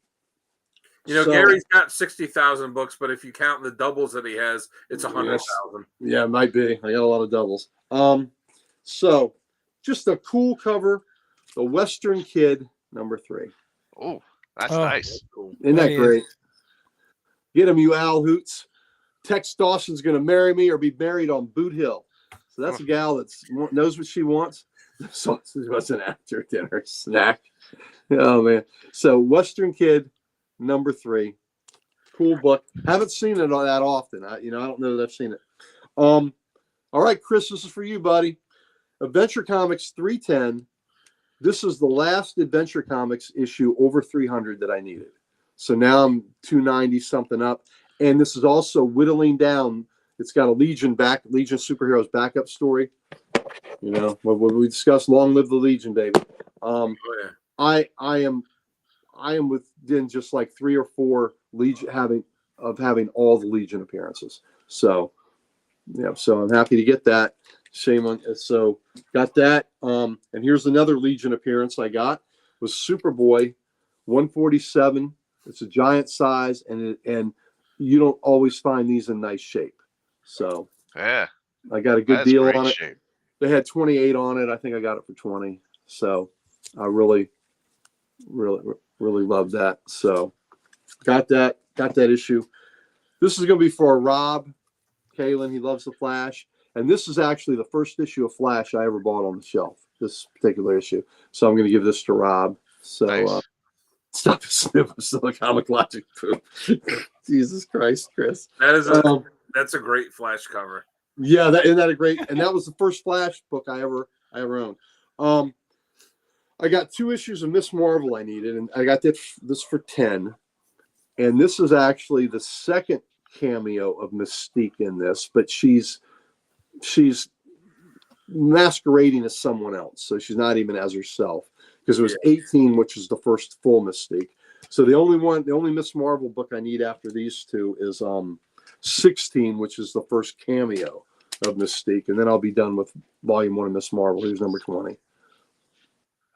got 60,000 books, but if you count the doubles that he has, it's 100,000. Yeah, it might be. I got a lot of doubles. So just a cool cover. The Western Kid, number 3. Oh, that's nice. Cool. Isn't that great? Get him, you Al Hoots. Tex Dawson's going to marry me or be married on Boot Hill. So that's a gal that knows what she wants. Sausage was an after dinner snack. Oh, man. So Western Kid, number 3. Cool book. Haven't seen it that often. I don't know that I've seen it. All right, Chris, this is for you, buddy. Adventure Comics 310. This is the last Adventure Comics issue over 300 that I needed. So now I'm 290 something up. And this is also whittling down. It's got a Legion Superheroes backup story. What we discussed, long live the Legion, baby. I am within just like 3 or 4 Legion having all the Legion appearances. So so I'm happy to get that. Shame on so got that. And here's another Legion appearance I got was Superboy 147. It's a giant size, and you don't always find these in nice shape. So Yeah. I got a good deal on it. Shape. They had 28 on it. I think I got it for 20. So I really love that. So got that issue. This is going to be for Rob Kalen. He loves the Flash. And this is actually the first issue of Flash I ever bought on the shelf, this particular issue. So I'm going to give this to Rob. So Nice. stop the sniff of still a Comic Logic poop. Jesus Christ, Chris. That's a great Flash cover. Yeah, isn't that a great? And that was the first Flash book I ever owned. I got 2 issues of Miss Marvel I needed, and I got this for 10. And this is actually the second cameo of Mystique in this, but she's masquerading as someone else, so she's not even as herself. Because it was 18, which is the first full Mystique. So the only Miss Marvel book I need after these 2 is 16, which is the first cameo of Mystique, and then I'll be done with volume 1 of Miss Marvel. Here's number 20.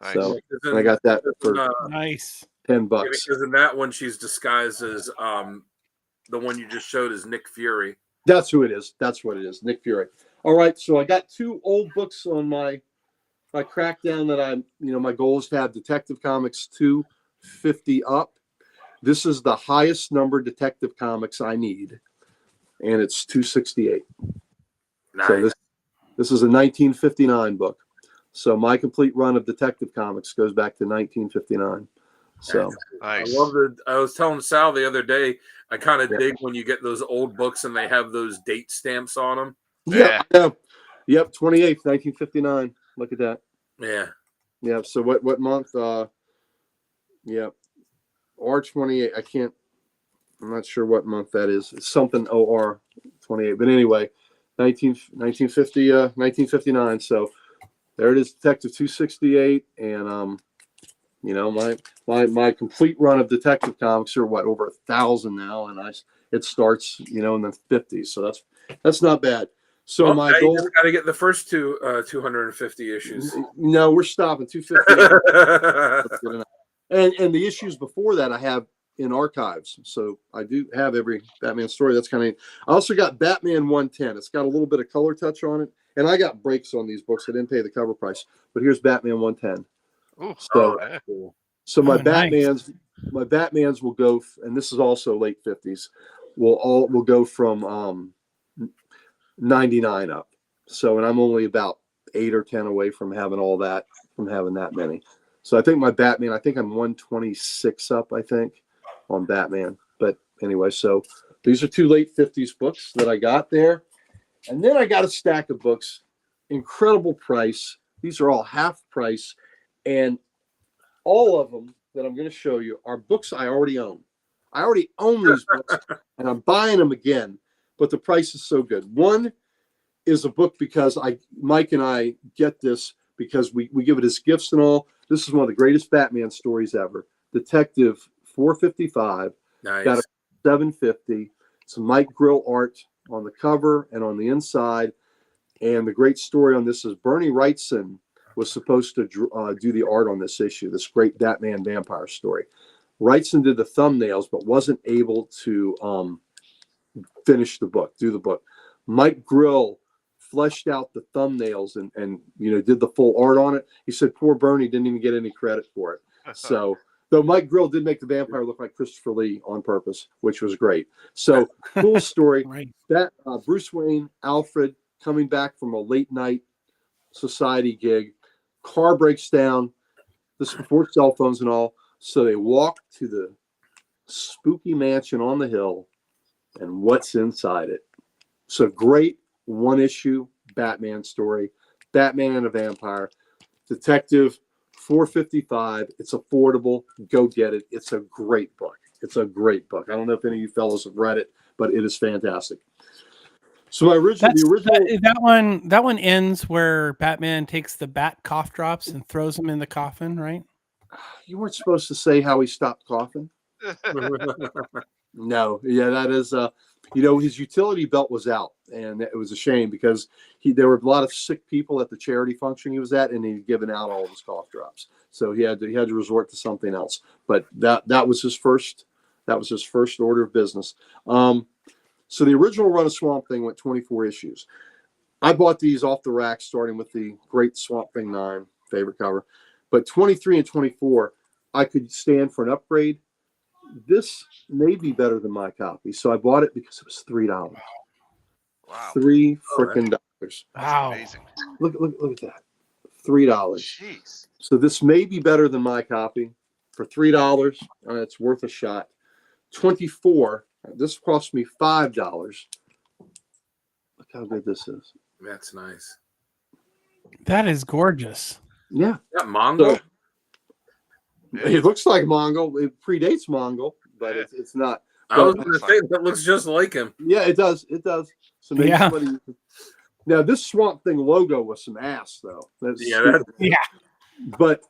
Nice. So and I got that for Nice. $10. Because in that one, she's disguised as the one you just showed is Nick Fury. That's who it is. That's what it is, Nick Fury. All right, so I got 2 old books on my crackdown that my goal is to have Detective Comics 250 up. This is the highest number Detective Comics I need, and it's 268. Nice. So this is a 1959 book. So my complete run of Detective Comics goes back to 1959. So Nice. I was telling Sal the other day, I kind of dig when you get those old books and they have those date stamps on them. Yeah. Yep, 28th, 1959. Look at that. Yeah. Yeah. So what month? R28. I can't. I'm not sure what month that is. It's something OR 28. But anyway, 1959. So there it is, Detective 268. And you know, my complete run of Detective Comics are what, over 1,000 now, and it starts, you know, in the 50s. So that's not bad. So Well, my now goal. you just got to get the first 250 issues. No, we're stopping 250. That's good enough. And the issues before that I have in archives. So I do have every Batman story. That's kind of neat. I also got Batman 110. It's got a little bit of color touch on it. And I got breaks on these books. I didn't pay the cover price. But here's Batman 110. Ooh, So, yeah. Cool. so my Oh, nice. Batmans will go, and this is also late 50s, will go from 99 up. So, and I'm only about 8 or 10 away from having all that, from having that many. So I think my Batman, I think I'm 126 up, I think, on Batman. But anyway, so these are 2 late 50s books that I got there. And then I got a stack of books, incredible price. These are all half price. And all of them that I'm going to show you are books I already own. I already own these books, and I'm buying them again, but the price is so good. One is a book because Mike and I get this because we give it as gifts and all. This is one of the greatest Batman stories ever. Detective 455. Nice. Got a 750. Some Mike Grill art on the cover and on the inside. And the great story on this is Bernie Wrightson was supposed to do the art on this issue, this great Batman vampire story. Wrightson did the thumbnails, but wasn't able to finish the book, do the book. Mike Grill fleshed out the thumbnails and you know, did the full art on it. He said poor Bernie didn't even get any credit for it. So, though Mike Grill did make the vampire look like Christopher Lee on purpose, which was great. So, cool story. Right. That Bruce Wayne, Alfred, coming back from a late night society gig, car breaks down. This is before cell phones and all. So they walk to the spooky mansion on the hill, and what's inside it? So great one-issue Batman story, Batman and a Vampire, Detective 455. It's affordable. Go get it. It's a great book. It's a great book. I don't know if any of you fellows have read it, but it is fantastic. So the original That one ends where Batman takes the bat cough drops and throws them in the coffin, right? You weren't supposed to say how he stopped coughing. No, yeah, that is you know, his utility belt was out, and it was a shame because there were a lot of sick people at the charity function he was at, and he'd given out all of his cough drops, so he had to resort to something else. But that was his first order of business. So the original run of Swamp Thing went 24 issues. I bought these off the rack, starting with the great Swamp Thing 9, favorite cover, but 23 and 24, I could stand for an upgrade. This may be better than my copy, so I bought it because it was $3. Wow. $3 freaking dollars. Wow. Amazing. Look at that. $3. Jeez. So this may be better than my copy for $3. It's worth a shot. 24. This cost me $5. Look how good this is. That's nice. That is gorgeous. Yeah. That Mongo? So, it looks like Mongol. It predates Mongol, but it's not. I was going to say that looks just like him. Yeah, it does. It does. So maybe Yeah. Now this Swamp Thing logo was some ass though. Yeah. But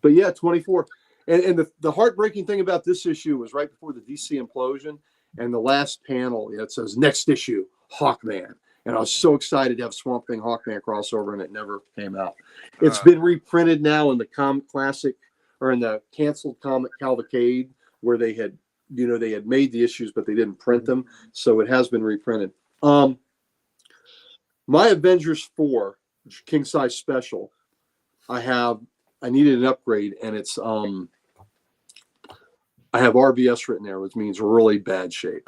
yeah, 24. And the heartbreaking thing about this issue was right before the DC implosion, and the last panel, it says next issue, Hawkman. And I was so excited to have Swamp Thing Hawkman crossover, and it never came out. It's been reprinted now in the Comic Classic, or in the canceled Comic Cavalcade, where they had made the issues, but they didn't print them. So it has been reprinted. My Avengers 4 King Size Special, I needed an upgrade, and it's I have RBS written there, which means really bad shape.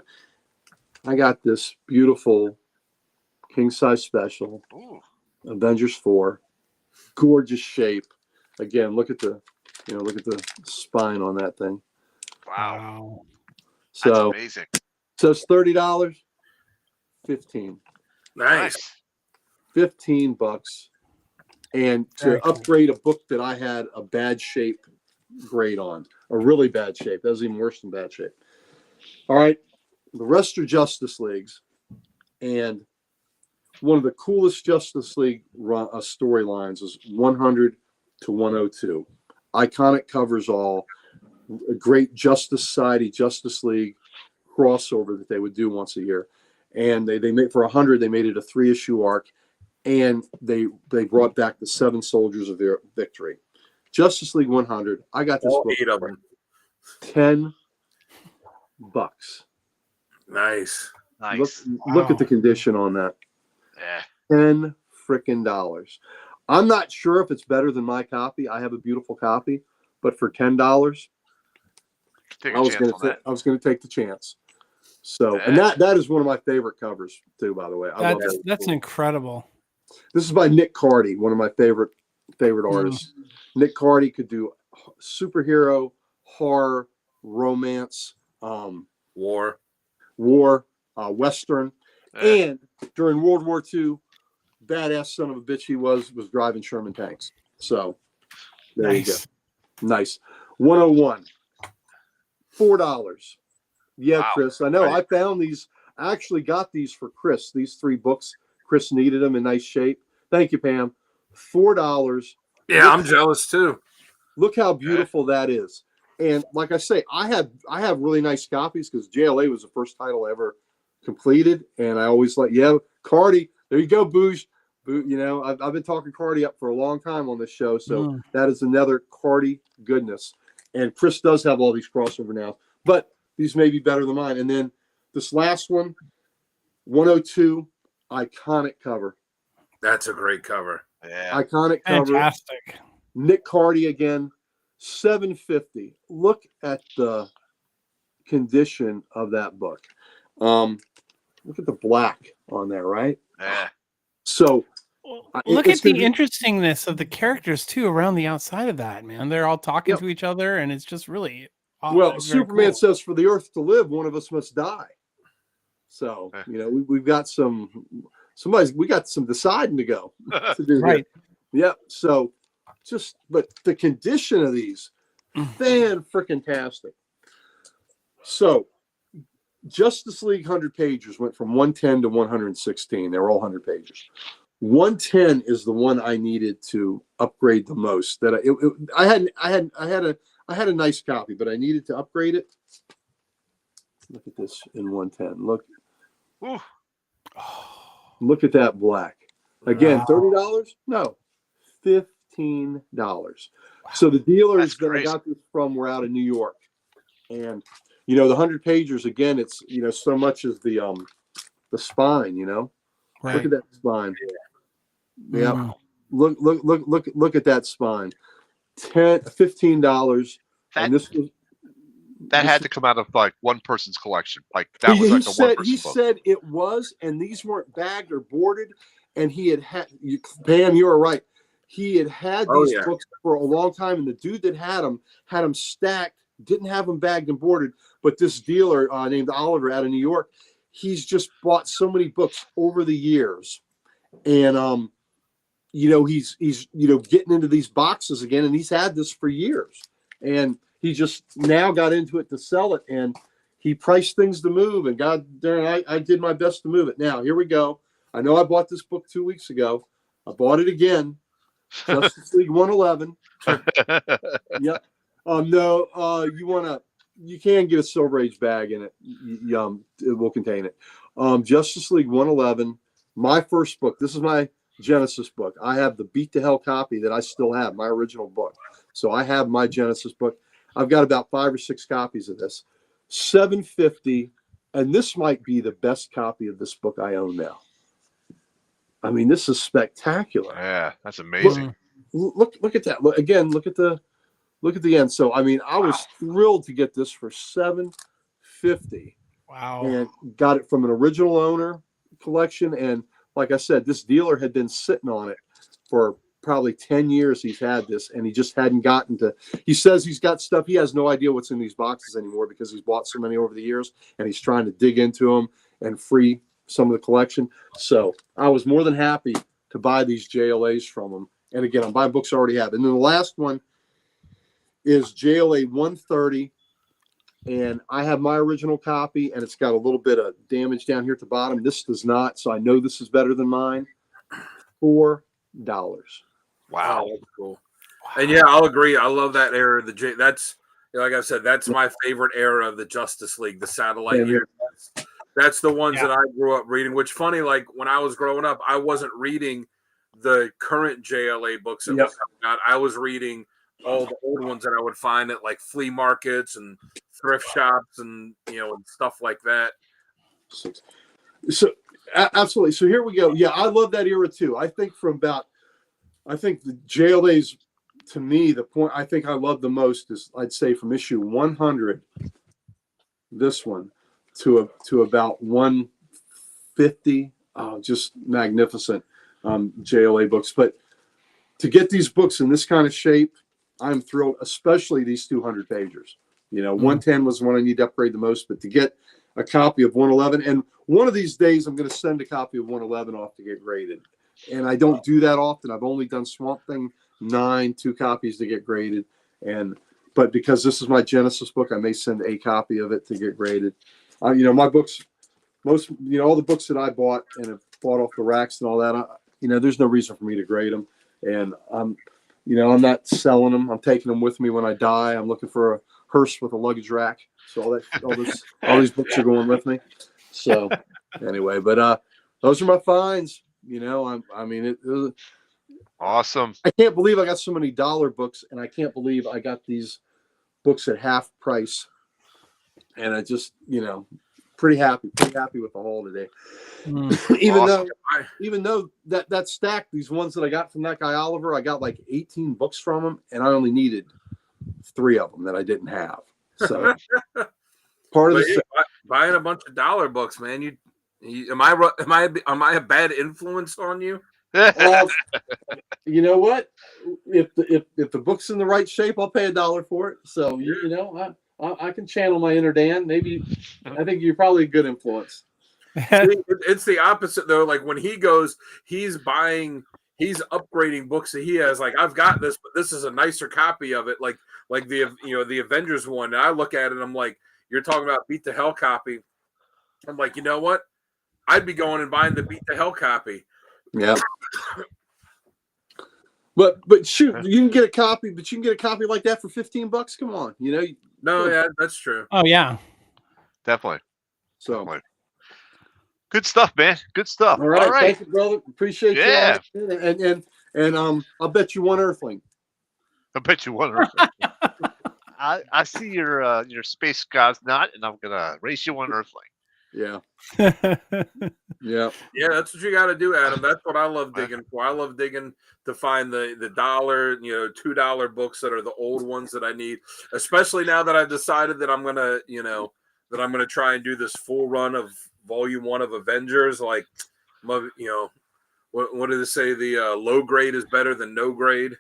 I got this beautiful King Size Special, Avengers 4, gorgeous shape. Again, look at the spine on that thing. Wow. So That's amazing. So it's $30, 15. Nice. $15. And to upgrade a book that I had a bad shape grade on, a really bad shape. That was even worse than bad shape. All right, the rest are Justice Leagues, and one of the coolest Justice League storylines is 100 to 102. Iconic covers all. A great Justice Society, Justice League crossover that they would do once a year. And they made for 100, they made it a 3-issue arc, and they brought back the 7 Soldiers of their Victory. Justice League 100. I got this All book 8 of them. $10. Nice. Nice. Look at the condition on that. Yeah. $10 frickin' dollars. I'm not sure if it's better than my copy. I have a beautiful copy, but for $10, Take I a was chance on that. going to take the chance. So, and Yeah. that is one of my favorite covers too, by the way. I love That's incredible. This is by Nick Cardy, one of my favorite artists. Nick Cardy could do superhero, horror, romance, War. Western, Yeah. and during World War II, badass son of a bitch he was driving Sherman tanks. So there you go. Nice. 101. $4. Yeah, Wow. Chris. I know. Right. I found these. I actually got these for Chris. These 3 books. Chris needed them in nice shape. Thank you, Pam. $4. Yeah, I'm jealous too. Look how beautiful that is. And like I say, I have really nice copies because JLA was the first title I ever completed. And I always Cardy, there you go, Boosh. You know, I've been talking Cardy up for a long time on this show. So that is another Cardy goodness. And Chris does have all these crossover now, but these may be better than mine. And then this last one, 102, iconic cover. That's a great cover. Yeah. Iconic cover. Fantastic. Nick Cardy again, $7.50. Look at the condition of that book. Look at the black on there, right? Yeah. So Look it's at the gonna be- interestingness of the characters too around the outside of that, man. They're all talking Yep. to each other, and it's just really well, very Superman cool. says, "For the Earth to live, one of us must die." So you know, we've got we got some deciding to go to do. Right. Here. Yep. So but the condition of these, fan-freaking-tastic. So Justice League 100 pages went from 110 to 116. They were all 100 pages. 110 is the one I needed to upgrade the most. I had a nice copy, but I needed to upgrade it. Look at this in 110. Ooh. Look at that black. Again, Wow. $30? No, $15. So the dealers That's that I crazy. got this from were out of New York, and you know the 100 pagers again. It's so much as the spine. Look Right. at that spine. Yeah. Mhm. Look at that spine. $15. And this was That had to come out of like one person's collection. Like that was like a one person he book. said it was, and these weren't bagged or boarded. And he had Pam, you were right. He had Oh, these yeah. books for a long time, and the dude that had them stacked, didn't have them bagged and boarded. But this dealer named Oliver out of New York, he's just bought so many books over the years, and he's getting into these boxes again, and he's had this for years, and he just now got into it to sell it, and he priced things to move, and God darn, I did my best to move it. Now here we go. I know I bought this book 2 weeks ago. I bought it again. Justice League 111. Yep. No, you can get a Silver Age bag in it. It will contain it. Justice League 111. My first book. This is my Genesis book. I have the beat to hell copy that I still have, my original book. So I have my Genesis book. I've got about 5 or 6 copies of this. $7.50, and this might be the best copy of this book I own now. I mean, this is spectacular. Yeah, that's amazing. Look at that. Look at the end. So I mean, I was thrilled to get this for $7.50, Wow. and got it from an original owner collection. And like I said, this dealer had been sitting on it for probably 10 years. He's had this, and he just hadn't gotten to. He says he's got stuff. He has no idea what's in these boxes anymore because he's bought so many over the years, and he's trying to dig into them and free some of the collection. So I was more than happy to buy these JLAs from him. And again, I'm buying books I already have. And then the last one is JLA 130. and I have my original copy, and it's got a little bit of damage down here at the bottom. This does not, so I know this is better than mine. $4. Wow. Oh, that's cool. And yeah, I'll agree. I love that era of the that's like I said, that's my favorite era of the Justice League, the satellite Same here. years. That's the ones Yeah. that I grew up reading. Which funny, like when I was growing up, I wasn't reading the current JLA books that Yep. was coming out. I was reading all the old ones that I would find at like flea markets and thrift shops and and stuff like that. So absolutely. So here we go. Yeah, I love that era too. I think the JLA's, to me, the point I think I love the most is, I'd say, from issue 100, this one, to about 150. Oh, just magnificent JLA books. But to get these books in this kind of shape, I'm thrilled, especially these 200 pagers. 110 was the one I need to upgrade the most, but to get a copy of 111, and one of these days I'm going to send a copy of 111 off to get graded. And I don't do that often. I've only done Swamp Thing 9, 2 copies to get graded. But because this is my Genesis book, I may send a copy of it to get graded. My books, all the books that I bought and have bought off the racks and all that, there's no reason for me to grade them. And I'm not selling them. I'm taking them with me when I die. I'm looking for a hearse with a luggage rack. So all these books are going with me. So anyway, but those are my finds. It was Awesome. I can't believe I got so many dollar books, and I can't believe I got these books at half price. And I just, pretty happy with the haul today. Mm. even though that stack, these ones that I got from that guy Oliver, I got like 18 books from him, and I only needed 3 of them that I didn't have. So part of the buying a bunch of dollar books, man. Am I a bad influence on you? You know what? If the book's in the right shape, I'll pay $1 for it. So I can channel my inner Dan. Maybe I think you're probably a good influence. It's the opposite though. Like when he goes, he's upgrading books that he has. Like I've got this, but this is a nicer copy of it. Like the Avengers one. And I look at it, and I'm like, you're talking about Beat the Hell copy. I'm like, you know what? I'd be going and buying the Beat the Hell copy. Yeah. But shoot, you can get a copy, like that for $15. Come on, No, yeah, that's true. Oh yeah. Definitely. So Definitely. Good stuff, man. Good stuff. all right. Thank you, brother. Appreciate you. Yeah. And I'll bet you one Earthling. I bet you one. I see your Space God's not, and I'm gonna race you one Earthling. Yeah. Yeah. Yeah, that's what you got to do, Adam. That's what I love digging for. I love digging to find the $1, $2 books that are the old ones that I need. Especially now that I've decided that I'm gonna try and do this full run of Volume 1 of Avengers. Like, what did it say? The low grade is better than no grade.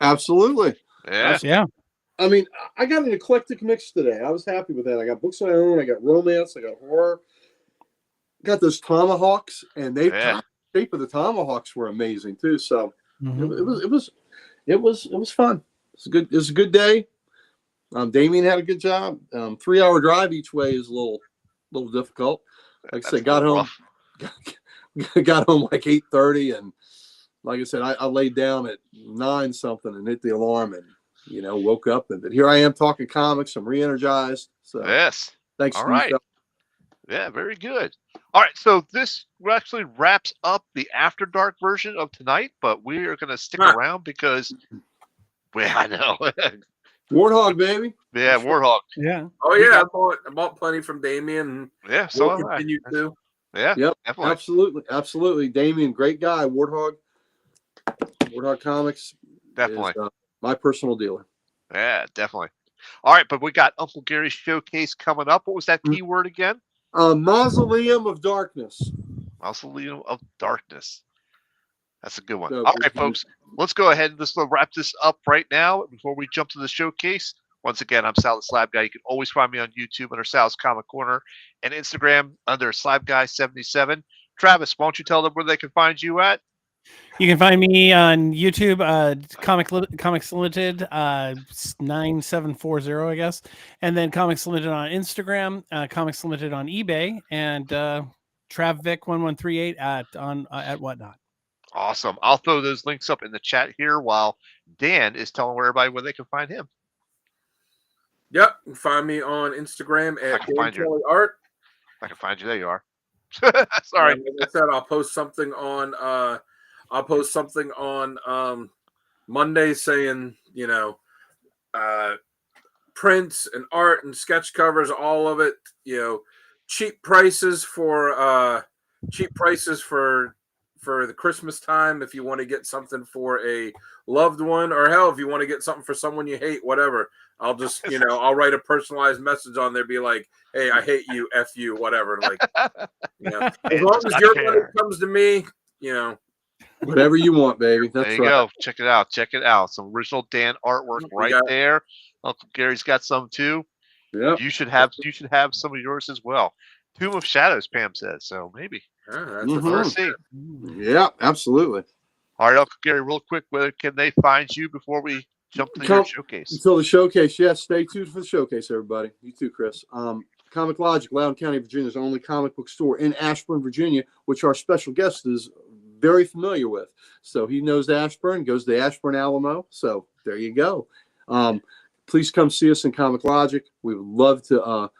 Absolutely. Yeah. Yeah. I mean, I got an eclectic mix today. I was happy with that. I got books I own. I got romance. I got horror. Got those tomahawks, and the shape of the tomahawks were amazing too. So it was fun. It was a good day. Damien had a good job. 3-hour drive each way is a little difficult. Like I said, got home like 8:30, and like I said, I laid down at 9 something and hit the alarm and woke up, and here I am talking comics. I'm re-energized. So Yes. thanks. All Steve. right. Yeah, very good. All right, so this actually wraps up the After Dark version of tonight, but we are going to stick around because, I know. Warthog, baby. Yeah, Warthog. Yeah. Oh yeah, I bought plenty from Damien. Yeah, so We'll continue to. Yeah, Yep, definitely. absolutely. Damien, great guy. Warthog Comics. Definitely. Is, my personal dealer. Yeah, definitely. All right, but we got Uncle Gary's showcase coming up. What was that keyword again? Mausoleum of Darkness. Mausoleum of Darkness. That's a good one. So, All right, folks, let's go ahead and let's wrap this up right now before we jump to the showcase. Once again, I'm Sal the Slab Guy. You can always find me on YouTube under Sal's Comic Corner and Instagram under Slab Guy 77. Travis, why don't you tell them where they can find you at? You can find me on YouTube, Comics Limited, 9740, I guess, and then Comics Limited on Instagram, Comics Limited on eBay, and TravVic1138 at Whatnot. Awesome. I'll throw those links up in the chat here while Dan is telling everybody where they can find him. Yep. You can find me on Instagram I at can find Dan you. Kelly Art. I can find you. There you are. Sorry. Like I said, I'll post something on Monday saying, prints and art and sketch covers, all of it, cheap prices for the Christmas time if you want to get something for a loved one, or hell, if you want to get something for someone you hate, whatever. I'll just, I'll write a personalized message on there, be like, hey, I hate you, F you, whatever. Like, as long as your money comes to me, Whatever you want, baby. That's there you right. go. Check it out. Check it out. Some original Dan artwork right there. Uncle Gary's got some too. Yep. You should have some of yours as well. Tomb of Shadows, Pam says. So maybe. That's Mhm. We'll see. Yeah, absolutely. All right, Uncle Gary, real quick, where can they find you before we jump to your showcase? Until the showcase, yes. Stay tuned for the showcase, everybody. You too, Chris. Comic Logic, Loudoun County, Virginia's only comic book store in Ashburn, Virginia, which our special guest is very familiar with. So he knows Ashburn, goes to Ashburn Alamo. So there you go. Please come see us in Comic Logic. We would love to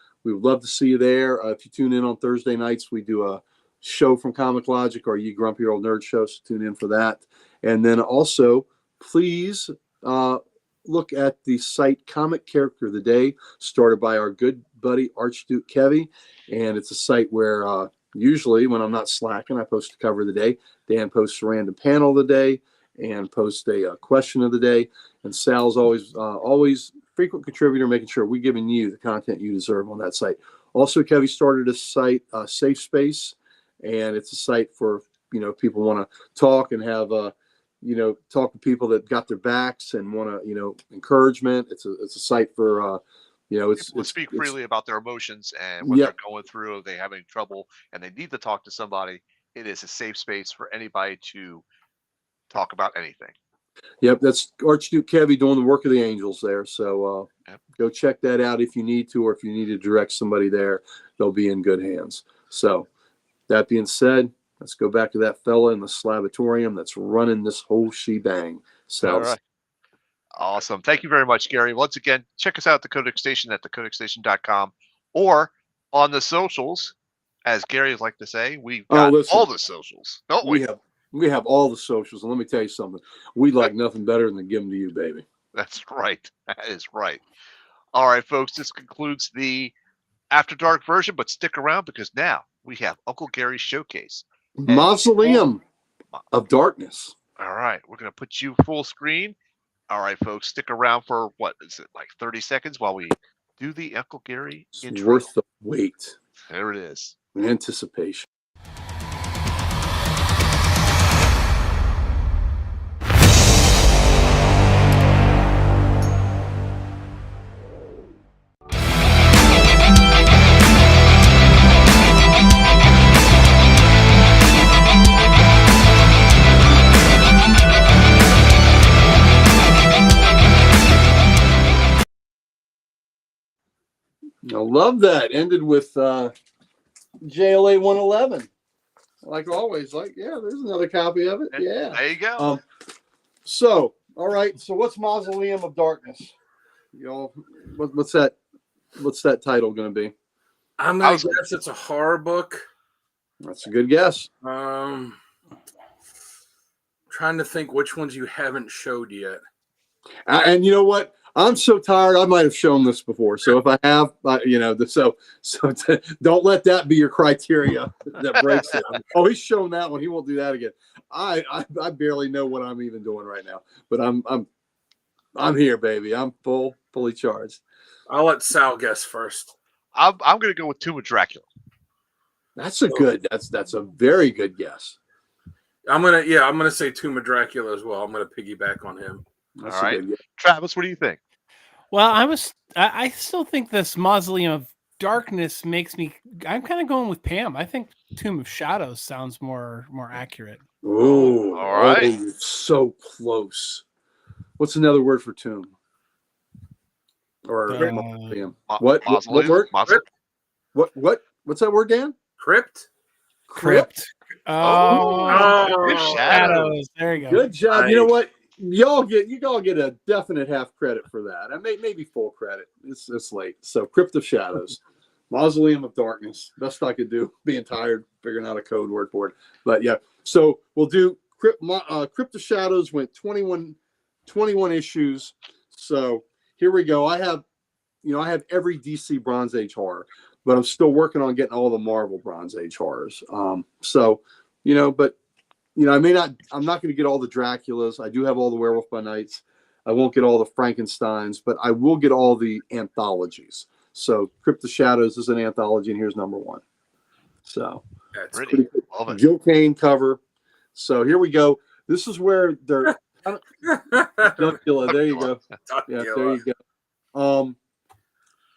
see you there. If you tune in on Thursday nights, we do a show from Comic Logic, or Ye Grumpy Old Nerd Show. So tune in for that. And then also, please look at the site Comic Character of the Day, started by our good buddy Archduke Kevy. And it's a site where usually when I'm not slacking, I post a cover of the day. Dan posts a random panel of the day and posts a question of the day. And Sal's always frequent contributor, making sure we're giving you the content you deserve on that site. Also, Kevy started a site, Safe Space, and it's a site for, people want to talk and have, talk to people that got their backs and want to, encouragement. It's a site for, People speak freely about their emotions and what they're going through. If they're having trouble and they need to talk to somebody, it is a safe space for anybody to talk about anything. Yep, that's Archduke Kevy doing the work of the angels there. So go check that out if you need to, or if you need to direct somebody there, they'll be in good hands. So that being said, let's go back to that fella in the Slavatorium that's running this whole shebang. So all right. Awesome. Thank you very much, Gary. Once again, check us out at the Codex Station at thecodexstation.com, or on the socials, as Gary would like to say, we've got all the socials, don't we? We have all the socials, and let me tell you something. We'd like nothing better than to give them to you, baby. That's right. That is right. All right, folks, this concludes the After Dark version, but stick around because now we have Uncle Gary's showcase. Mausoleum of Darkness. All right, we're going to put you full screen. All right, folks, stick around for, what is it, like 30 seconds while we do the Uncle Gary intro. Worth the wait. There it is. Anticipation. I love that. Ended with JLA 111. Like always, there's another copy of it. Yeah. There you go. So, all right. So what's Mausoleum of Darkness? Y'all, what's that title going to be? I'm going to guess it's a horror book. That's a good guess. Trying to think which ones you haven't showed yet. And you know what? I'm so tired. I might have shown this before. So if I have, don't let that be your criteria that breaks it. Oh, he's shown that one. He won't do that again. I barely know what I'm even doing right now, but I'm here, baby. I'm fully charged. I'll let Sal guess first. I'm going to go with Tomb of Dracula. That's a very good guess. I'm gonna say Tomb of Dracula as well. I'm gonna piggyback on him. That's all right, Travis, what do you think? Well, I still think this Mausoleum of Darkness makes me. I'm kind of going with Pam. I think Tomb of Shadows sounds more accurate. Oh, all right. oh, so close. What's another word for tomb? Or mausoleum? What Mausoleum? word? Mausoleum? What's that word, Dan? Crypt. Crypt. Oh, good Shadows. There you go. Good job. Nice. You know what? You all get a definite half credit for that. I maybe full credit. It's late. So Crypt of Shadows, Mausoleum of Darkness. Best I could do. Being tired, figuring out a code word for it. But yeah. So we'll do Crypt of Shadows. Went 21 issues. So here we go. I have every DC Bronze Age horror, but I'm still working on getting all the Marvel Bronze Age horrors. I'm not going to get all the Draculas. I do have all the Werewolf by Nights. I won't get all the Frankensteins, but I will get all the anthologies. So Crypt of Shadows is an anthology, and here's number 1. So That's Pretty. Love it. Gil Kane cover. So here we go. This is where they're Dracula. There you go. Yeah, there you go.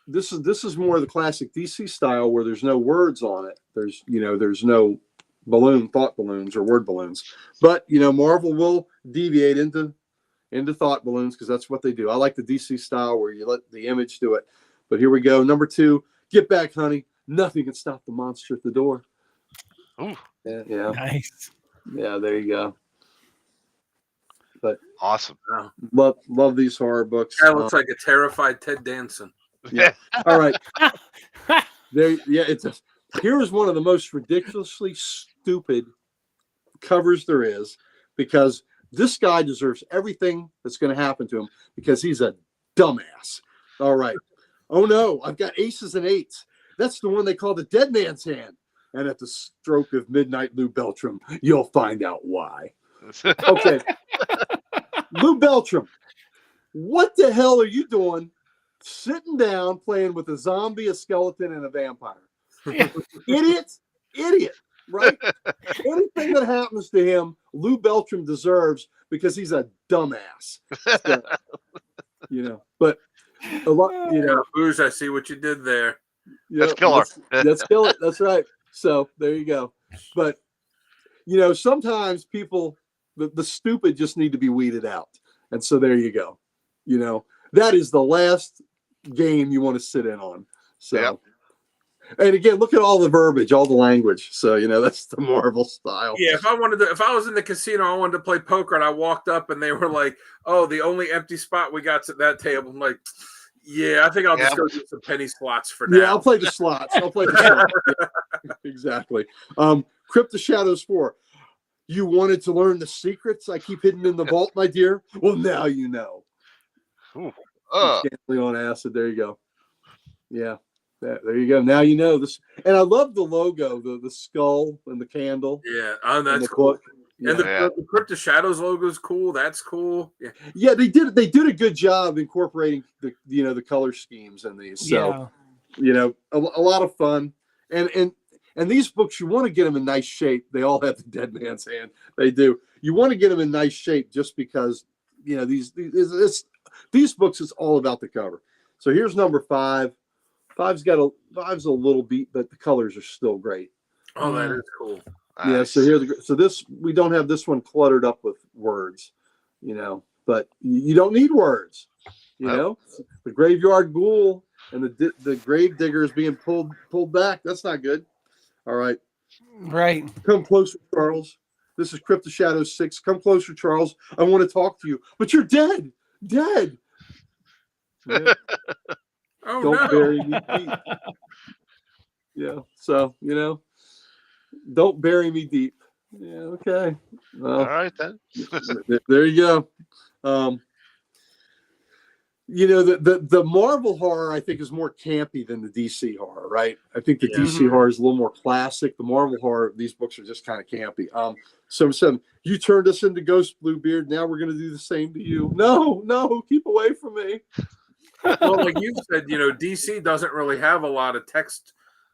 This is more of the classic DC style where there's no words on it. There's no thought balloons or word balloons. But Marvel will deviate into thought balloons because that's what they do. I like the DC style where you let the image do it. But here we go. Number 2, Get Back, Honey. Nothing can stop the monster at the door. Ooh. Yeah. Nice. Yeah, there you go. But Awesome. love these horror books. That looks like a terrified Ted Danson. Yeah. All right. Here's one of the most ridiculously stupid covers there is, because this guy deserves everything that's going to happen to him because he's a dumbass. All right. Oh no, I've got aces and eights. That's the one they call the dead man's hand. And at the stroke of midnight, Lou Beltram, you'll find out why. Okay. Lou Beltram, what the hell are you doing sitting down playing with a zombie, a skeleton, and a vampire? Idiot, right? Anything that happens to him, Lou Beltram deserves because he's a dumbass. So, but a lot, Booze, I see what you did there. That's killer. That's killer. That's right. So there you go. But sometimes people, the stupid just need to be weeded out. And so there you go. That is the last game you want to sit in on. So, Yep. And again, look at all the verbiage, all the language. So that's the Marvel style. Yeah, if I was in the casino, I wanted to play poker, and I walked up, and they were like, "Oh, the only empty spot we got's at that table." I'm like, "Yeah, I think I'll just go do some penny slots for now." Yeah, I'll play the slots. Yeah, exactly. Crypt of Shadows 4. You wanted to learn the secrets I keep hidden in the vault, my dear? Well, now you know. Ooh. Scantily on acid. There you go. Yeah. There you go. Now you know this. And I love the logo, the skull and the candle. Yeah, and that's the cool. book. And the Crypt of Shadows logo is cool. That's cool. Yeah. Yeah, they did a good job incorporating the color schemes in these. So a lot of fun. And these books, you want to get them in nice shape. They all have the dead man's hand. They do. You want to get them in nice shape just because these books is all about the cover. So here's number 5. Five's a little beat, but the colors are still great. Oh, that is cool. Yeah. So this we don't have this one cluttered up with words, but you don't need words. The graveyard ghoul and the grave digger is being pulled back. That's not good. All right. Right. Come closer, Charles. This is Crypt of Shadows 6. Come closer, Charles. I want to talk to you, but you're dead. Dead. Yeah. Oh, Don't no. bury me deep. Yeah. So, don't bury me deep. Yeah. Okay. Well, All right then. there you go. The Marvel horror, I think, is more campy than the DC horror, right? I think the DC horror is a little more classic. The Marvel horror, these books are just kind of campy. So you turned us into Ghost Bluebeard. Now we're going to do the same to you. No, keep away from me. Well, like you said, DC doesn't really have a lot of text,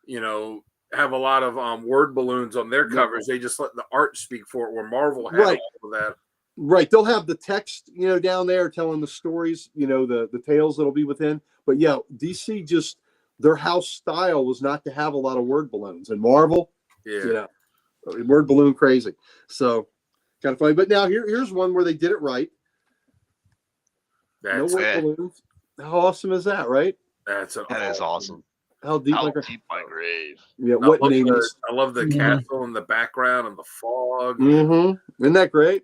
have a lot of word balloons on their covers. They just let the art speak for it, where Marvel has all of that. Right. They'll have the text, down there telling the stories, the tales that'll be within. But yeah, DC just, their house style was not to have a lot of word balloons. And Marvel, word balloon crazy. So kind of funny. But now here's one where they did it right. That's No word balloons. How awesome is that, right? that is awesome. How deep? How my deep my grave. Yeah. What name is? I love the Mhm. castle in the background and the fog. Mm-hmm. Isn't that great?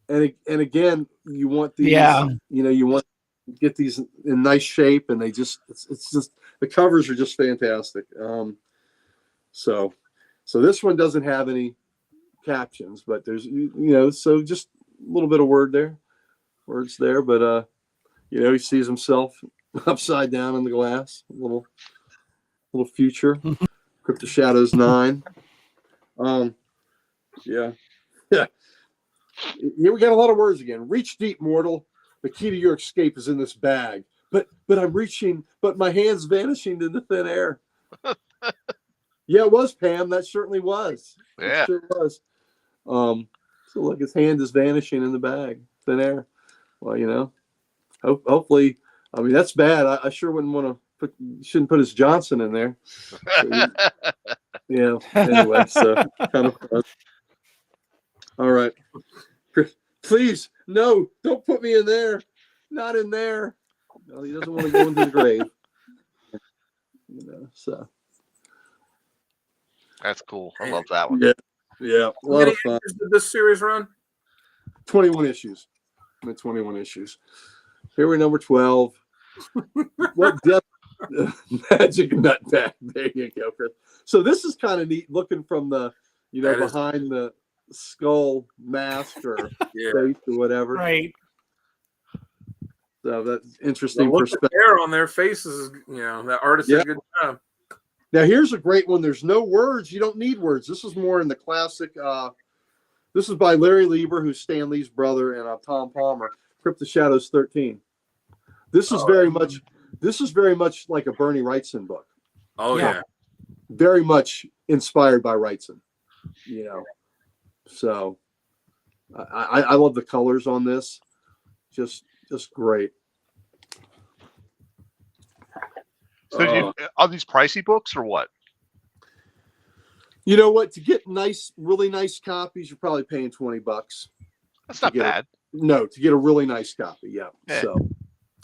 And again, you want these. Yeah. You want to get these in nice shape, and they just it's just the covers are just fantastic. So this one doesn't have any captions, but there's so just a little bit of words there, but he sees himself upside down in the glass, a little future. Crypt of Shadows 9. Yeah. Here we got a lot of words again. Reach deep, mortal. The key to your escape is in this bag. But I'm reaching, but my hand's vanishing into thin air. Yeah, it was, Pam. That certainly was. Yeah. It sure was. So look, his hand is vanishing in the bag, thin air. Well, hopefully, I mean, that's bad. I sure wouldn't want to shouldn't put his Johnson in there. So, yeah. Anyway, so kind of fun. All right. Please, no, don't put me in there. Not in there. No, he doesn't want to go into the grave. So That's cool. I love that one. Yeah, a How lot many of fun. issues did this series run? 21 issues. I'm at 21 issues. Here we're number 12. What death magic nut bag. There you go, Chris. So this is kind of neat looking from the, behind the skull mask or face or whatever. Right. So that's interesting The perspective. hair on their faces, that artist did a good job. Now here's a great one. There's no words. You don't need words. This is more in the classic. This is by Larry Lieber, who's Stan Lee's brother, and Tom Palmer. Crypt of Shadows 13. This is very much like a Bernie Wrightson book. Oh yeah. Very much inspired by Wrightson. So I love the colors on this. Just great. So are these pricey books or what? You know what? To get really nice copies, you're probably paying $20. That's not bad. No, to get a really nice copy, yeah. So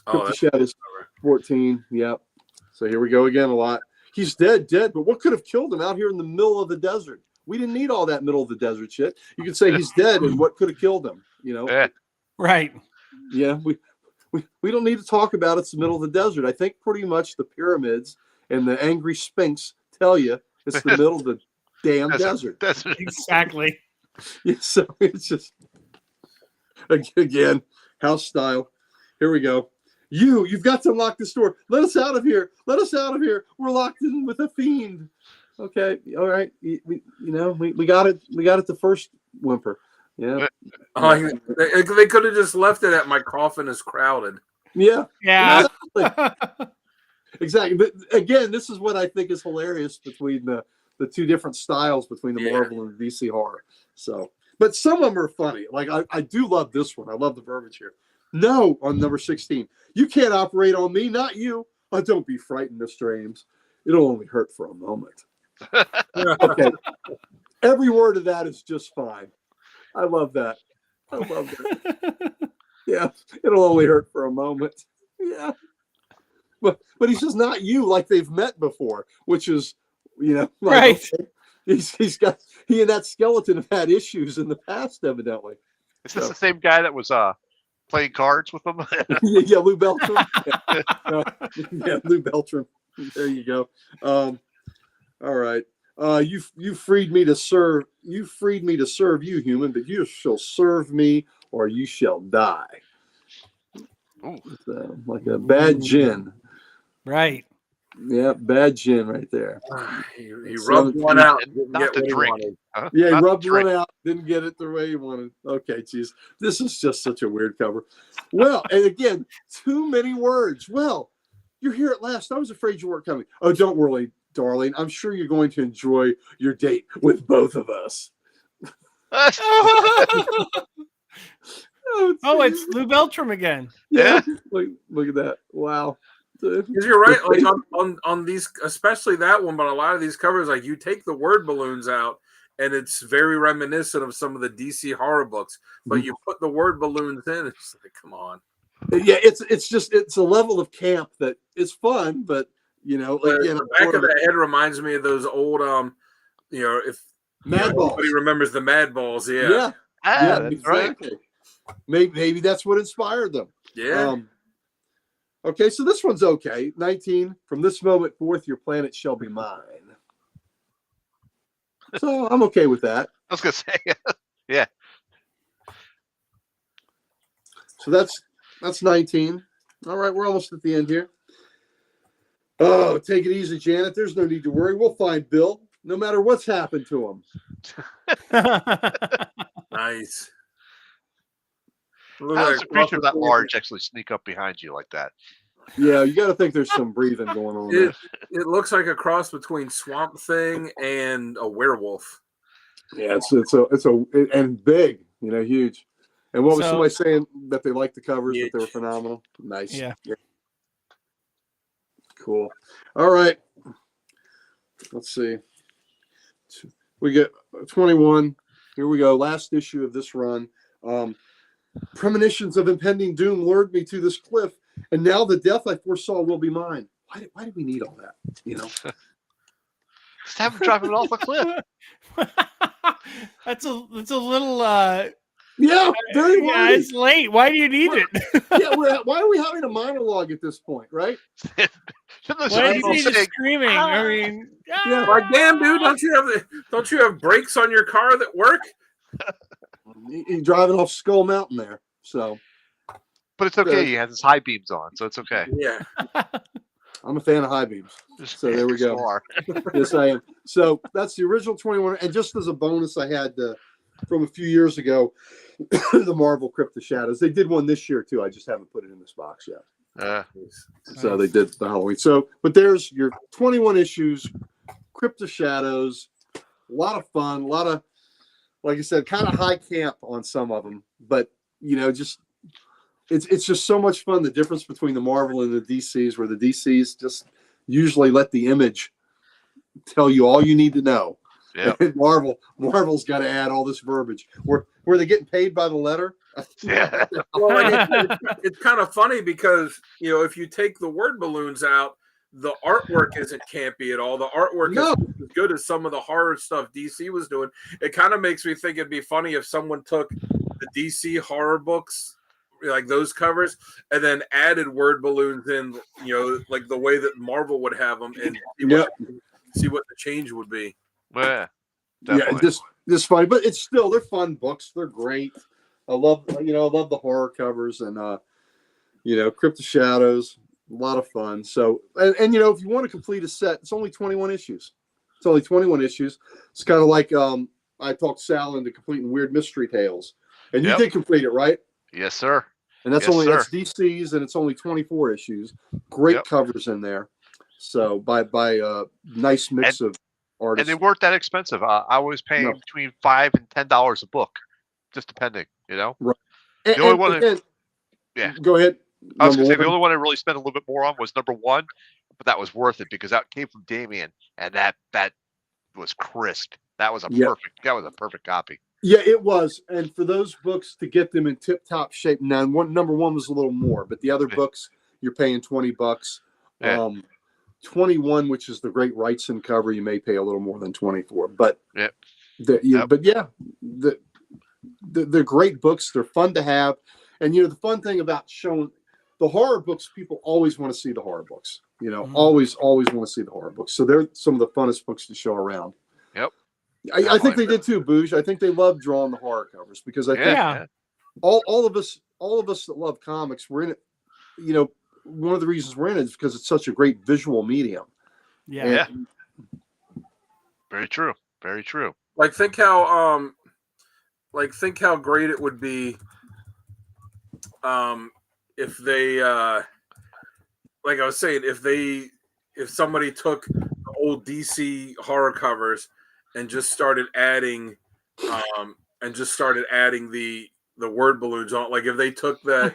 Crypt of Shadows 14, yep. So here we go again a lot. He's dead, but what could have killed him out here in the middle of the desert? We didn't need all that middle of the desert shit. You could say he's dead, and what could have killed him? Right. Yeah, we don't need to talk about it's the middle of the desert. I think pretty much the pyramids and the angry Sphinx tell you it's the middle of the damn desert. Exactly. Yeah, so it's just again house style. Here we go. You've got to unlock this door. Let us out of here. Let us out of here. We're locked in with a fiend. Okay, all right. We got it. We got it. The first whimper. Yeah. They could have just left it at my coffin is crowded. Yeah. Yeah. Exactly. But again, this is what I think is hilarious between the two different styles between the Marvel and DC horror. So, but some of them are funny. Like I do love this one. I love the verbiage here. No, on number 16, you can't operate on me, not you. Oh, don't be frightened, Mr. Ames. It'll only hurt for a moment. Okay. Every word of that is just fine. I love that. Yeah, it'll only hurt for a moment. Yeah. But he's just not you like they've met before, which is, right. Okay. He and that skeleton have had issues in the past, evidently. Is this the same guy that was playing cards with them? Yeah, Lou Beltram. Yeah, Lou Beltram. There you go. All right. You freed me to serve. You freed me to serve you, human, but you shall serve me, or you shall die. Like a bad gin. Right. Yeah, bad gin right there. He rubbed one out. Not to drink. Yeah, he rubbed one out. Didn't get it the way he wanted. Okay, geez. This is just such a weird cover. Well, and again, too many words. Well, you're here at last. I was afraid you weren't coming. Oh, don't worry, darling. I'm sure you're going to enjoy your date with both of us. Oh, it's Lou Beltram again. Yeah. Look at that. Wow. Because you're right, like on these, especially that one, but a lot of these covers, like you take the word balloons out, and it's very reminiscent of some of the DC horror books. But you put the word balloons in, it's like, come on. Yeah, it's a level of camp that is fun, but The back of the head reminds me of those old if Mad Balls. Everybody remembers the Mad Balls, Yeah, That's right. exactly. Maybe that's what inspired them. Yeah. Okay, so this one's okay. 19. From this moment forth, your planet shall be mine. So I'm okay with that. I was gonna say, yeah. So that's 19. All right, we're almost at the end here. Oh, take it easy, Janet. There's no need to worry. We'll find Bill, no matter what's happened to him. Nice. How does a creature that large actually sneak up behind you like that? Yeah, you got to think there's some breathing going on there. It looks like a cross between Swamp Thing and a werewolf. Yeah, and big, huge. And what was somebody saying that they liked the covers, that they were phenomenal? Nice. Yeah. Cool. All right. Let's see. We get 21. Here we go. Last issue of this run. Premonitions of impending doom lured me to this cliff, and now the death I foresaw will be mine. Why do we need all that? Just have him driving off a cliff. That's a little Yeah, very yeah, it's late. Why do you need it? Yeah, why are we having a monologue at this point, right? Why do you need it screaming? I mean, Yeah. Like, damn, dude, don't you have brakes on your car that work? He's driving off Skull Mountain there. So, but it's okay. He has his high beams on, so it's okay. Yeah. I'm a fan of high beams. So there we go. Yes, I am. So that's the original 21. And just as a bonus, I had from a few years ago, the Marvel Crypt of Shadows. They did one this year too. I just haven't put it in this box yet. So they did the Halloween. So, but there's your 21 issues, Crypt of Shadows. A lot of fun. A lot of, like I said, kind of high camp on some of them. But just it's just so much fun. The difference between the Marvel and the DCs, where the DCs just usually let the image tell you all you need to know. Yeah. Marvel's got to add all this verbiage. Were they getting paid by the letter? Yeah. Well, it's kind of funny because if you take the word balloons out, the artwork isn't campy at all. The artwork is as good as some of the horror stuff DC was doing. It kind of makes me think it'd be funny if someone took the DC horror books, like those covers, and then added word balloons in, like the way that Marvel would have them, and see what the change would be. Yeah, just funny, but they're fun books. They're great. I love the horror covers and Crypt of Shadows. A lot of fun. So, and if you want to complete a set, it's only 21 issues. It's only 21 issues. It's kind of like I talked Sal into completing Weird Mystery Tales, and you did complete it, right? Yes, sir. And that's that's DC's, and it's only 24 issues. Great covers in there. So by a nice mix of artists. And they weren't that expensive. I was paying between $5 and $10 a book, just depending. Right. The only one. Go ahead. I was going to say the only one I really spent a little bit more on was number 1, but that was worth it because that came from Damien, and that was crisp. That was a perfect copy. Yeah, it was. And for those books to get them in tip-top shape, now number 1 was a little more, but the other books you're paying $20. Yeah. 21, which is the Great Wrightson cover, you may pay a little more than 24. But they're great books. They're fun to have. And the fun thing about showing the horror books, people always want to see the horror books. Always want to see the horror books. So they're some of the funnest books to show around. Yep. I think they did too, Booge. I think they love drawing the horror covers because I think all of us that love comics, we're in it. One of the reasons we're in it is because it's such a great visual medium. Yeah. Very true. Very true. Like think how great it would be if they like I was saying, if somebody took the old DC horror covers and just started adding the the word balloons on. Like if they took the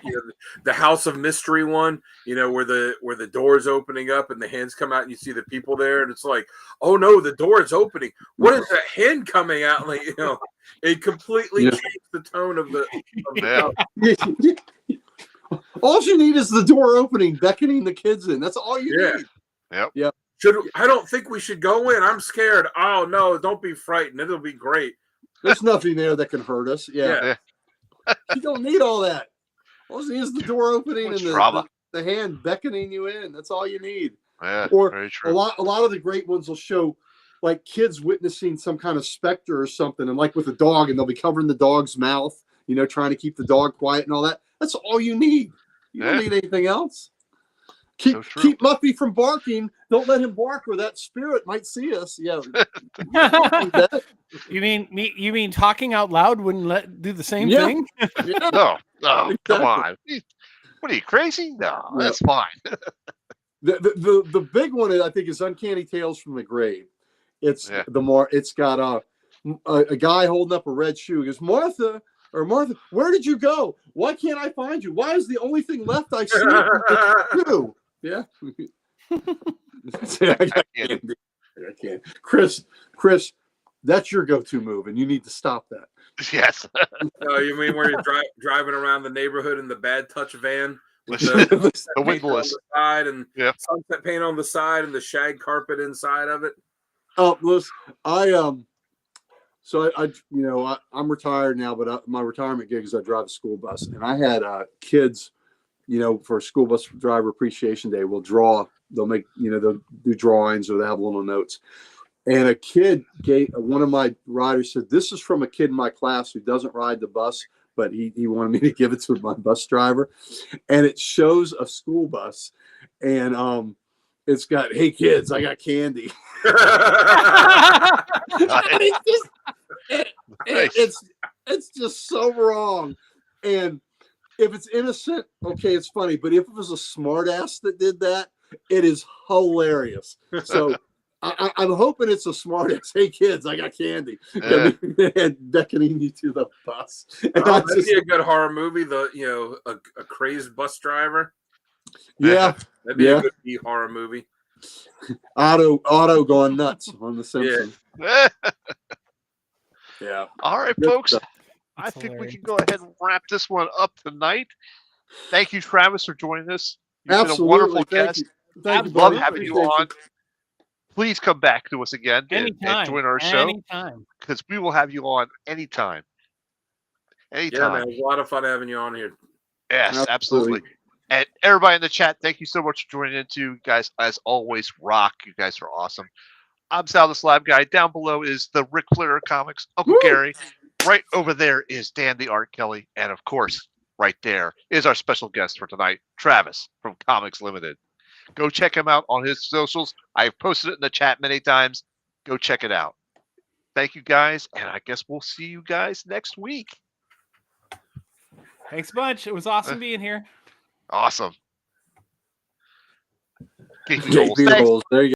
House of Mystery one, where the door's opening up and the hands come out and you see the people there, and it's like, oh no, the door is opening. What is that hand coming out? Like it completely changed the tone of the. All you need is the door opening, beckoning the kids in. That's all you need. Yep. I don't think we should go in. I'm scared. Oh no, don't be frightened. It'll be great. There's nothing there that can hurt us. Yeah. You don't need all that. All you need is the door opening and the hand beckoning you in. That's all you need. Yeah, or very true. a lot of the great ones will show like kids witnessing some kind of specter or something, and like with a dog, and they'll be covering the dog's mouth, trying to keep the dog quiet and all that. That's all you need. You don't need anything else. Keep Muffy from barking. Don't let him bark, or that spirit might see us. Yeah. You mean talking out loud wouldn't do the same thing? No, exactly. Come on. What are you, crazy? No, that's fine. The big one I think is Uncanny Tales from the Grave. It's it's got a guy holding up a red shoe. He goes, Martha, where did you go? Why can't I find you? Why is the only thing left I see you? Yeah. I can't. Chris, that's your go-to move, and you need to stop that. Yes. Oh, you mean where you're driving around the neighborhood in the Bad Touch van with the windowless on the side and sunset paint on the side and the shag carpet inside of it? Oh, listen, I'm retired now, but my retirement gig is I drive a school bus, and I had kids, for School Bus Driver Appreciation Day, they'll make, they'll do drawings or they have little notes. And a kid one of my riders said, this is from a kid in my class who doesn't ride the bus, but he wanted me to give it to my bus driver. And it shows a school bus, and it's got, hey kids, I got candy. It's just so wrong. And if it's innocent, okay, it's funny. But if it was a smartass that did that, it is hilarious. So I'm hoping it's a smartass. Hey kids, I got candy. And beckoning you to the bus. And that'd be a good horror movie. A crazed bus driver. Yeah, that'd be a good horror movie. Otto going nuts on The Simpsons. Yeah. All right, folks. I think we can go ahead and wrap this one up tonight. Thank you, Travis, for joining us. You've been a wonderful guest. Thank you. Love having you on. Please come back to us again and join our show. Anytime. Because we will have you on anytime. Yeah, man, it was a lot of fun having you on here. Yes, absolutely. And everybody in the chat, thank you so much for joining in too. You guys, as always, rock. You guys are awesome. I'm Sal the Slab Guy. Down below is the Rick Flitter Comics, Uncle Gary. Right over there is Dan the Art Kelly. And of course, right there is our special guest for tonight, Travis from Comics Limited. Go check him out on his socials. I've posted it in the chat many times. Go check it out. Thank you guys. And I guess we'll see you guys next week. Thanks a bunch. It was awesome being here. Awesome. There you go.